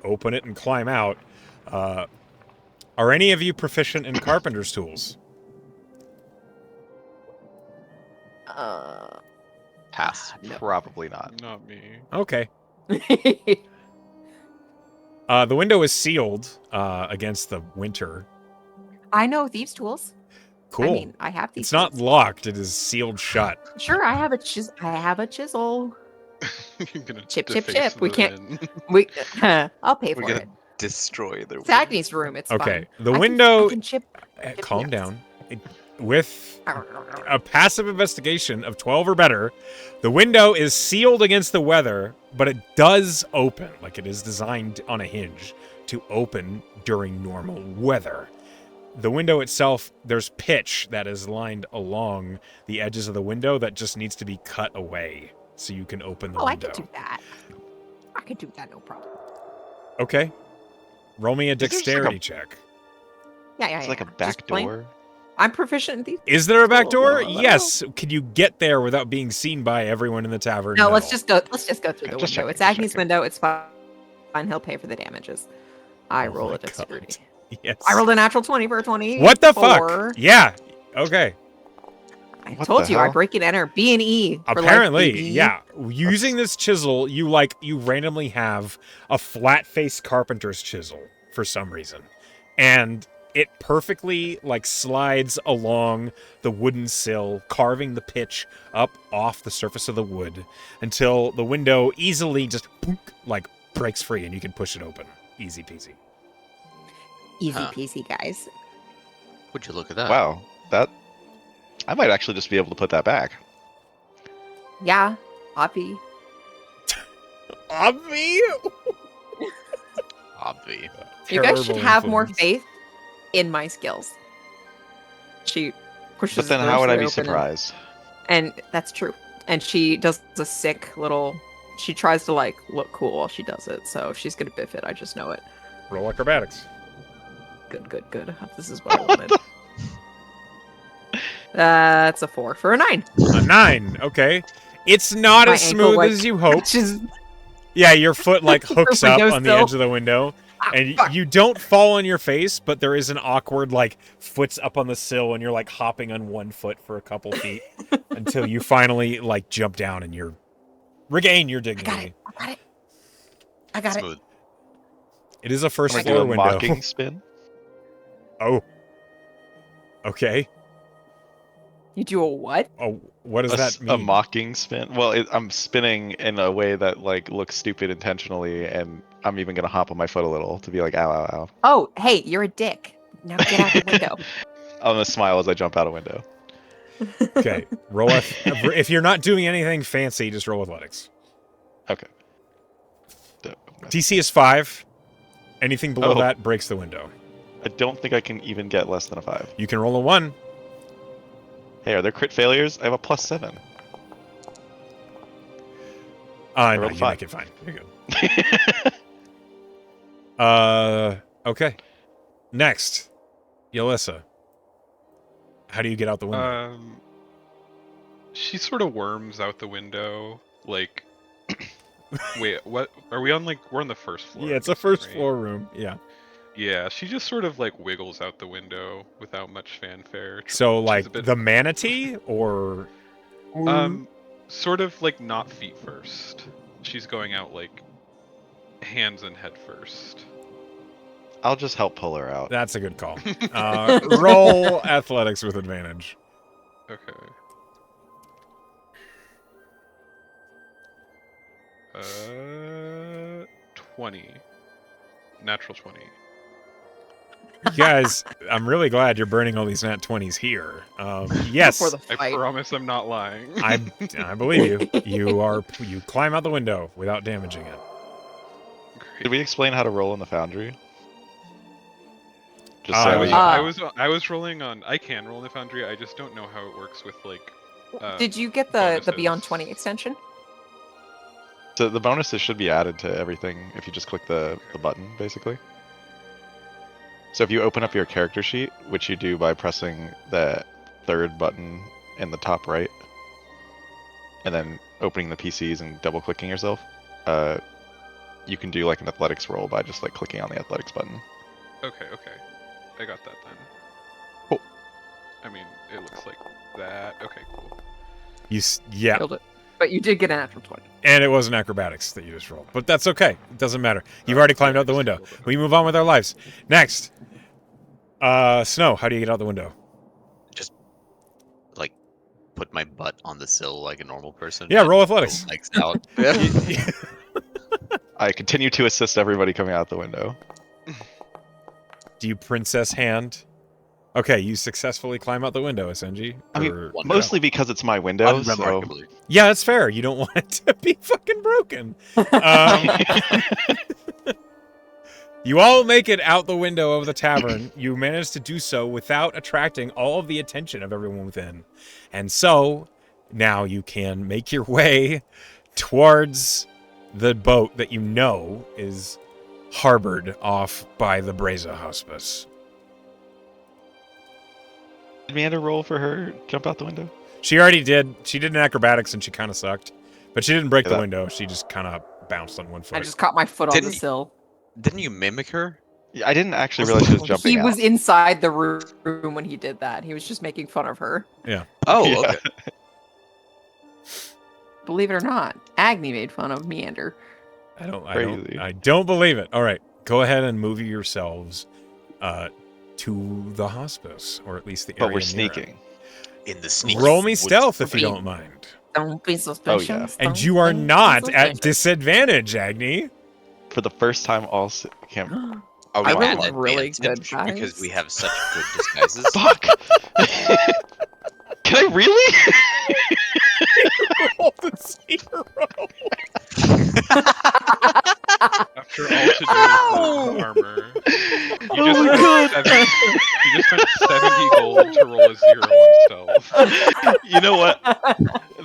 open it and climb out. Are any of you proficient in carpenter's tools? Pass. No. Probably not. Not me. Okay. The window is sealed against the winter. I know thieves' tools. Cool. I mean, I have these. It's not tools. locked. It is sealed shut. Sure, I have a chisel. You're gonna Chip, deface chip. We them can't. in. We. I'll pay We're for gonna it. destroy their It's Agnes' room. It's Okay. fine. The I window. can chip. Calm yes. down. With a passive investigation of 12 or better, the window is sealed against the weather, but it does open. Like it is designed on a hinge to open during normal weather. The window itself, there's pitch that is lined along the edges of the window that just needs to be cut away so you can open the Oh, I window. can do that. I can do that, no problem. Okay. Roll me a there just like dexterity check. Yeah, yeah, It's yeah. like a Just back plain- door. I'm proficient in these. Is there a back door? Let me know. Yes. Can you get there without being seen by everyone in the tavern? No, let's just go. Let's just go through Okay, the just window. checking, It's just Agnes' checking. window. It's fine. He'll pay for the damages. I Oh roll my a dexterity. God. Yes. I rolled a natural 20 for a 20. What the fuck? Yeah. Okay. I What told the you, I hell? break and enter. B and E. For life, Apparently, baby. yeah. Using this chisel, you randomly have a flat-faced carpenter's chisel for some reason. And it perfectly slides along the wooden sill, carving the pitch up off the surface of the wood until the window easily just breaks free and you can push it open. Easy peasy. Easy Huh. peasy, guys. Would you look at that? Wow, that I might actually just be able to put that back. Yeah, Poppy. Obvi? Obvi. You guys should Terrible have more influence. faith in my skills. She pushes But then the how would I be doors open surprised? And that's true. And she does a sick little. She tries to look cool while she does it, so she's gonna biff it. I just know it. Roll acrobatics. Good. This is what I wanted. That's a 4 for a 9. A 9. Okay. It's not My as ankle, smooth as you hoped. She's Yeah, your foot hooks up on the windowsill. edge of the window, and fuck. you don't fall on your face, but there is an awkward foot's up on the sill, and you're hopping on one foot for a couple feet until you finally jump down and you regain your I got dignity. it. I got it. Smooth. It is a first I'm gonna floor do a window. mocking spin. Oh. Okay. You do a what? Oh, what does A, that s- mean? a mocking spin. Well, I'm spinning in a way that looks stupid intentionally, and I'm even gonna hop on my foot a little to be ow, ow, ow. Oh, hey, you're a dick. Now get out the window. I'm gonna smile as I jump out a window. Okay, roll. If you're not doing anything fancy, just roll athletics. Okay. DC is 5. Anything below Oh. that breaks the window. I don't think I can even get less than a 5. You can roll a 1. Hey, are there crit failures? I have a +7. No, rolled you 5. make it fine. You're good. Okay. Next, Yelissa. How do you get out the window? She sort of worms out the window. Wait, what? Are we on we're on the first floor? Yeah, it's a I'm first guessing, floor room. Yeah. Yeah, she just sort of wiggles out the window without much fanfare. So She's a bit- the manatee or Sort of not feet first. She's going out hands and head first. I'll just help pull her out. that's a good call. Roll athletics with advantage. Okay. 20. Natural 20. You guys, I'm really glad you're burning all these nat 20s here. Yes, Before the I fight. promise I'm not lying. I believe you. You climb out the window without damaging it. Great. Did we explain how to roll in the foundry? Just Uh, so I you- was I was rolling on. I can roll in the foundry. I just don't know how it works with Did you get the Beyond bonuses. 20 extension? So the bonuses should be added to everything if you just click the button, basically. So if you open up your character sheet, which you do by pressing the third button in the top right, and then opening the PCs and double clicking yourself, you can do an athletics roll by just clicking on the athletics button. Okay, I got that then. Cool. I mean, it looks like that. Okay, cool. Yeah, Killed it. But you did get an natural 20. and it wasn't acrobatics that you just rolled, but that's okay. It doesn't matter. You've already climbed out the window. We move on with our lives. Next, Snow. How do you get out the window? Just like put my butt on the sill like a normal person. Yeah, and roll go athletics. legs out. Yeah. I continue to assist everybody coming out the window. Do you princess hand? Okay, you successfully climb out the window, SNG. I mean, or- mostly because it's my window, so... Unremarkably. Yeah, that's fair. You don't want it to be fucking broken. You all make it out the window of the tavern. You manage to do so without attracting all of the attention of everyone within. And so, now you can make your way towards the boat that you know is harbored off by the Breza Hospice. Did Meander roll for her jump out the window? She already did. She did an acrobatics and she kind of sucked. But she didn't break the Yeah. window. She just kind of bounced on one foot. I just caught my foot on the Didn't- sill. Didn't you mimic her? Yeah, I didn't actually realize she was jumping He out. was inside the room when he did that. He was just making fun of her. Oh, Yeah. okay. Believe it or not, Agni made fun of Meander. Crazy. I don't believe it. All right, go ahead and move yourselves to the hospice, or at least the area But we're near it. sneaking. In the sneak. Roll me woods stealth if you Wait. don't mind. Don't be suspicious. And don't you are be not at suspicious. disadvantage, Agni. For the first time all... Can't... Are we I at rolled really advantage good, because guys. we have such good disguises? Fuck! Can I really? Roll the 0. After all to do with the armor, you Oh my just spent 70 gold to roll a 0 on stealth. You know what?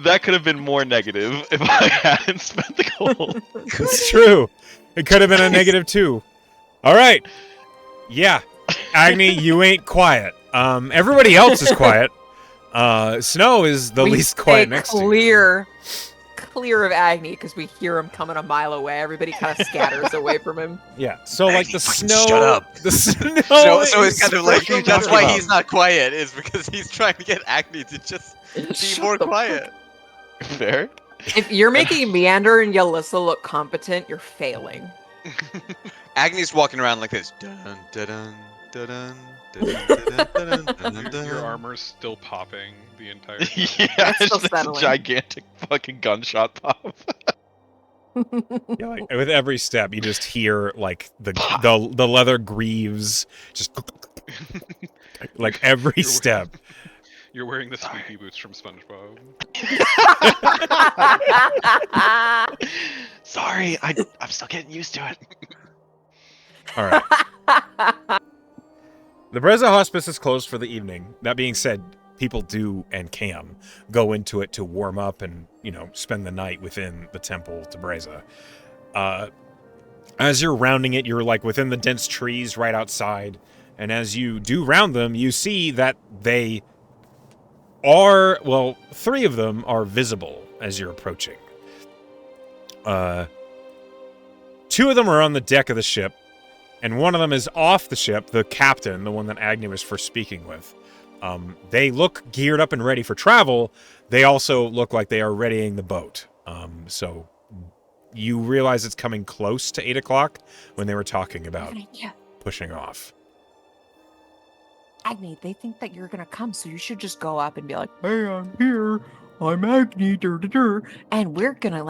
That could have been more negative if I hadn't spent the gold. It's true. It could have been a -2. All right. Yeah. Agni, you ain't quiet. Everybody else is quiet. Snow is the We least quiet stay next to you. clear of Agni because we hear him coming a mile away. Everybody kind of scatters away from him. Yeah. So like Agni, the fucking snow. shut up. The snow. So is it's kind of like spreading that's talking why about? he's not quiet is because he's trying to get Agni to just be Shut more the quiet. Fair? If you're making Meander and Yalissa look competent, you're failing. Agni's walking around like this. Dun, dun, dun, dun, dun, dun, dun, dun, dun, Your dun. armor's still popping the entire Yeah, That's it's still just a settling. gigantic fucking gunshot pop. Yeah, like, with every step, you just hear like the leather greaves just like every You're- step. You're wearing the squeaky boots from SpongeBob. Sorry, I'm still getting used to it. All right. The Breza Hospice is closed for the evening. That being said, people do and can go into it to warm up and, spend the night within the temple to Breza. As you're rounding it, you're like within the dense trees right outside. And as you do round them, you see that they are, 3 of them are visible as you're approaching. 2 of them are on the deck of the ship. And one of them is off the ship, the captain, the one that Agni was first speaking with. They look geared up and ready for travel. They also look like they are readying the boat. So you realize it's coming close to 8 o'clock when they were talking about Yeah. pushing off. Agni, they think that you're gonna come, so you should just go up and be like, "Hey, I'm here. I'm Agni." And we're gonna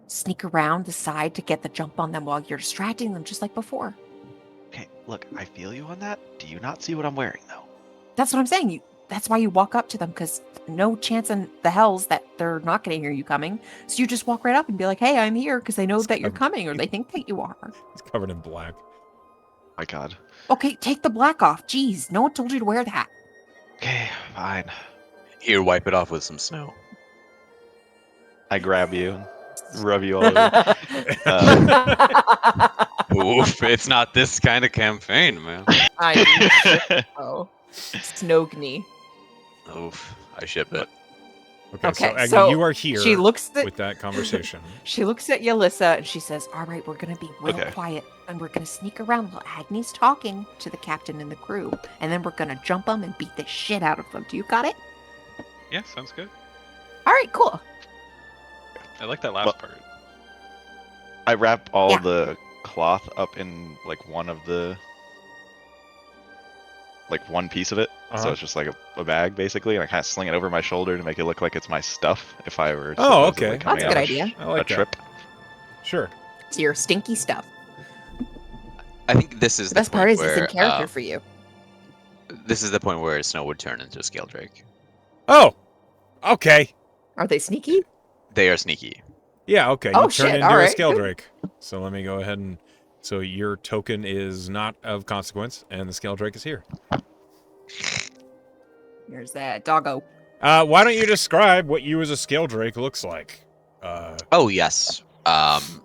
sneak around the side to get the jump on them while you're distracting them, just like before. Okay, look, I feel you on that. Do you not see what I'm wearing, though? That's what I'm saying. That's why you walk up to them, because no chance in the hells that they're not gonna hear you coming. So you just walk right up and be like, "Hey, I'm here," because they know that you're coming, or they think that you are. It's covered in black. My God. Okay, take the black off. Jeez, no one told you to wear that. Okay, fine. Here, wipe it off with some snow. I grab you and rub you all over. Oof, it's not this kind of campaign, man. I know. Snogny. Oof, I ship it. Okay, so Okay, Agni, so you are here She looks at with that conversation. She looks at Yalissa and she says, "All right, we're going to be real Okay. quiet and we're going to sneak around while Agni's talking to the captain and the crew. And then we're going to jump them and beat the shit out of them. Do you got it?" Yeah, sounds good. All right, cool. I like that last Well- part. I wrap all Yeah. the cloth up in like one of the, like one piece of it. So Uh-huh. it's just like a bag basically, and I kind of sling it over my shoulder to make it look like it's my stuff if I were Oh, supposedly okay. coming That's a on good idea. I like a that. trip. Sure. It's your stinky stuff. I think this is The the best part point is it's in where, character for you. this is the point where Snow would turn into a scale drake. Oh, okay. Are they sneaky? They are sneaky. Yeah, okay. Oh, You turn shit, into a alright. scale drake. So let me go ahead and... So your token is not of consequence, and the scale drake is here. There's that doggo. Why don't you describe what you as a scale drake looks like? Oh yes.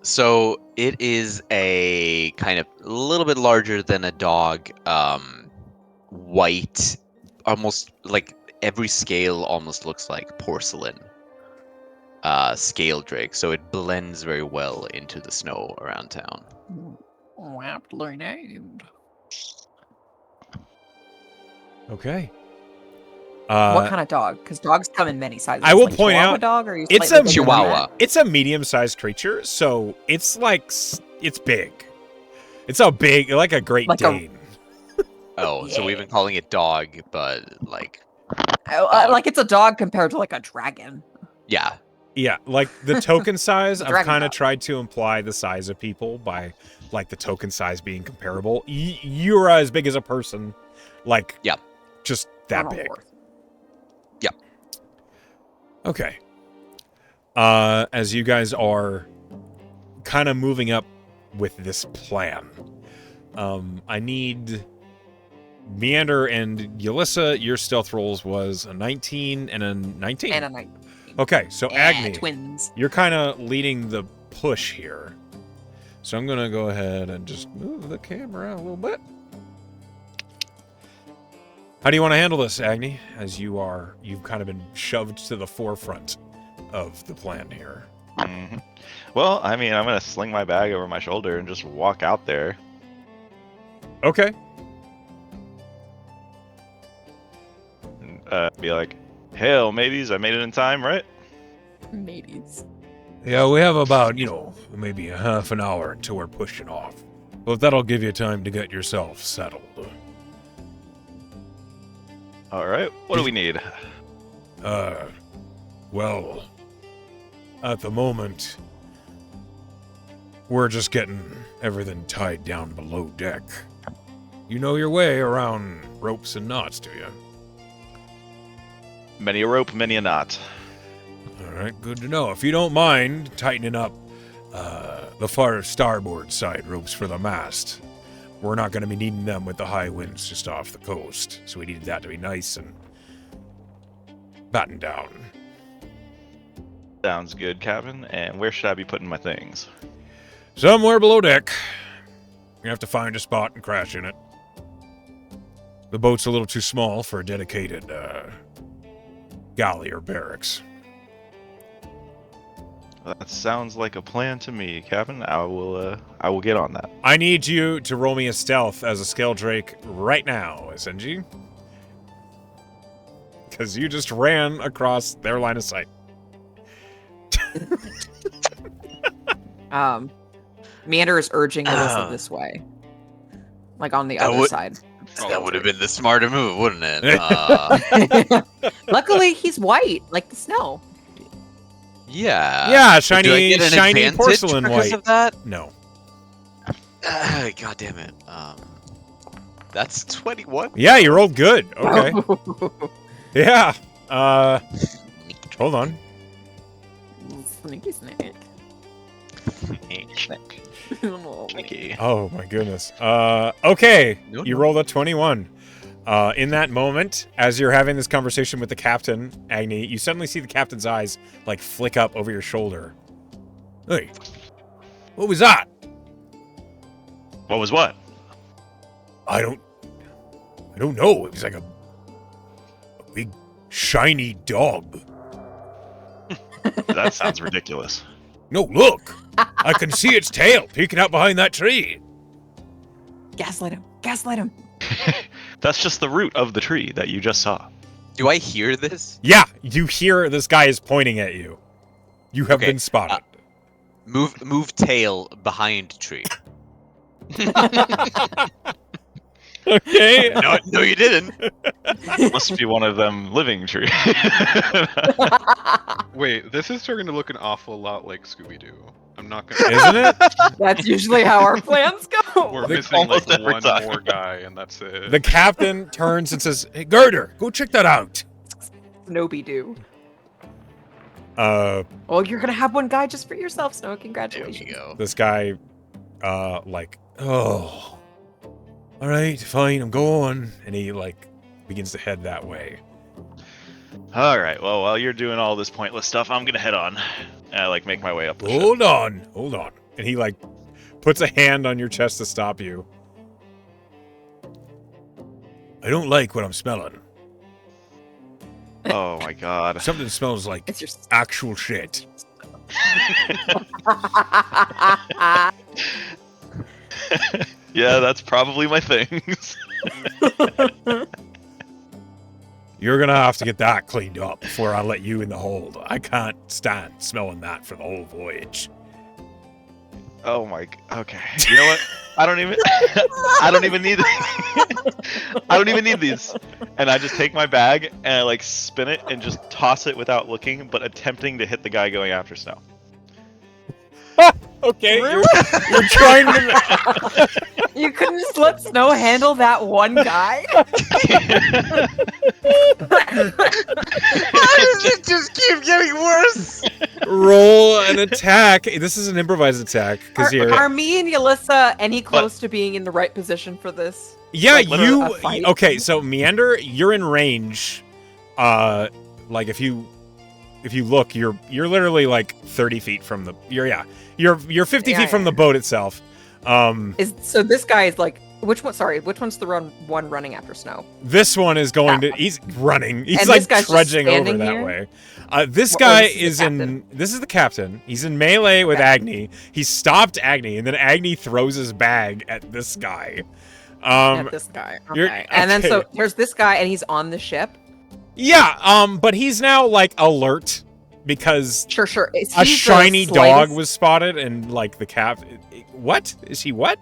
So it is a kind of a little bit larger than a dog. White, almost like every scale almost looks like porcelain. Scale drake, so it blends very well into the snow around town. Aptly named. Okay. What kind of dog? Because dogs come in many sizes. I will like point Chihuahua out, dog, or are you it's slightly a bigger than Chihuahua. that? It's a medium-sized creature, so it's like... It's big. It's a big... Like a Great Like a- Dane. Oh, so we've been calling it dog, but like, Oh, like it's a dog compared to like a dragon. yeah, Yeah, like the token size, I've Dragon kind of dog. tried to imply the size of people by, like, the token size being comparable. You're as big as a person. Like, Yeah. just that Oh, big. Lord. Okay. As you guys are kind of moving up with this plan, I need Meander and Yulissa. Your stealth rolls was a 19 and a 19. And a night. Okay, so Agni, Twins. you're kind of leading the push here. So I'm going to go ahead and just move the camera a little bit. How do you want to handle this, Agni? As you've kind of been shoved to the forefront of the plan here. hmm Well, I mean, I'm gonna sling my bag over my shoulder and just walk out there. Okay. And, be like, "Hail, mateys! I made it in time, right?" Mateys. Yeah, we have about, maybe a half an hour until we're pushing off. But that'll give you time to get yourself settled. All right. What do we need? Well, at the moment, we're just getting everything tied down below deck. You know your way around ropes and knots, do you? Many a rope, many a knot. All right, good to know. If you don't mind tightening up the far starboard side ropes for the mast, we're not going to be needing them with the high winds just off the coast. So we needed that to be nice and battened down. Sounds good, Captain. And where should I be putting my things? Somewhere below deck. You have to find a spot and crash in it. The boat's a little too small for a dedicated galley or barracks. That sounds like a plan to me, Captain. I will get on that. I need you to roll me a stealth as a scale drake right now, SNG. Because you just ran across their line of sight. Meander is urging Alyssa Ah. this way. Like on the That other would- side. that would have been the smarter move, wouldn't it? Luckily, he's white, like the snow. Yeah. Yeah, Do I shiny get an shiny advantage porcelain because white. of that? No. God damn it. That's 21. Yeah, you rolled good. Okay. Yeah. Hold on. Sneaky snake. Sneaky. Oh my goodness. Okay. No, You no. rolled a 21. In that moment, as you're having this conversation with the captain, Agni, you suddenly see the captain's eyes like flick up over your shoulder. Hey, what was that? What was what? I don't know. It was like a big shiny dog. That sounds ridiculous. No, look. I can see its tail peeking out behind that tree. Gaslight him. Gaslight him. That's just the root of the tree that you just saw. Do I hear this? Yeah, you hear this guy is pointing at you. You have Okay, been spotted. Move tail behind tree. Okay. No, you didn't. Must be one of them living trees. Wait, this is starting to look an awful lot like Scooby-Doo. I'm not gonna. Isn't it? That's usually how our plans go. We're The- missing like almost every one time. more guy, and that's it. The captain turns and says, "Hey, Girder, go check that out." Snowby do. Well, you're gonna have one guy just for yourself, Snow. There Congratulations. we go. This guy, oh, all right, fine, I'm going, and he like begins to head that way. All right. Well, while you're doing all this pointless stuff, I'm gonna head on. And I like make my way up the ship. Hold on, and he like puts a hand on your chest to stop you. I don't like what I'm smelling. Oh my god. Something smells like It's your. actual shit. Yeah, that's probably my things. You're gonna have to get that cleaned up before I let you in the hold. I can't stand smelling that for the whole voyage. Oh my. Okay. You know what? I don't even. I don't even need. I don't even need these. And I just take my bag and I like spin it and just toss it without looking, but attempting to hit the guy going after Snow. Okay, you're trying to. You couldn't just let Snow handle that one guy? Why does it just keep getting worse? Roll an attack. This is an improvised attack because you're. Are me and Yalissa any close to being in the right position for this? Yeah, like, literally a you. fight? Okay, so Meander, you're in range. Like if you look, you're literally like 30 feet from the. You're 50 Yeah, feet from yeah. the boat itself. So this guy is like, which one? Sorry, which one's the one running after Snow? This one is going to. He's running. He's And like this guy's just trudging over standing that here? way. This Or guy this is the is in. captain? This is the captain. He's in melee with Okay. Agni. He stopped Agni, and then Agni throws his bag at this guy. At this guy. you're- Okay. And then so okay. there's this guy, and he's on the ship. Yeah. But he's now like alert because Sure. Is a he the shiny dog slightest- was spotted, and like the cap. What is he? What?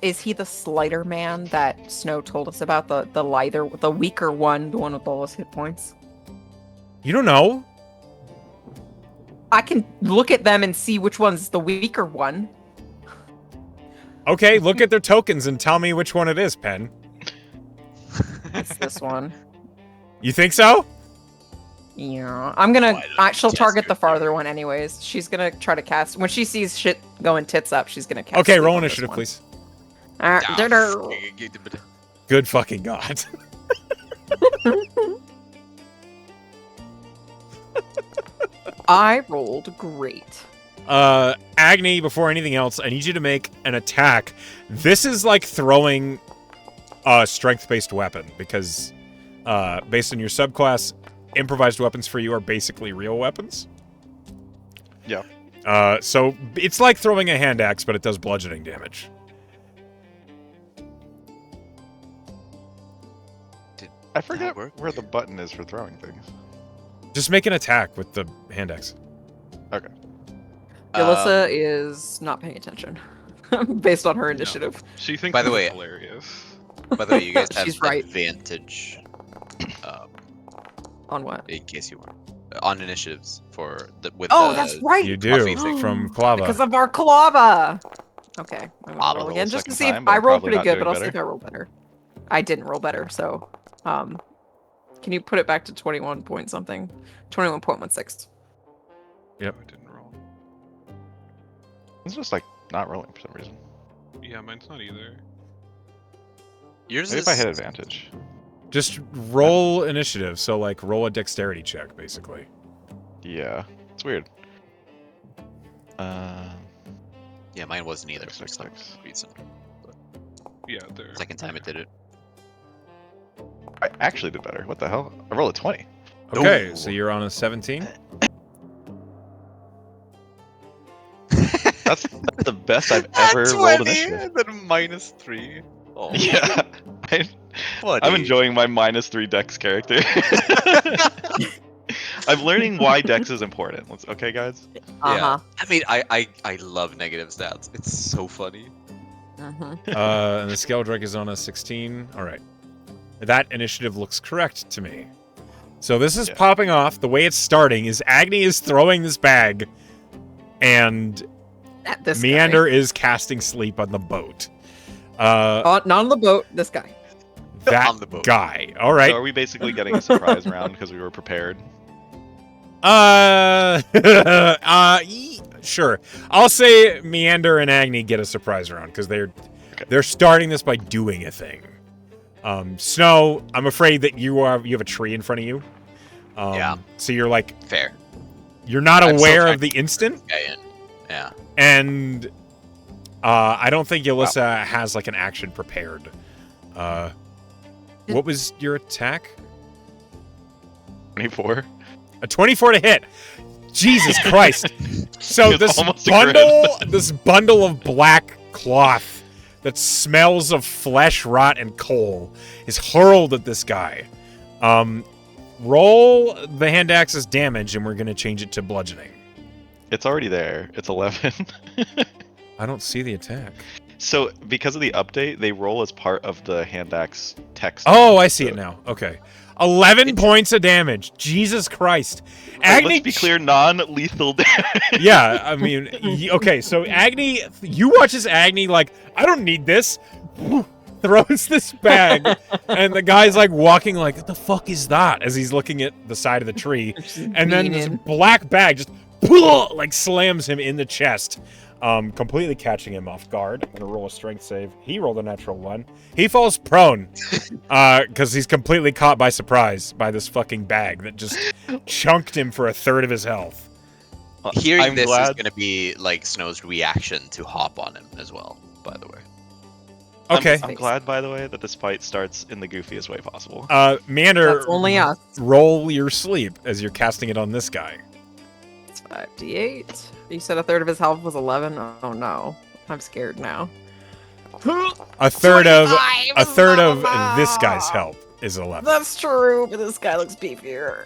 Is he the slighter man that Snow told us about? The lighter, the weaker one, the one with all those hit points. You don't know. I can look at them and see which one's the weaker one. Okay, look at their tokens and tell me which one it is, Pen. It's this one. You think so? Yeah, I'm gonna. Why don't She'll you target cast the her? farther one anyways. She's gonna try to cast when she sees shit going tits up. She's gonna cast. Okay, sleep roll on this initiative, one. please. Good fucking god. I rolled great. Agni, before anything else, I need you to make an attack. This is like throwing a strength-based weapon because, based on your subclass, improvised weapons for you are basically real weapons. Yeah. So it's like throwing a hand axe, but it does bludgeoning damage. I forget work? where the button is for throwing things. Just make an attack with the hand axe. Alyssa is not paying attention, based on her initiative. She thinks By the this way- is hilarious. By the way, you guys have She's right. advantage. On what? In case you want, on initiatives for the with. Oh, that's right. You do Puffy thing. from Clava. Because of our Clava. Okay, I'm I'll gonna roll roll again a just to second see time, if but I I'm rolled probably pretty not good, doing but I'll see better. if I roll better. I didn't roll better, so can you put it back to 21 point something? 21.16. Yep. I didn't roll. It's just like not rolling for some reason. Yeah, mine's not either. Yours Maybe is. if I hit advantage. Just roll initiative. So like roll a dexterity check, basically. Yeah, it's weird. Yeah, mine wasn't either for Six, some six. reason. Yeah, there. Second time it did it. I actually did better. What the hell? I rolled a 20. Okay, Ooh. so you're on a 17. That's the best I've ever rolled initiative. and then -3. Oh, Yeah. buddy. I'm enjoying my -3 Dex character. I'm learning why Dex is important. Okay, guys? Uh-huh. I mean, I love negative stats. It's so funny. Mm-hmm. And the Skeldrick is on a 16. All right. That initiative looks correct to me. So this is popping off. The way it's starting is Agni is throwing this bag, and At this Meander is casting sleep on the boat. guy. Not on the boat. This guy. That On the boat. guy. All right. So are we basically getting a surprise round because we were prepared? Sure. I'll say Meander and Agni get a surprise round because they're starting this by doing a thing. Snow, I'm afraid that you have a tree in front of you. Yeah. So you're like Fair. you're not I'm still aware trying of the instant, Yeah. Yeah. and I don't think Yelissa has like an action prepared. What was your attack? 24. A 24 to hit. Jesus Christ. So It's this almost a crit. this bundle of black cloth that smells of flesh, rot, and coal is hurled at this guy. Roll the hand axe's damage, and we're going to change it to bludgeoning. It's already there. It's 11. I don't see the attack. So because of the update, they roll as part of the hand axe text. Oh, I see it now. Okay. 11 points of damage. Jesus Christ. Agni, Let's be clear, non-lethal damage. Yeah, I mean, okay, so Agni, you watch this Agni like, I don't need this. Throws this bag, and the guy's like walking like, what the fuck is that? As he's looking at the side of the tree. And then this black bag just like slams him in the chest. Completely catching him off guard. I'm gonna roll a strength save. He rolled a natural 1. He falls prone, because he's completely caught by surprise by this fucking bag that just chunked him for a third of his health. Hearing I'm this is glad- going to be like Snow's reaction to hop on him as well, by the way. Okay. I'm glad, by the way, that this fight starts in the goofiest way possible. Meander, That's only us. roll your sleep as you're casting it on this guy. It's 5d8. You said a third of his health was 11. Oh no, I'm scared now. A third of this guy's health is 11. That's true, but this guy looks beefier.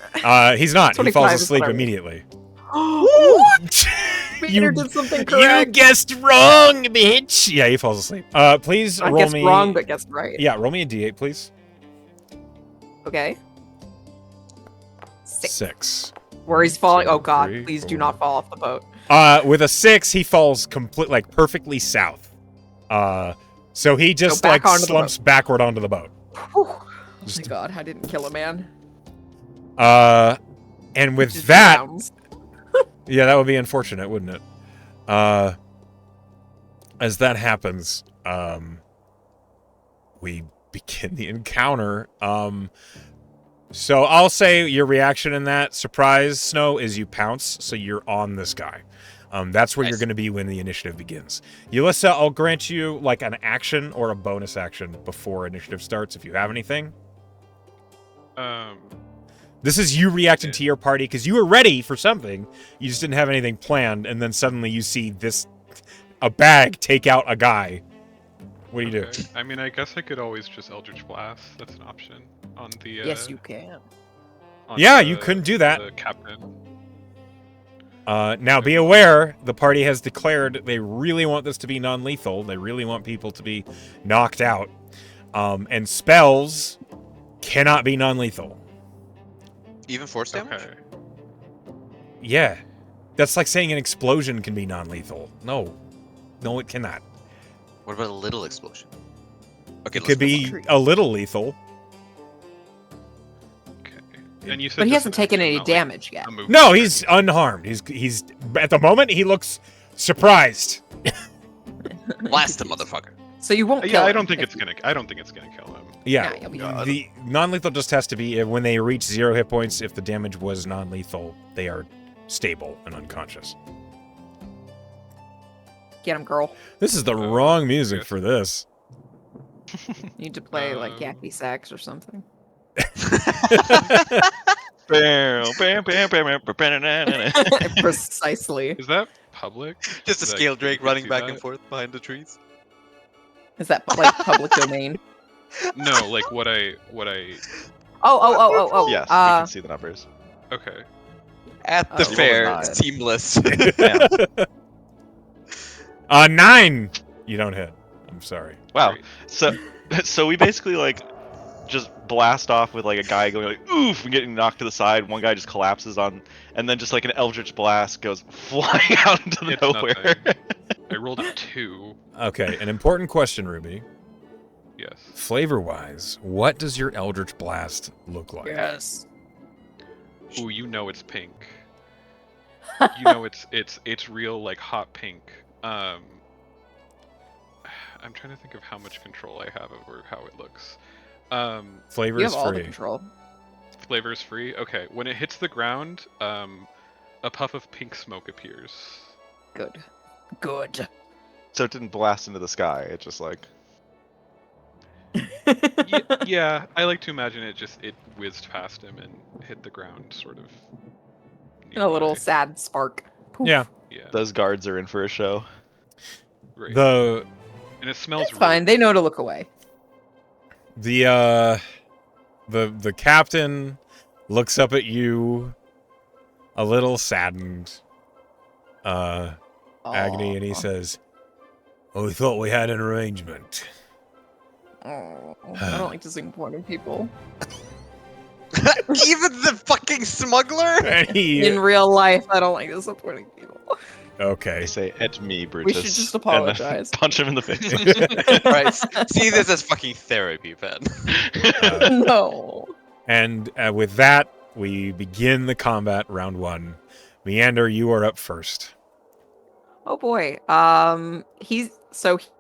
He's not. He 25 falls is asleep what I- immediately. What? You- Peter did something You correct. guessed wrong, bitch. Yeah, he falls asleep. Please I roll guessed me. wrong, but guessed right. Yeah, roll me a d8, please. Okay. 6. 6. Where he's falling. Oh god, 3, please do 4. not fall off the boat. With a 6, he falls perfectly south. So he just back like onto the slumps backward onto the boat. Whew. Oh my god, I didn't kill a man. And with Just that, drowns. yeah, that would be unfortunate, wouldn't it? As that happens, we begin the encounter. So I'll say your reaction in that surprise, Snow, is you pounce, so you're on this guy. That's where you're Nice. going to be when the initiative begins. Yulissa, I'll grant you like an action or a bonus action before initiative starts if you have anything. This is you reacting to your party because you were ready for something. You just didn't have anything planned, and then suddenly you see a bag take out a guy. What do you do? Okay. I mean, I guess I could always just Eldritch Blast. That's an option on the. Yes, you can. on Yeah, the- you couldn't do that. The captain. Now be aware, the party has declared they really want this to be non-lethal. They really want people to be knocked out. And spells cannot be non-lethal. Even force damage? Okay. Yeah. That's like saying an explosion can be non-lethal. No. No, it cannot. What about a little explosion? Okay, It could be a little lethal. Okay. And you said But he just hasn't an taken action, any not like damage yet. a movement No, or he's anything. unharmed. He's at the moment he looks surprised. Blast the motherfucker. So you won't kill Yeah, I him don't think if it's gonna. I don't think it's gonna kill him. Yeah. Yeah, you'll be fine. The non-lethal just has to be when they reach 0 hit points. If the damage was non-lethal, they are stable and unconscious. Get him, girl. This is the wrong music for this. You need to play like Um, Yappy Sax or something. Precisely. Is that public? Just a Like, scale you drake can running see back that? and forth behind the trees. Is that like public domain? No, like what I. Oh. Yes, we can see the numbers. Okay. At the Oh, fair, God. seamless. Damn. 9. You don't hit. I'm sorry. Wow. Great. So we basically like just blast off with like a guy going like oof and getting knocked to the side. One guy just collapses on, and then just like an eldritch blast goes flying out into It's nowhere. nothing. I rolled a 2. Okay, an important question, Ruby. Yes. Flavor-wise, what does your Eldritch Blast look like? Yes. Ooh, you know it's pink. You know it's real like hot pink. I'm trying to think of how much control I have over how it looks. Flavor You is have all the free. control. Flavor's free. Okay, when it hits the ground, a puff of pink smoke appears. Good. Good. So it didn't blast into the sky. It just like Yeah, I like to imagine it whizzed past him and hit the ground, sort of. A little nearby. sad spark. Poof. Yeah. Yeah. those guards are in for a show. Great. The And it smells It's fine. They know to look away. the captain looks up at you, a little saddened, Agony, and he Aw. says, "Oh, we thought we had an arrangement." Oh, I don't like disappointing people. Even the fucking smuggler? And he- In real life, I don't like disappointing people. okay. They say, "Et me, Brutus." should just and then apologize. punch him in the face. Right. See this as fucking therapy, Ben. No. And with that, we begin the combat round 1. Meander, you are up first. Oh boy. He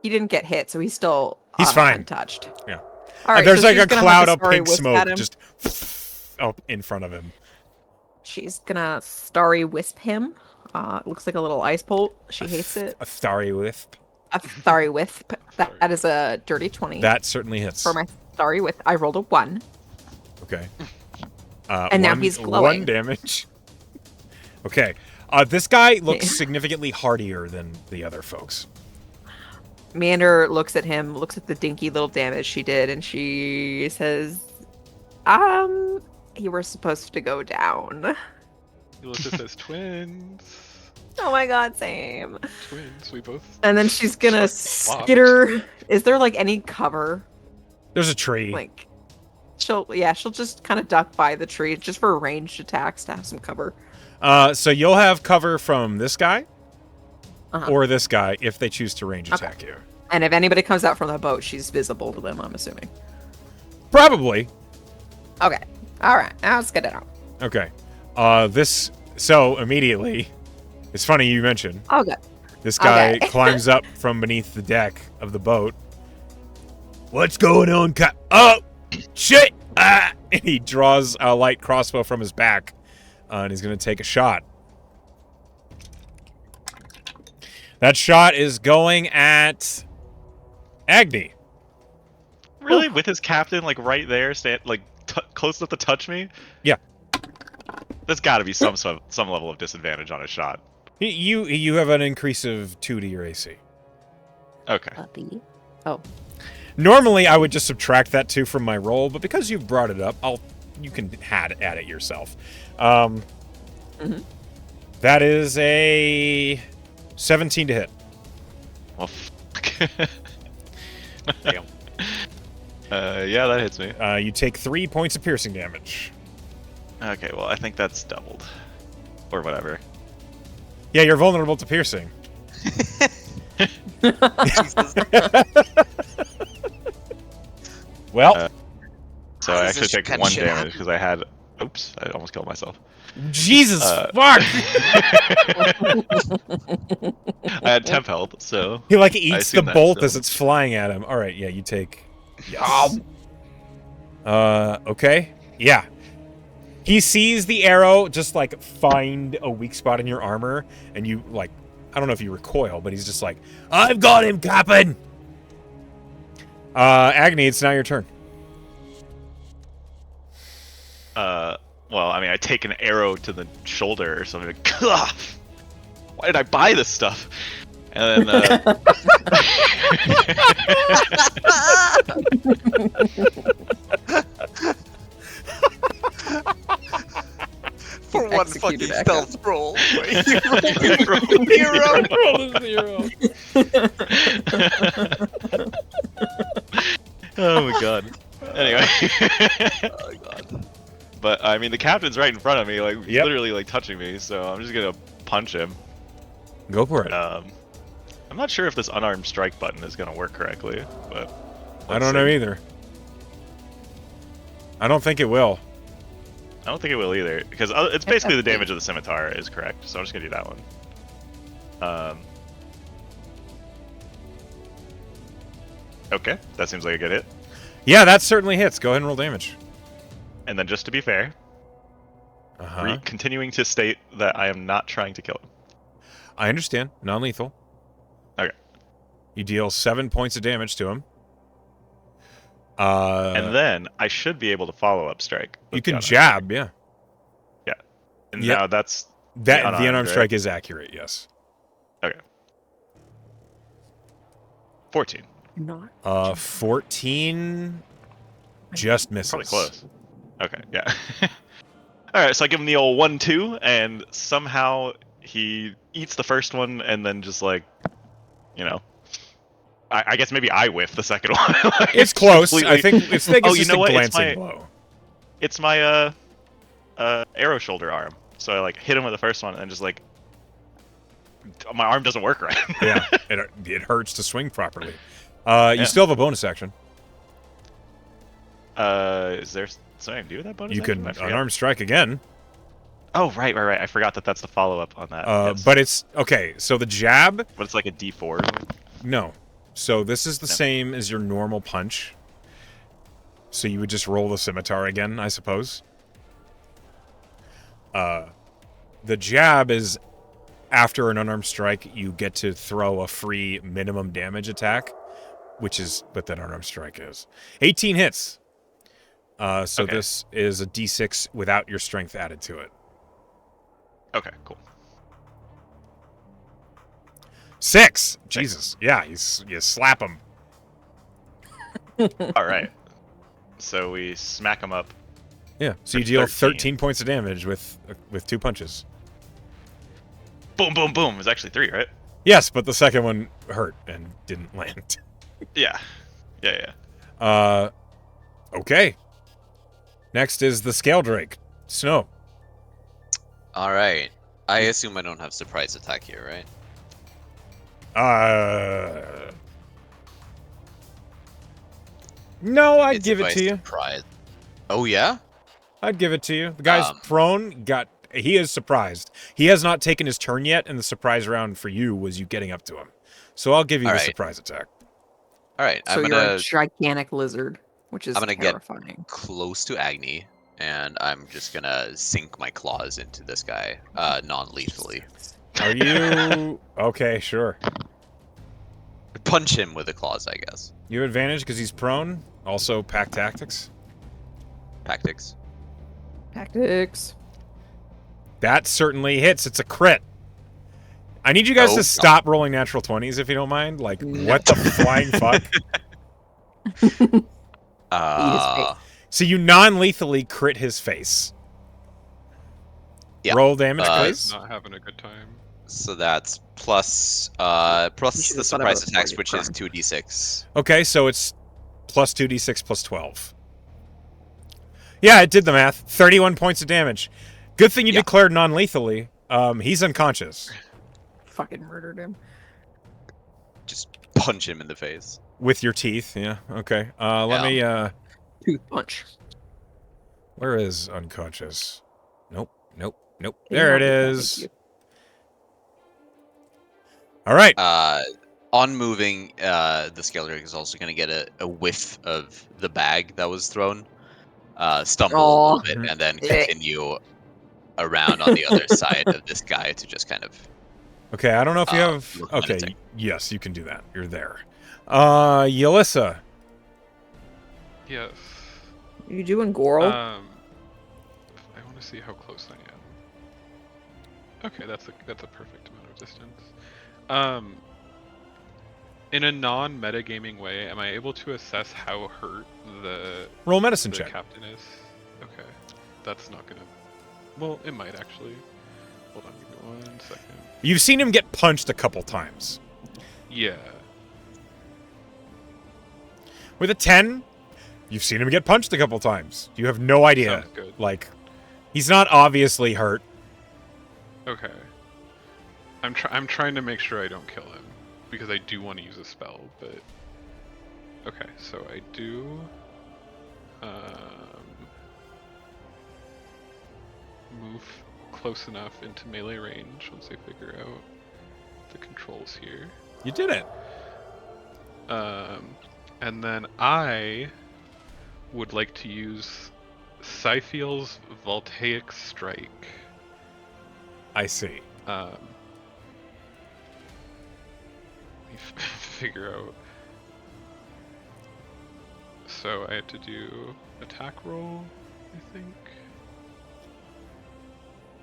didn't get hit, so he's still He's fine. untouched. Yeah. All right. There's so like she's a gonna cloud have of the starry pink wisp smoke at him. just up in front of him. She's gonna starry wisp him. It looks like a little ice bolt. She hates it. A starry wisp. A starry wisp. That is a dirty 20 That certainly hits. for my starry wisp. I rolled a 1. Okay. And now he's glowing. 1 damage. Okay. This guy looks significantly hardier than the other folks. Meander looks at him, looks at the dinky little damage she did, and she says, you were supposed to go down. Ulysses says twins. Oh my god, same. Twins. We both. And then she's gonna Swapped. skitter. Is there like any cover? There's a tree. Like, she'll just kind of duck by the tree just for ranged attacks to have some cover. So you'll have cover from this guy Uh-huh. or this guy if they choose to range Okay. attack you. And if anybody comes out from the boat, she's visible to them, I'm assuming. Probably. Okay. All right. Now let's get it out. Okay. So immediately, it's funny you mentioned, Oh, good. this guy Okay. climbs up from beneath the deck of the boat. What's going on, Oh, shit! Ah! And he draws a light crossbow from his back, and he's going to take a shot. That shot is going at Agni. Really, with his captain like right there, close enough to touch me. Yeah. There's got to be some level of disadvantage on a shot. You have an increase of 2 to your AC. Okay. Puppy. Oh. Normally, I would just subtract that 2 from my roll, but because you've brought it up, you can add it yourself. That is a 17 to hit. Well, fuck. Damn. Yeah, that hits me. You take 3 points of piercing damage. Okay, well, I think that's doubled. Or whatever. Yeah, you're vulnerable to piercing. Jesus. Well, So How I does actually this take kind of 1 shit damage because I had... Oops, I almost killed myself. Jesus fuck! I had temp health, so... He like I eats the assume that's bolt still- as it's flying at him. All right, yeah, you take. Yes. Okay. Yeah. He sees the arrow just like find a weak spot in your armor, and you like, I don't know if you recoil, but he's just like, "I've got him, Captain." Agni, it's now your turn. Well, I mean, I take an arrow to the shoulder or something. Like, why did I buy this stuff? And then For one executed fucking Echo. stealth roll. Zero. oh my god. Anyway. Oh god. But I mean, the captain's right in front of me, like Yep. literally like touching me. So I'm just gonna punch him. Go for it. I'm not sure if this unarmed strike button is gonna work correctly, but I don't know either. I don't think it will. I don't think it will either, because it's basically the damage of the scimitar is correct. So I'm just gonna do that one. Okay, that seems like a good hit. Yeah, that certainly hits. Go ahead and roll damage. And then just to be fair, Uh-huh. continuing to state that I am not trying to kill him. I understand. Non-lethal. Okay. You deal 7 points of damage to him. And then I should be able to follow up strike. you with can the unarmed jab, yeah. strike. Yeah. And Yep. now that's That the unarmed, unarmed right? strike is accurate, yes. Okay. 14. Not 14 just misses. Probably close. Okay, yeah. Alright, so I give him the old 1-2, and somehow he eats the first one, and then just like, you know, I guess maybe I whiff the second one. Like, It's close. completely- I think it's Oh, you just know a what? glancing blow. It's my arrow shoulder arm. So I like hit him with the first one, and just like my arm doesn't work right. Yeah, it hurts to swing properly. You still have a bonus action. Is there something I can do with that bonus? You action? can I forgot. unarmed strike again. Oh, right. I forgot that that's the follow up on that. Yes. But it's okay. So the jab, But it's like a D4. no. So this is the No. same as your normal punch. So you would just roll the scimitar again, I suppose. The jab is after an unarmed strike, you get to throw a free minimum damage attack, which is what that unarmed strike is. 18 hits. So Okay. this is a D6 without your strength added to it. Okay, cool. 6. Jesus. Yeah, you slap him. All right. So we smack him up. Yeah. So you For deal 13. 13 points of damage with 2 punches. Boom, boom, boom. It's actually 3, right? Yes, but the second one hurt and didn't land. Yeah. Yeah. Okay. Next is the Scale Drake. Snow. Alright. I assume I don't have surprise attack here, right? No, I'd It's give it by to you. surprise. Oh yeah? I'd give it to you. The guy's Um, prone. He is surprised. He has not taken his turn yet, and the surprise round for you was you getting up to him. So I'll give you the Alright. surprise attack. Alright, so I'm you're gonna a gigantic lizard, which is I'm gonna get- terrifying. close to Agni, and I'm just gonna sink my claws into this guy, non-lethally. Are you okay? Sure. Punch him with the claws, I guess. You have advantage because he's prone. Also, pack tactics. Tactics. Tactics. That certainly hits. It's a crit. I need you guys Oh, to God. stop rolling natural 20s if you don't mind. Like, what the flying fuck? So you non-lethally crit his face. Yeah. Roll damage, Uh, please. Not having a good time. So that's plus You plus should the have thought about surprise it attacks, before which you is cried. 2d6. Okay, so it's plus 2d6 plus 12. Yeah, it did the math. 31 points of damage. Good thing you Yeah. declared non-lethally. He's unconscious. Fucking murdered him. Just punch him in the face. With your teeth, yeah. Okay. Let me, Tooth punch. where is unconscious? Nope. There it is. All right. On moving, the Skeldrick is also going to get a whiff of the bag that was thrown, stumble a Aw. little bit, and then Eh. continue around on the other side of this guy to just kind of. Okay, I don't know if you have... look Okay, menacing. yes, you can do that. You're there. Yelissa. Yes. You doing Goral? I want to see how close I am. Okay, that's a perfect amount of distance. In a non-metagaming way, am I able to assess how hurt the Roll medicine the check. captain is? Okay, that's not gonna. Well, it might actually. Hold on, give me 1 second. You've seen him get punched a couple times. Yeah. With a 10, you've seen him get punched a couple times. You have no idea. Sounds good. Like, he's not obviously hurt. Okay. I'm trying to make sure I don't kill him because I do want to use a spell, but okay. So I do. Move close enough into melee range once I figure out the controls here. You did it. And then I would like to use Cyphiel's Voltaic Strike. I see. Let me figure out. So I had to do attack roll, I think.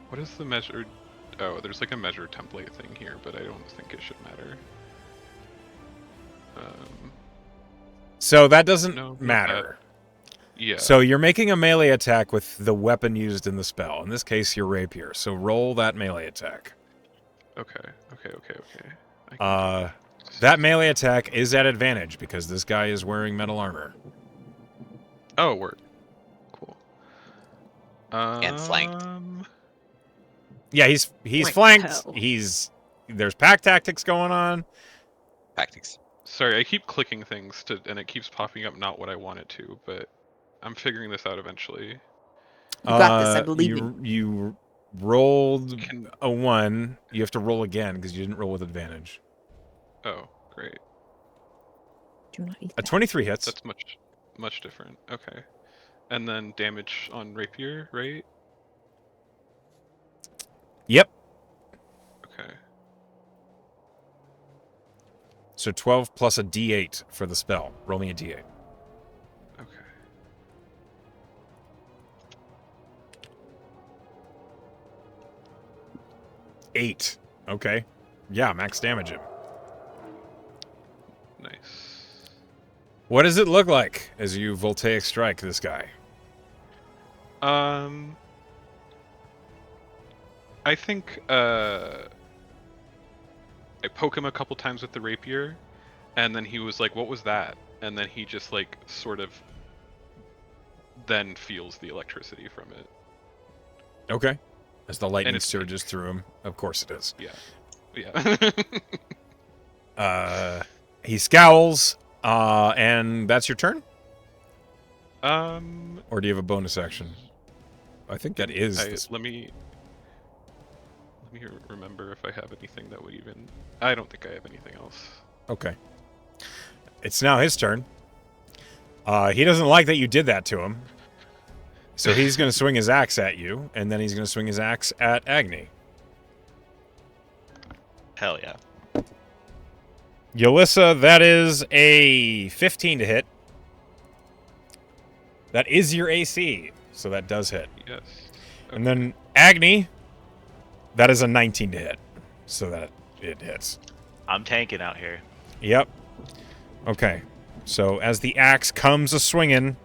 What is the measure? Oh, there's like a measure template thing here, but I don't think it should matter. So that doesn't No, not matter. Yeah. So you're making a melee attack with the weapon used in the spell. In this case, your rapier. So roll that melee attack. Okay. I can do That melee attack is at advantage because this guy is wearing metal armor. Oh, word. Cool. And flanked. Yeah, he's Like flanked. hell. There's pack tactics going on. Tactics. Sorry, I keep clicking things and it keeps popping up not what I want it to, but I'm figuring this out eventually. You got this, I believe You rolled Can a 1. You have to roll again because you didn't roll with advantage. Oh, great. Do not eat A that. 23 hits. That's much different. Okay. And then damage on rapier, right? Yep. Okay. So 12 plus a d8 for the spell. Roll me a d8. Okay. Eight. Okay. Yeah, max damage him. Nice. What does it look like as you voltaic strike this guy? I think I poke him a couple times with the rapier, and then he was like, "What was that?" And then he just like sort of then feels the electricity from it. Okay. As the lightning it's surges through him. Of course it is. Yeah. He scowls, and that's your turn? Um, Or do you have a bonus action? I think that is. let me remember if I have anything that would even. I don't think I have anything else. Okay. It's now his turn. He doesn't like that you did that to him. So he's going to swing his axe at you, and then he's going to swing his axe at Agni. Hell yeah. Yulissa, that is a 15 to hit. That is your AC, so that does hit. Yes. And then Agni, that is a 19 to hit, so that it hits. I'm tanking out here. Yep. Okay. So as the axe comes a-swinging,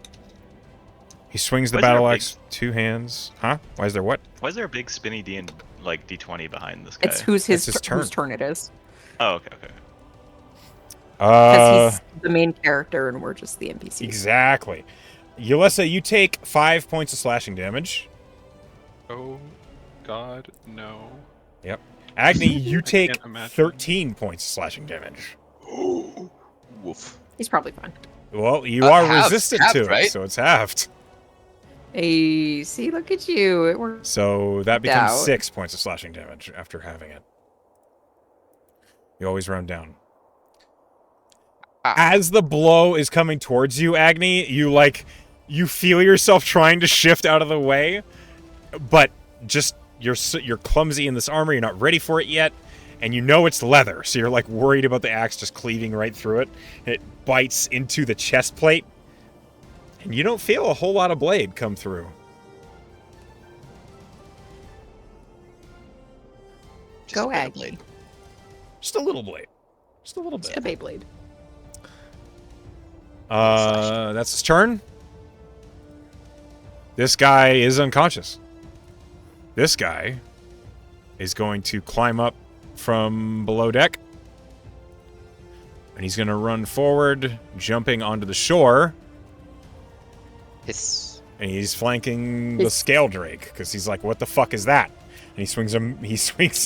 he swings the Why is there battle a big- axe 2 hands. Huh? Why is there what? Why is there a big spinny D20 behind this guy? It's whose That's his whose turn it is. Oh, okay. Because he's the main character and we're just the NPCs. Exactly. Yulissa, you take 5 points of slashing damage. Oh, God, no. Yep. Agni, you take can't imagine. 13 points of slashing damage. Woof. He's probably fine. Well, you are halved, resistant halved, to it, right? so it's halved. Hey, see, look at you. It worked. So that becomes Out. 6 points of slashing damage after having it. You always round down. As the blow is coming towards you, Agni, you feel yourself trying to shift out of the way, but just you're clumsy in this armor. You're not ready for it yet, and you know it's leather, so you're like worried about the axe just cleaving right through it. It bites into the chest plate, and you don't feel a whole lot of blade come through. Just Go a bit of Aggie. blade. Just a little blade. Just a little Just bit. a Beyblade. That's his turn. This guy is unconscious. This guy is going to climb up from below deck. And he's going to run forward, jumping onto the shore. Hiss. And he's flanking the scale drake because he's like, "What the fuck is that?" And he swings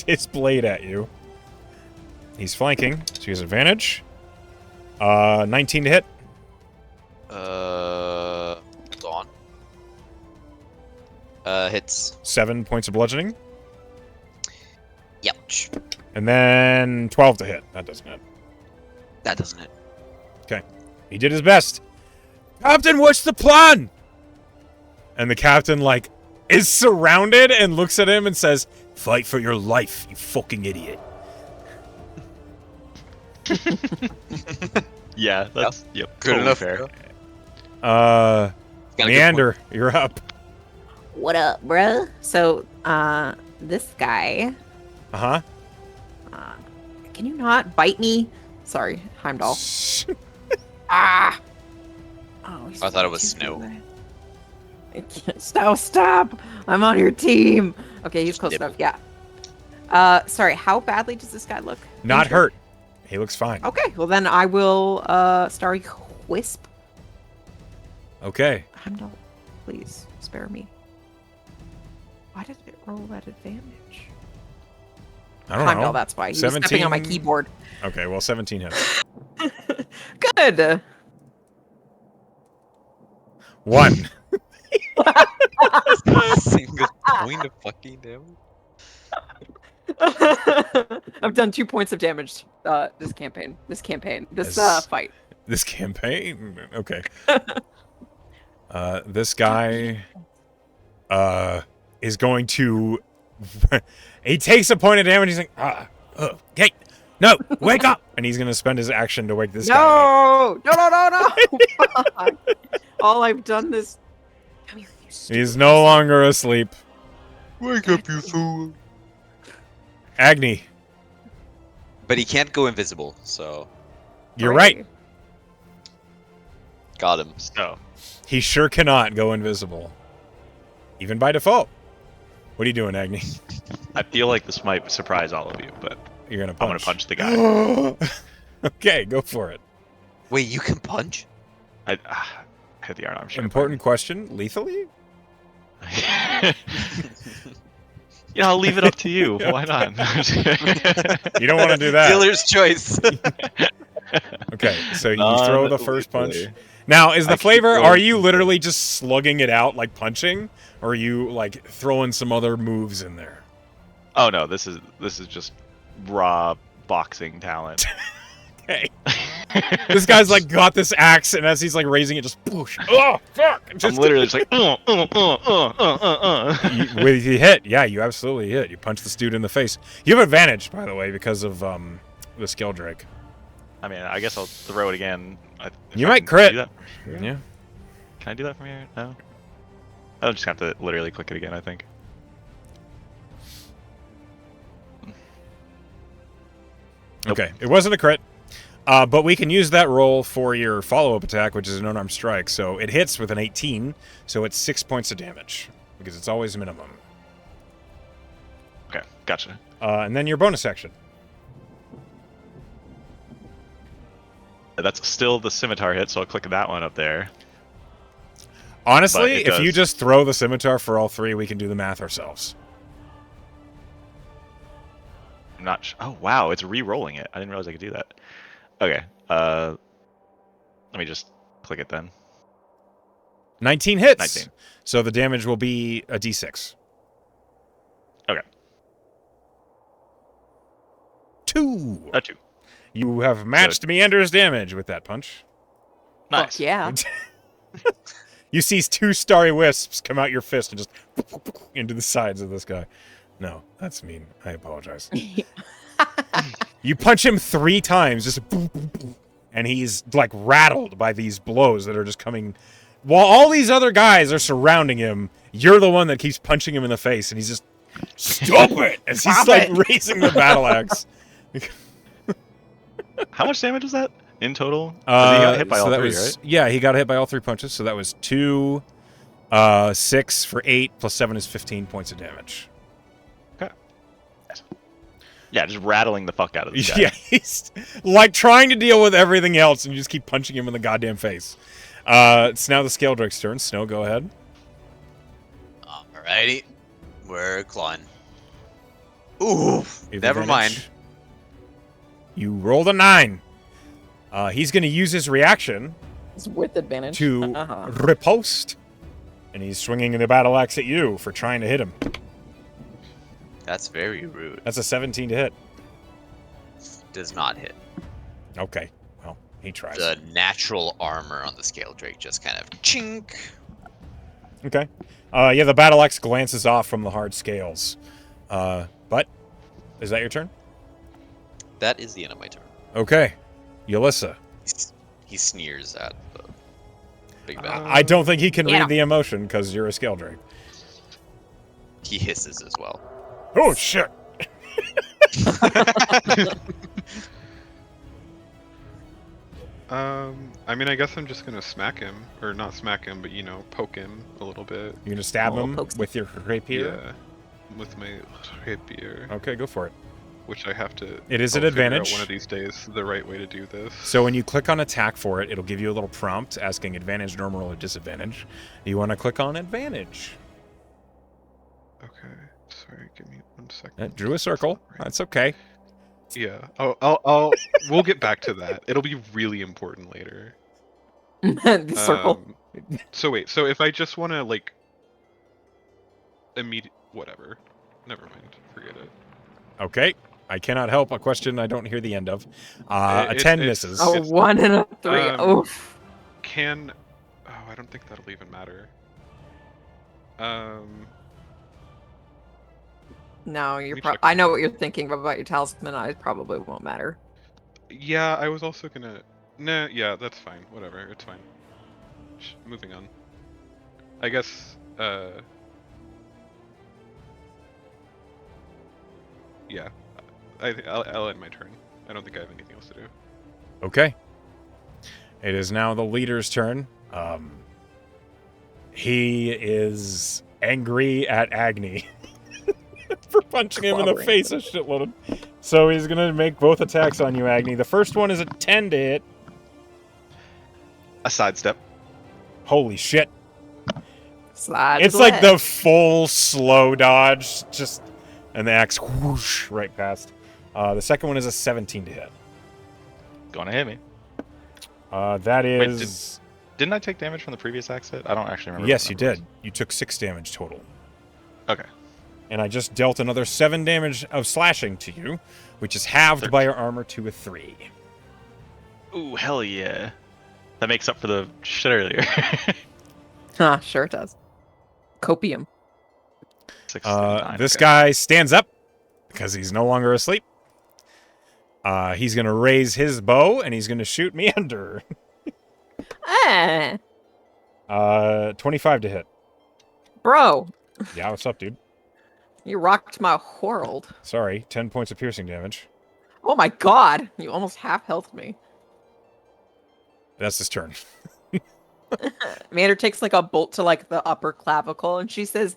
his blade at you. He's flanking, so he has advantage. 19 to hit. Hold on. Hits. 7 points of bludgeoning. Ouch. And then 12 to hit. That doesn't hit. That doesn't hit. Okay. He did his best. Captain, what's the plan? And the captain, like, is surrounded and looks at him and says, "Fight for your life, you fucking idiot." Yeah, that's yep. Good Totally enough. fair. Got a good Leander, you're up. What up, bruh? So, this guy, Uh-huh. can you not bite me? Sorry, Heimdall. Ah! Oh, he's I thought it was too snow. far. Stop! I'm on your team. Okay, he's close Nibble. enough. Yeah. Sorry. How badly does this guy look? Not Injured? hurt. He looks fine. Okay. Well, then I will. Starry Wisp. Okay. Heimdall, please spare me. Why did it roll at advantage? I don't Heimdall, know. that's why. He's stepping on my 17. keyboard. Okay, well, 17 hits. Good. 1. Single point of fucking damage. I've done 2 points of damage this campaign. This Yes. fight. This campaign? Okay. This guy is going to... he takes a point of damage. He's like, okay, no, wake up! And he's going to spend his action to wake this guy up. No! All I've done this. Come here, you stupid He's no longer asleep. Wake up, you fool. Agni, But he can't go invisible, so you're right. got him. So, He sure cannot go invisible. Even by default. What are you doing, Agni? I feel like this might surprise all of you, but You're going to I'm punch. gonna punch the guy. Okay, go for it. Wait, you can punch? I hit the arm. Important question. Lethally? You know, I'll leave it up to you. Why not? You don't want to do that. Dealer's choice. Okay, so you throw the first punch. Non-lethally. Now, is the I keep flavor, going are you for it. literally just slugging it out like punching? Or are you, like, throwing some other moves in there? Oh no, this is just raw boxing talent. Hey. This guy's, like, got this axe, and as he's, like, raising it, just boosh. Oh, fuck! I'm Just literally just like, With you hit. Yeah, you absolutely hit. You punch this dude in the face. You have advantage, by the way, because of the skill drake. I mean, I guess I'll throw it again. If You I might can crit. do that. Yeah. Can I do that from here? No. I'll just have to literally click it again, I think. Nope. Okay, it wasn't a crit. But we can use that roll for your follow-up attack, which is an unarmed strike. So it hits with an 18, so it's 6 points of damage, because it's always minimum. Okay, gotcha. And then your bonus action. That's still the scimitar hit, so I'll click that one up there. Honestly, But it if you does. just throw the scimitar for all three, we can do the math ourselves. I'm not. Oh wow, it's re-rolling it. I didn't realize I could do that. Okay. Let me just click it then. 19 hits. 19. So the damage will be a d6. Okay. 2. 2. You have matched Meander's damage with that punch. Nice. Fuck yeah. You see 2 starry wisps come out your fist and just into the sides of this guy. No, that's mean. I apologize. You punch him 3 times, just boom, boom, boom, and he's like rattled by these blows that are just coming. While all these other guys are surrounding him, you're the one that keeps punching him in the face, and he's just stop it as he's Stop like it. raising the battle axe. How much damage was that? in total? 'Cause he got hit by so all that three, was, right? yeah, he got hit by all 3 punches. So that was 2, 6 for 8 plus 7 is 15 points of damage. Yeah, just rattling the fuck out of this guy. Yeah, he's like trying to deal with everything else, and you just keep punching him in the goddamn face. It's now the Scale Drake's turn. Snow, go ahead. Alrighty. We're clawing. Ooh, With never mind. advantage. You rolled a 9. He's going to use his reaction It's with advantage. to Uh-huh. riposte, and he's swinging the battle axe at you for trying to hit him. That's very rude. That's a 17 to hit. Does not hit. Okay, well, he tries. The natural armor on the Scale Drake just kind of chink. Okay. Yeah, the battle axe glances off from the hard scales. But, is that your turn? That is the end of my turn. Okay. Yulissa. He sneers at the big bad. I don't think he can Yeah. read the emotion because you're a Scale Drake. He hisses as well. Oh, shit! I mean, I guess I'm just gonna smack him, or not smack him, but poke him a little bit. You're going to stab Oh, him pokes. with your rapier? Yeah, with my rapier, Okay, go for it. which I have to. It is I'll an figure out advantage. One of these days, the right way to do this. So when you click on attack for it, it'll give you a little prompt asking advantage, normal, or disadvantage. You want to click on advantage. Okay, sorry, give me 1 second. That drew a circle. Right. That's okay. Yeah. We'll get back to that. It'll be really important later. The circle. So wait. So if I just want to like whatever. Never mind. Forget it. Okay. I cannot help a question I don't hear the end of. A 10 misses. Oh, 1 and a 3. um, Oof. I don't think that'll even matter. No, me you're. check. I know what you're thinking about your talisman. It probably won't matter. Yeah, I was also gonna. Nah, yeah, that's fine. Whatever, it's fine. Moving on. I guess. Yeah, I'll end my turn. I don't think I have anything else to do. Okay. It is now the leader's turn. He is angry at Agni for punching him in the Clobbering. face a shitload. So he's going to make both attacks on you, Agni. The first one is a 10 to hit. A sidestep. Holy shit. Slide. It's like the full slow dodge, just, and the axe whoosh right past. The second one is a 17 to hit. Gonna hit me. That is... Didn't I take damage from the previous axe hit? I don't actually remember. yes, what you the number did. You took 6 damage total. was. Okay. And I just dealt another 7 damage of slashing to you, which is halved by your armor to a 3. Ooh, hell yeah. That makes up for the shit earlier. Huh, sure it does. Copium. 6 to 9, This okay. guy stands up because he's no longer asleep. He's going to raise his bow, and he's going to shoot Meander. 25 to hit. Bro, Yeah, what's up, dude? you rocked my world. Sorry, 10 points of piercing damage. Oh my god, you almost half healthed me. That's his turn. Mander takes like a bolt to like the upper clavicle and she says,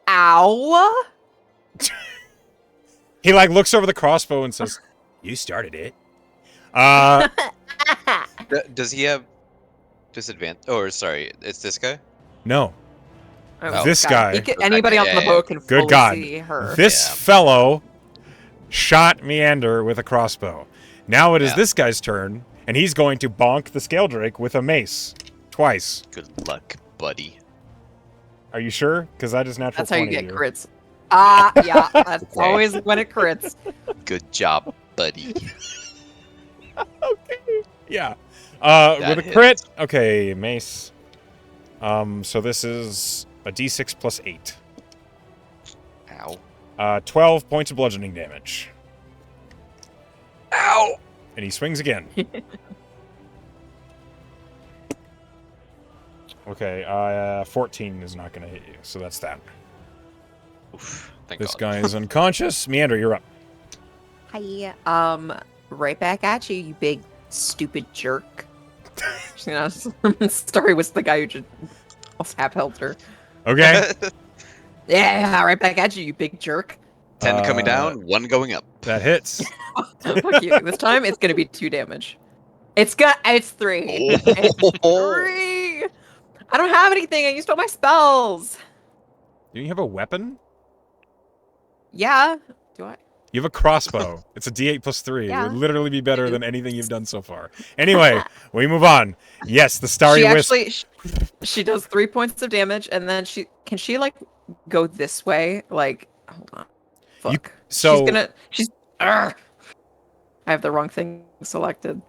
"Ow!" He like looks over the crossbow and says, "You started it." Does he have disadvantage? Oh, sorry, it's this guy. No. Oh, This God. guy. Anybody on the Yeah, boat can Good fully God. see her. This Yeah. fellow shot Meander with a crossbow. Now it is Yeah. this guy's turn, and he's going to bonk the Scale Drake with a mace. Twice. Good luck, buddy. Are you sure? Because I just natural That's how you 20 get crits. Yeah, that's Okay. always when it crits. Good job, buddy. Okay. Yeah. With a hits. crit. Okay, mace. So this is a d6 plus 8. Ow. 12 points of bludgeoning damage. Ow! And he swings again. Okay, 14 is not going to hit you, so that's that. Oof, thank This God. guy is unconscious. Meander, you're up. Hi. Right back at you, you big stupid jerk. You know, story was the guy who just helped her. Okay. Yeah, right back at you, you big jerk. 10 coming down, 1 going up. That hits. Fuck you. This time it's gonna be 2 damage. It's 3. It's 3. I don't have anything. I used all my spells. Do you have a weapon? Yeah. Do I? You have a crossbow. It's a D8 plus 3. It Yeah. would literally be better than anything you've done so far. Anyway, we move on. Yes, the starry She wisp. actually she does 3 points of damage, and then she like go this way. Like, hold on. Fuck. She's. Argh. I have the wrong thing selected.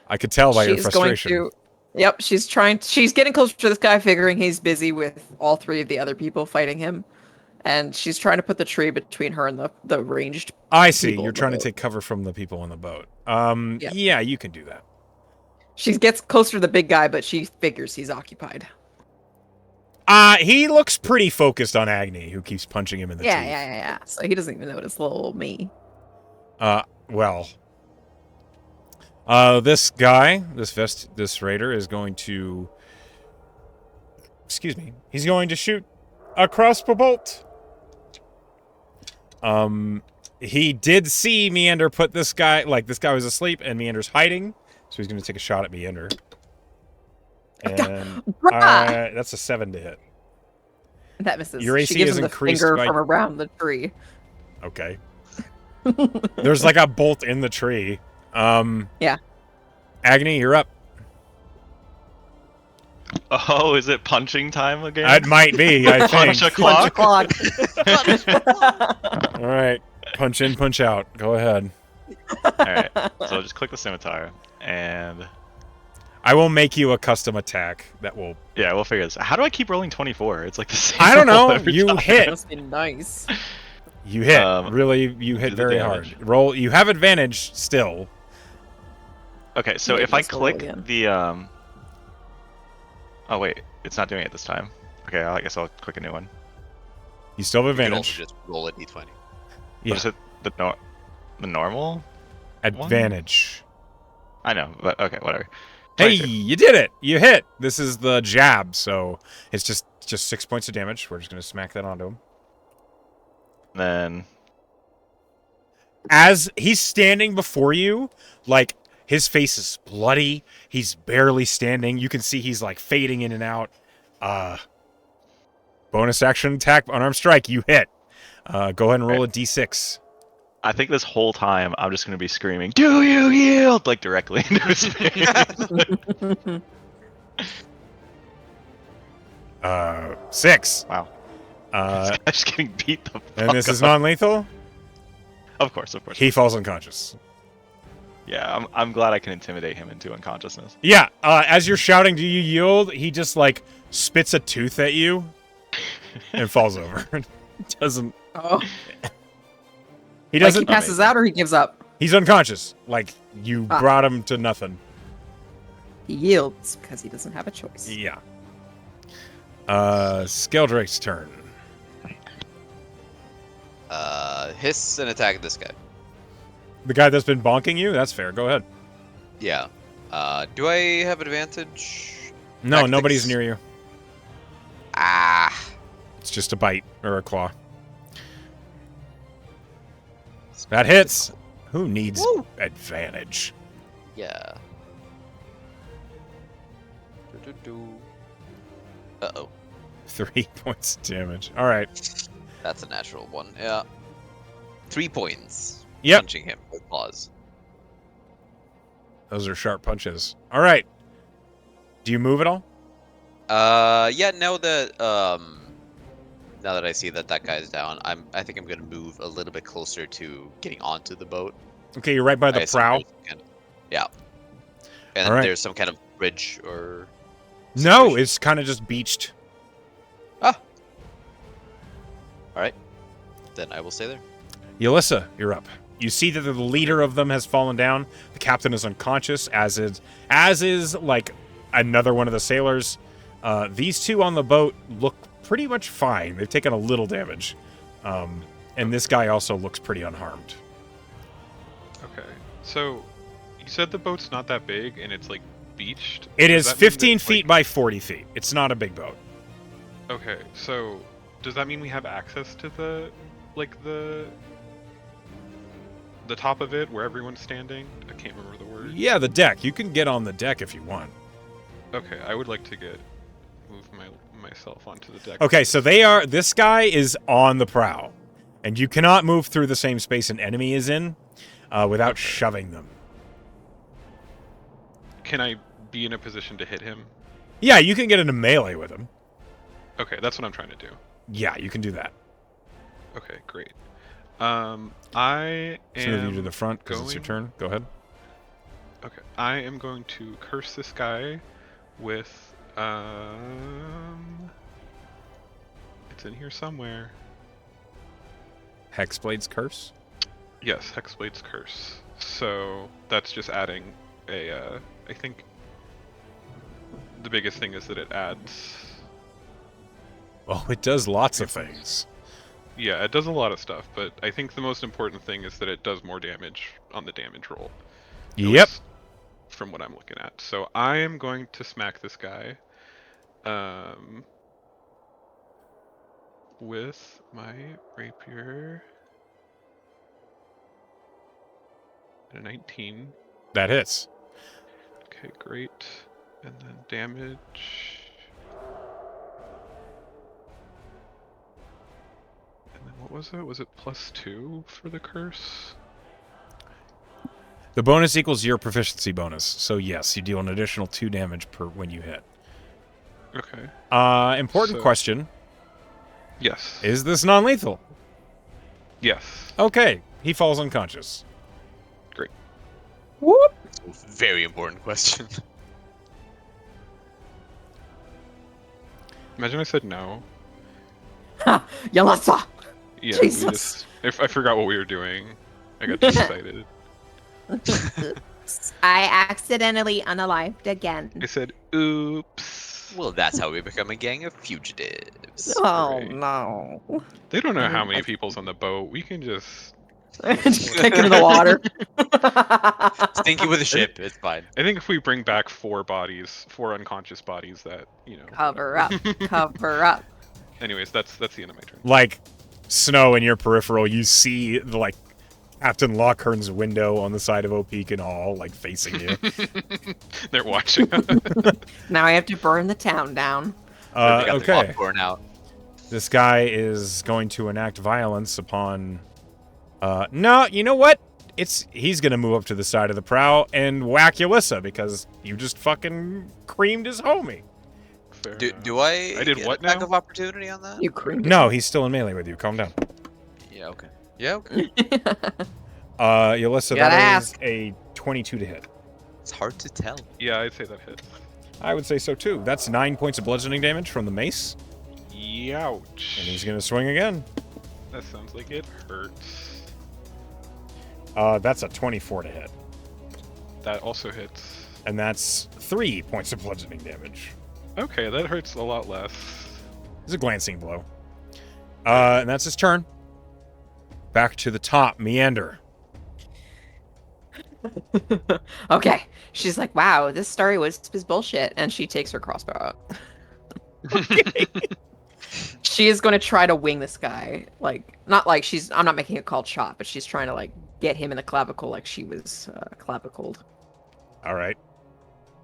I could tell by your She's frustration. going to. Yep, she's getting closer to this guy, figuring he's busy with all 3 of the other people fighting him. And she's trying to put the tree between her and the ranged. I see. people You're in the trying to boat. take cover from the people on the boat. Yep. Yeah, you can do that. She gets closer to the big guy, but she figures he's occupied. He looks pretty focused on Agni, who keeps punching him in the teeth. Yeah. So he doesn't even notice little old me. Well. This guy, this raider is going to... Excuse me. He's going to shoot a crossbow bolt. He did see Meander put this guy... Like, this guy was asleep, and Meander's hiding. So he's going to take a shot at Meander. And that's a 7 to hit. That misses. Your AC she gives is him the increased finger by- from around the tree. Okay. There's like a bolt in the tree. Yeah. Agni, you're up. Oh, is it punching time again? It might be, I think. Punch a clock? All right. Punch in, punch out. Go ahead. Alright, so just click the scimitar, and I will make you a custom attack that will... yeah, we'll figure this out. How do I keep rolling 24? It's like the same I don't roll know. every You time. hit. Must be nice. You hit. Um, You hit do the very damage. hard. Roll. You have advantage still. Okay, so Yeah, if I let's roll click again. the oh wait, it's not doing it this time. Okay, I guess I'll click a new one. You still have You can advantage. also just roll a d20. Yeah. What is it? The normal? Advantage. I know, but okay, whatever. Hey, 22. you did it! You hit! This is the jab, so it's just 6 points of damage. We're just going to smack that onto him. Then As he's standing before you, like, his face is bloody. He's barely standing. You can see he's, like, fading in and out. Bonus action attack, unarmed strike. You hit. Go ahead and roll a d6. I think this whole time I'm just gonna be screaming, "Do you yield?" like directly into his face. 6. Wow. Uh, I'm just getting beat the fuck and this is up. non-lethal. Of course. He falls unconscious. Yeah, I'm glad I can intimidate him into unconsciousness. Yeah, as you're shouting, "Do you yield?" he just, like, spits a tooth at you and falls over. Doesn't... Oh, He like doesn't... he passes out or he gives up. He's unconscious. Like, you Ah. brought him to nothing. He yields because he doesn't have a choice. Yeah. Skeldrake's turn. Hiss and attack this guy. The guy that's been bonking you? That's fair. Go ahead. Yeah. Do I have advantage? No, Tactics. nobody's near you. Ah. It's just a bite or a claw. That hits. Who needs Woo. advantage? Yeah. Uh-oh. 3 points of damage. All right. That's a natural one. Yeah. 3 points. Yep. Punching him with claws. Those are sharp punches. All right. Do you move at all? Yeah, now that I see that guy's down, I think I'm gonna move a little bit closer to getting onto the boat. Okay, you're right by I the assume prow. there's some kind of- yeah. And All right. there's some kind of bridge or... No, situation. it's kind of just beached. Alright. Then I will stay there. Yelissa, you're up. You see that the leader of them has fallen down. The captain is unconscious, as is like another one of the sailors. These two on the boat look pretty much fine. They've taken a little damage. And this guy also looks pretty unharmed. Okay. So You said the boat's not that big and it's like beached. It Does is that mean 15 that, feet by 40 feet. It's not a big boat. Okay, so does that mean we have access to the the top of it where everyone's standing? I can't remember the word. Yeah, the deck. You can get on the deck if you want. Okay, I would like to move myself onto the deck. Okay, so this guy is on the prow. And you cannot move through the same space an enemy is in without shoving them. Can I be in a position to hit him? Yeah, you can get into melee with him. Okay, that's what I'm trying to do. Yeah, you can do that. Okay, great. I Let's move you am to the front because it's your turn. Go ahead. Okay, I am going to curse this guy with it's in here somewhere. Hexblade's Curse. Yes, Hexblade's Curse. So that's just adding a I think the biggest thing is that it adds. Well, it does lots of things. Yeah, it does a lot of stuff, but I think the most important thing is that it does more damage on the damage roll. At Yep. least from what I'm looking at. So I am going to smack this guy with my rapier. At a 19. That hits. Okay, great. And then damage. And then what was it? Was it +2 for the curse? The bonus equals your proficiency bonus. So yes, you deal an additional 2 damage per when you hit. Okay. Important So- question. Yes. Is this non-lethal? Yes. Okay. He falls unconscious. Whoop. Very important question. Imagine I said no. Ha! Yalasa! Yeah, Jesus. we just. If I forgot what we were doing. I got too excited. I accidentally unalived again. I said, oops. Well, that's how we become a gang of fugitives. Oh Great. no. They don't know how many people's on the boat. We can just. Just kick him in the water. Stinky with a ship, it's fine. I think if we bring back 4 unconscious bodies, that Cover up. Cover up. Anyways, that's the end of my turn. Like snow in your peripheral, you see the Captain Lockhern's window on the side of Opeakin Hall, facing you. They're watching. Now I have to burn the town down. They got the Okay. popcorn out. This guy is going to enact violence upon. No, you know what? He's gonna move up to the side of the prow and whack Yalissa because you just fucking creamed his homie. Fair enough. Do I? I did get what attack now? of opportunity on that? You creamed No, he's still in melee with you. Calm down. Yeah. Okay. Yeah. Okay. Yalissa, Gotta that is ask. a 22 to hit. It's hard to tell. Yeah, I'd say that hits. I would say so too. That's 9 points of bludgeoning damage from the mace, Youch. and he's gonna swing again. That sounds like it hurts. That's a 24 to hit, That also hits. and that's 3 points of bludgeoning damage. Okay, that hurts a lot less. It's a glancing blow. And that's his turn. Back to the top, Meander. Okay. She's like, wow, this story was bullshit. And she takes her crossbow out. She is going to try to wing this guy. I'm not making a called shot, but she's trying to, get him in the clavicle like she was clavicled. All right.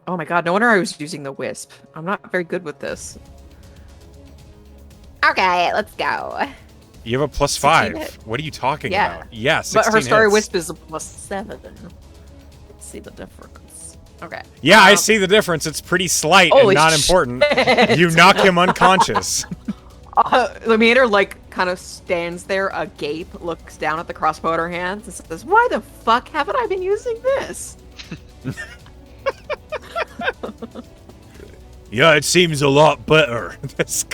Oh my god, no wonder I was using the wisp. I'm not very good with this. Okay, let's go. You have a plus 16 5. hit. What are you talking Yeah. about? Yeah, 16 But her story hits. wisp is a +7. Let's see the difference. Okay. Yeah, I see the difference. It's pretty slight and Holy not important. shit. You knock him unconscious. The meter kind of stands there agape, looks down at the crossbow in her hands, and says, "Why the fuck haven't I been using this?" Yeah, it seems a lot better. This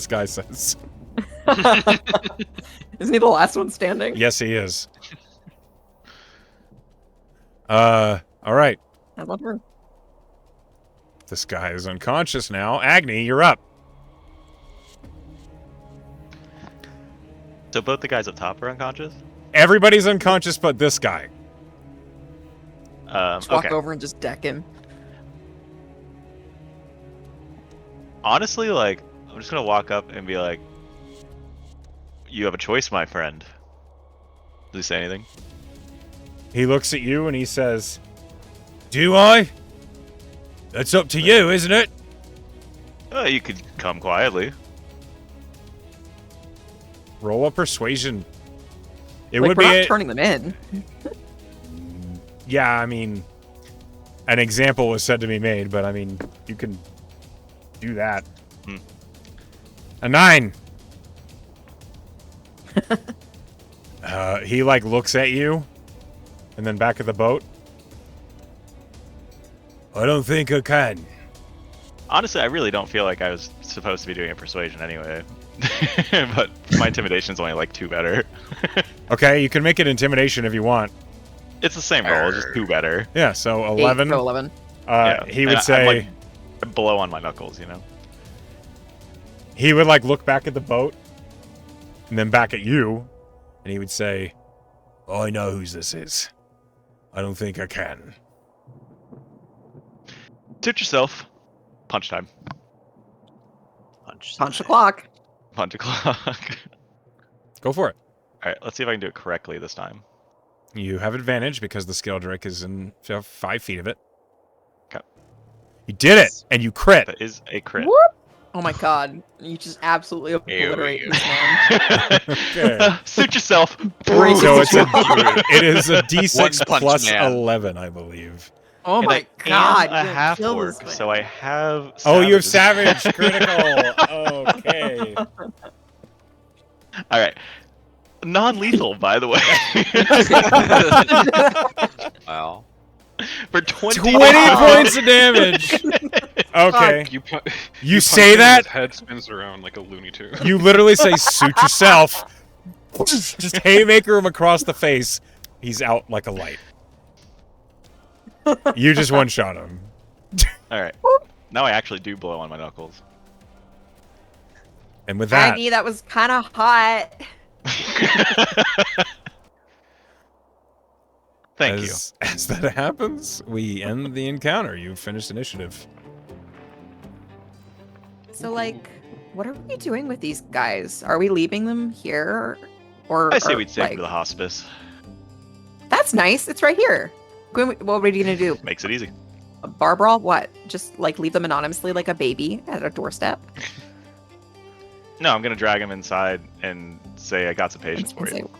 guy says. Isn't he the last one standing? Yes, he is. All right. I love her. This guy is unconscious now. Agni, you're up. So both the guys up top are unconscious? Everybody's unconscious but this guy. Just walk Okay. over and just deck him. Honestly, like, I'm just gonna walk up and be like, "You have a choice, my friend." Does he say anything? He looks at you and he says, "Do I? That's up to you, isn't it?" You could come quietly. Roll a persuasion. It Like, would we're be not a- turning them in. Yeah, I mean, an example was said to be made, but I mean, you can do that. Hmm. A 9. He like looks at you, and then back at the boat. I don't think I can. Honestly, I really don't feel like I was supposed to be doing a persuasion anyway. But my intimidation's only like 2 better. Okay, you can make it intimidation if you want. It's the same roll, just 2 better. Yeah, so 8 11. to 11. Yeah. He And would I'm, say like, blow on my knuckles, you know? he would like look back at the boat, and then back at you, and he would say, "I know whose this is. I don't think I can." Suit yourself. Punch time. Punch Punch the time. clock. Punch o'clock. Go for it. Alright, let's see if I can do it correctly this time. You have advantage because the Skeldrick is in 5 feet of it. Okay. You did it, and you crit. That is a crit. Whoop. Oh my god. You just absolutely Here we obliterate go. this man. Okay. Suit yourself. Break So his it is a D6 One punch plus man. 11, I believe. Oh And my I god. am a you're half gonna kill this orc, man. so I have. Oh, you have savages. savage critical. Okay. All right. Non-lethal, by the way. Wow. For 20, 20 points of damage. Okay. You, pu- You punch say him and that? His head spins around like a Looney Tune. You literally say, "Suit yourself." Just haymaker him across the face. He's out like a light. You just one-shot him. All right. Now I actually do blow on my knuckles. And with that, Aggie, that was kind of hot. Thank you. as that happens, we end the encounter. You finished initiative. So, like, what are we doing with these guys? Are we leaving them here? Or I say or, we'd take like, him to the hospice. That's nice. It's right here. What are we gonna do? Makes it easy. A bar brawl? What? Just like leave them anonymously like a baby at a doorstep? No, I'm gonna drag him inside and say I got some patience And for you. say,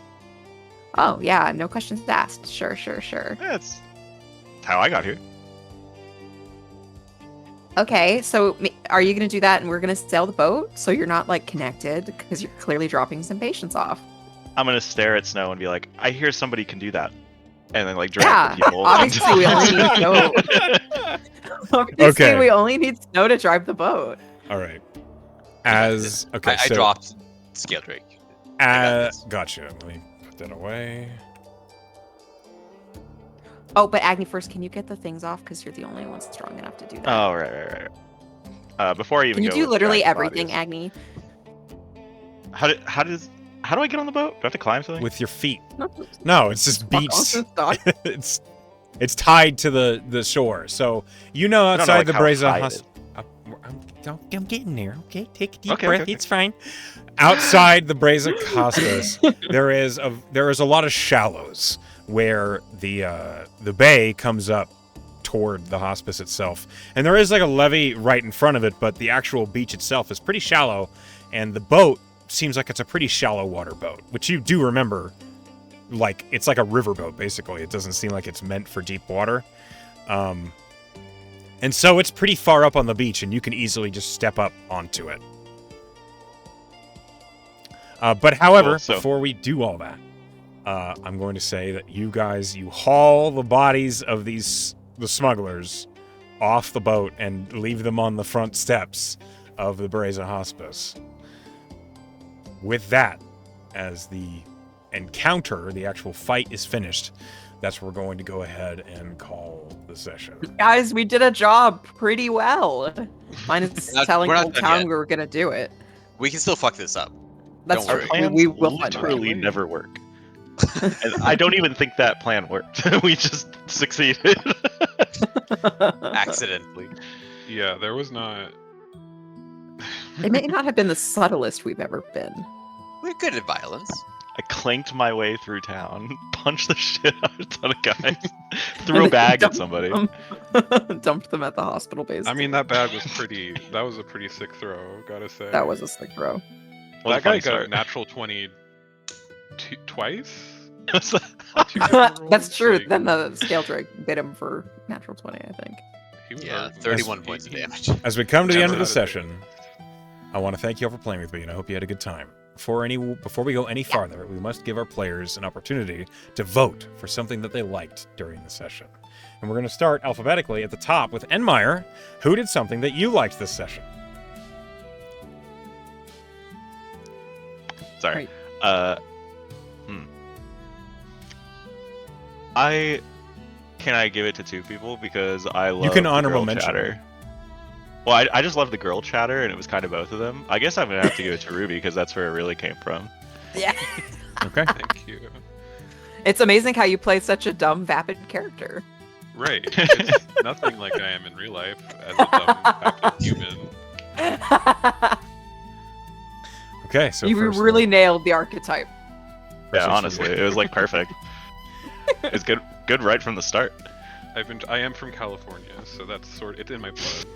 oh yeah, no questions asked. Sure. That's how I got here. Okay, so are you gonna do that and we're gonna sail the boat so you're not like connected because you're clearly dropping some patients off? I'm gonna stare at Snow and be like, I hear somebody can do that, and then like drag Yeah, the people. obviously we only need Snow. Obviously, Okay. we only need Snow to drive the boat. All right. As okay, I so dropped Skeldrick. got this. gotcha. Let me put that away. Oh, but Agni, first, can you get the things off? Because you're the only one strong enough to do that. Oh, right. Before I even Can you go do with literally dragging everything, bodies, Agni? How do I get on the boat? Do I have to climb something? With your feet. No, it's just Walk beached. off the dock. it's tied to the shore. So you know I don't outside like the how Brazen high it Hospice. I'm getting there. Okay, take a deep Okay, breath. okay. It's fine. Outside the Brazen Hospice, there is a lot of shallows where the bay comes up toward the hospice itself, and there is like a levee right in front of it. But the actual beach itself is pretty shallow, and the boat seems like it's a pretty shallow water boat, which you do remember. Like it's like a riverboat basically. It doesn't seem like it's meant for deep water. And so it's pretty far up on the beach, and you can easily just step up onto it. But however, Cool, so- before we do all that, I'm going to say that you haul the bodies of the smugglers off the boat and leave them on the front steps of the Brazen Hospice. With that, as the encounter, the actual fight is finished, that's where we're going to go ahead and call the session. Guys, we did a job pretty well. Minus telling we're not Old done Town yet. we were gonna do it. We can still fuck this up. That's Don't true. worry. We will find a way. literally never work. And I don't even think that plan worked. We just succeeded. Accidentally. Yeah, there was not. It may not have been the subtlest we've ever been. We're good at violence. I clanked my way through town, punched the shit out of a ton of guys, threw a bag at somebody. Dumped them at the hospital base. I mean, that bag was pretty. That was a pretty sick throw, gotta say. that was a sick throw. What a That guy funny got start. natural 20 twice. On two That's rolls, true. like, Then the scale drake bit him for natural 20, I think. he was Yeah, hurt. 31 points of damage. As we come to the end of the Never had a session, I want to thank you all for playing with me, and I hope you had a good time. Before we go any farther, we must give our players an opportunity to vote for something that they liked during the session. And we're going to start alphabetically at the top with Enmeyer. Who did something that you liked this session? Sorry. Right. Can I give it to two people because I love can the honorable girl mention chatter. Well, I just love the girl chatter, and it was kind of both of them. I guess I'm gonna have to give it to Ruby because that's where it really came from. Yeah. Okay. Thank you. It's amazing how you play such a dumb, vapid character. Right. It's nothing like I am in real life as a dumb, happy human. Okay, so you first, really nailed the archetype. Yeah, honestly, it was like perfect. It's good right from the start. I am from California, so that's it's in my blood.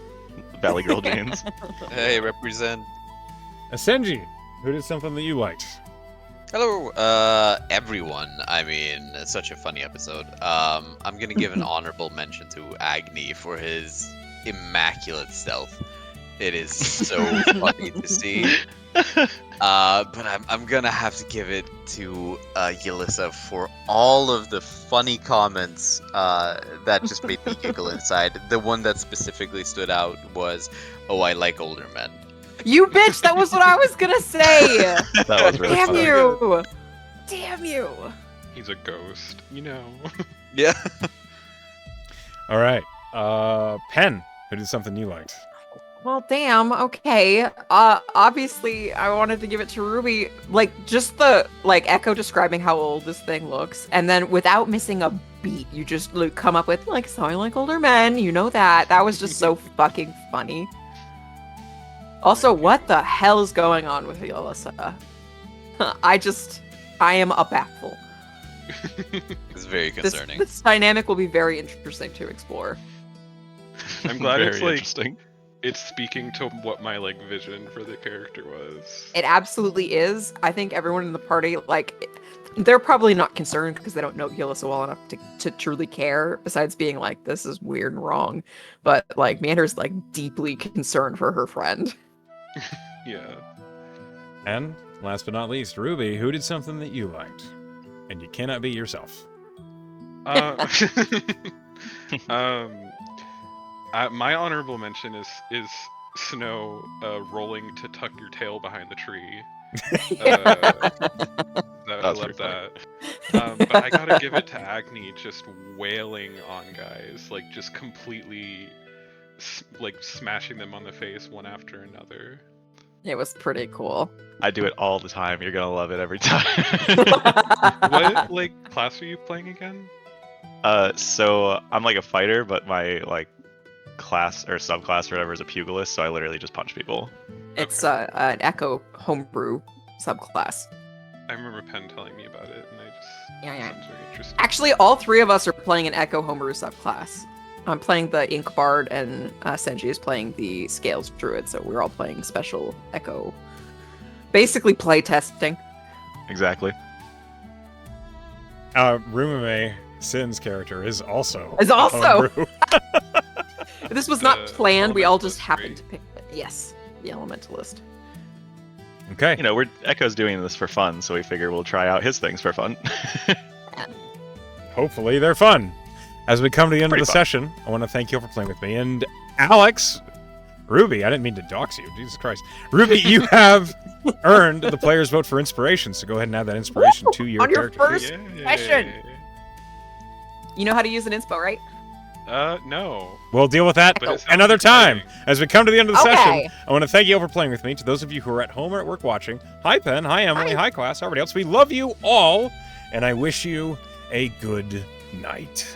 Valley Girl jeans. Hey, represent. Senji, who did something that you liked? Hello, everyone. I mean, it's such a funny episode. I'm gonna give an honorable mention to Agni for his immaculate stealth. It is so funny to see. But I'm gonna have to give it to Yelissa for all of the funny comments that just made me giggle inside. The one that specifically stood out was, "Oh, I like older men." You bitch! That was what I was gonna say. That was really Damn funny. you! Damn you! He's a ghost, you know. Yeah. All right. Pen, who did something you liked? Well, damn. Okay. Obviously, I wanted to give it to Ruby. Like, just the Echo describing how old this thing looks, and then without missing a beat, you just come up with like, "So I like older men." You know that. That was just so fucking funny. Also, what the hell is going on with Yelissa? I am a baffle. It's very concerning. This dynamic will be very interesting to explore. I'm glad Very it's like interesting. it's speaking to what my like vision for the character was. It absolutely is. I think everyone in the party, they're probably not concerned because they don't know Yelissa well enough to truly care, besides being like, this is weird and wrong. But, like, Meander's, like, deeply concerned for her friend. Yeah. And last but not least, Ruby, who did something that you liked? And you cannot be yourself. My honorable mention is Snow rolling to tuck your tail behind the tree. I love that. But I gotta give it to Agni just wailing on guys, like just completely smashing them on the face one after another. It was pretty cool. I do it all the time. You're gonna love it every time. What like class are you playing again? So I'm like a fighter, but my like class or subclass or whatever is a pugilist. So I literally just punch people. It's an Echo homebrew subclass. I remember Penn telling me about it, and I just Yeah. sounds very interesting. Actually, all three of us are playing an Echo homebrew subclass. I'm playing the Ink Bard, and Senji is playing the Scales Druid, so we're all playing special Echo. Basically, play testing. Exactly. Rumame Sin's character is also. Is also! homebrew. This was not planned, we all just Elementalist, happened right? to pick it. Yes, the Elementalist. Okay. You know, Echo's doing this for fun, so we figure we'll try out his things for fun. Hopefully they're fun. As we come to the end of Pretty the fun. session, I want to thank you all for playing with me. And Alex, Ruby, I didn't mean to dox you. Jesus Christ. Ruby, you have earned the player's vote for inspiration, so go ahead and add that inspiration Woo! to your On your character first- sheet. Session. You know how to use an inspo, right? No. We'll deal with that But it sounds another time. exciting. As we come to the end of the Okay. session, I want to thank you all for playing with me. To those of you who are at home or at work watching, hi Penn, hi Emily, hi class, everybody else, we love you all. and I wish you a good night.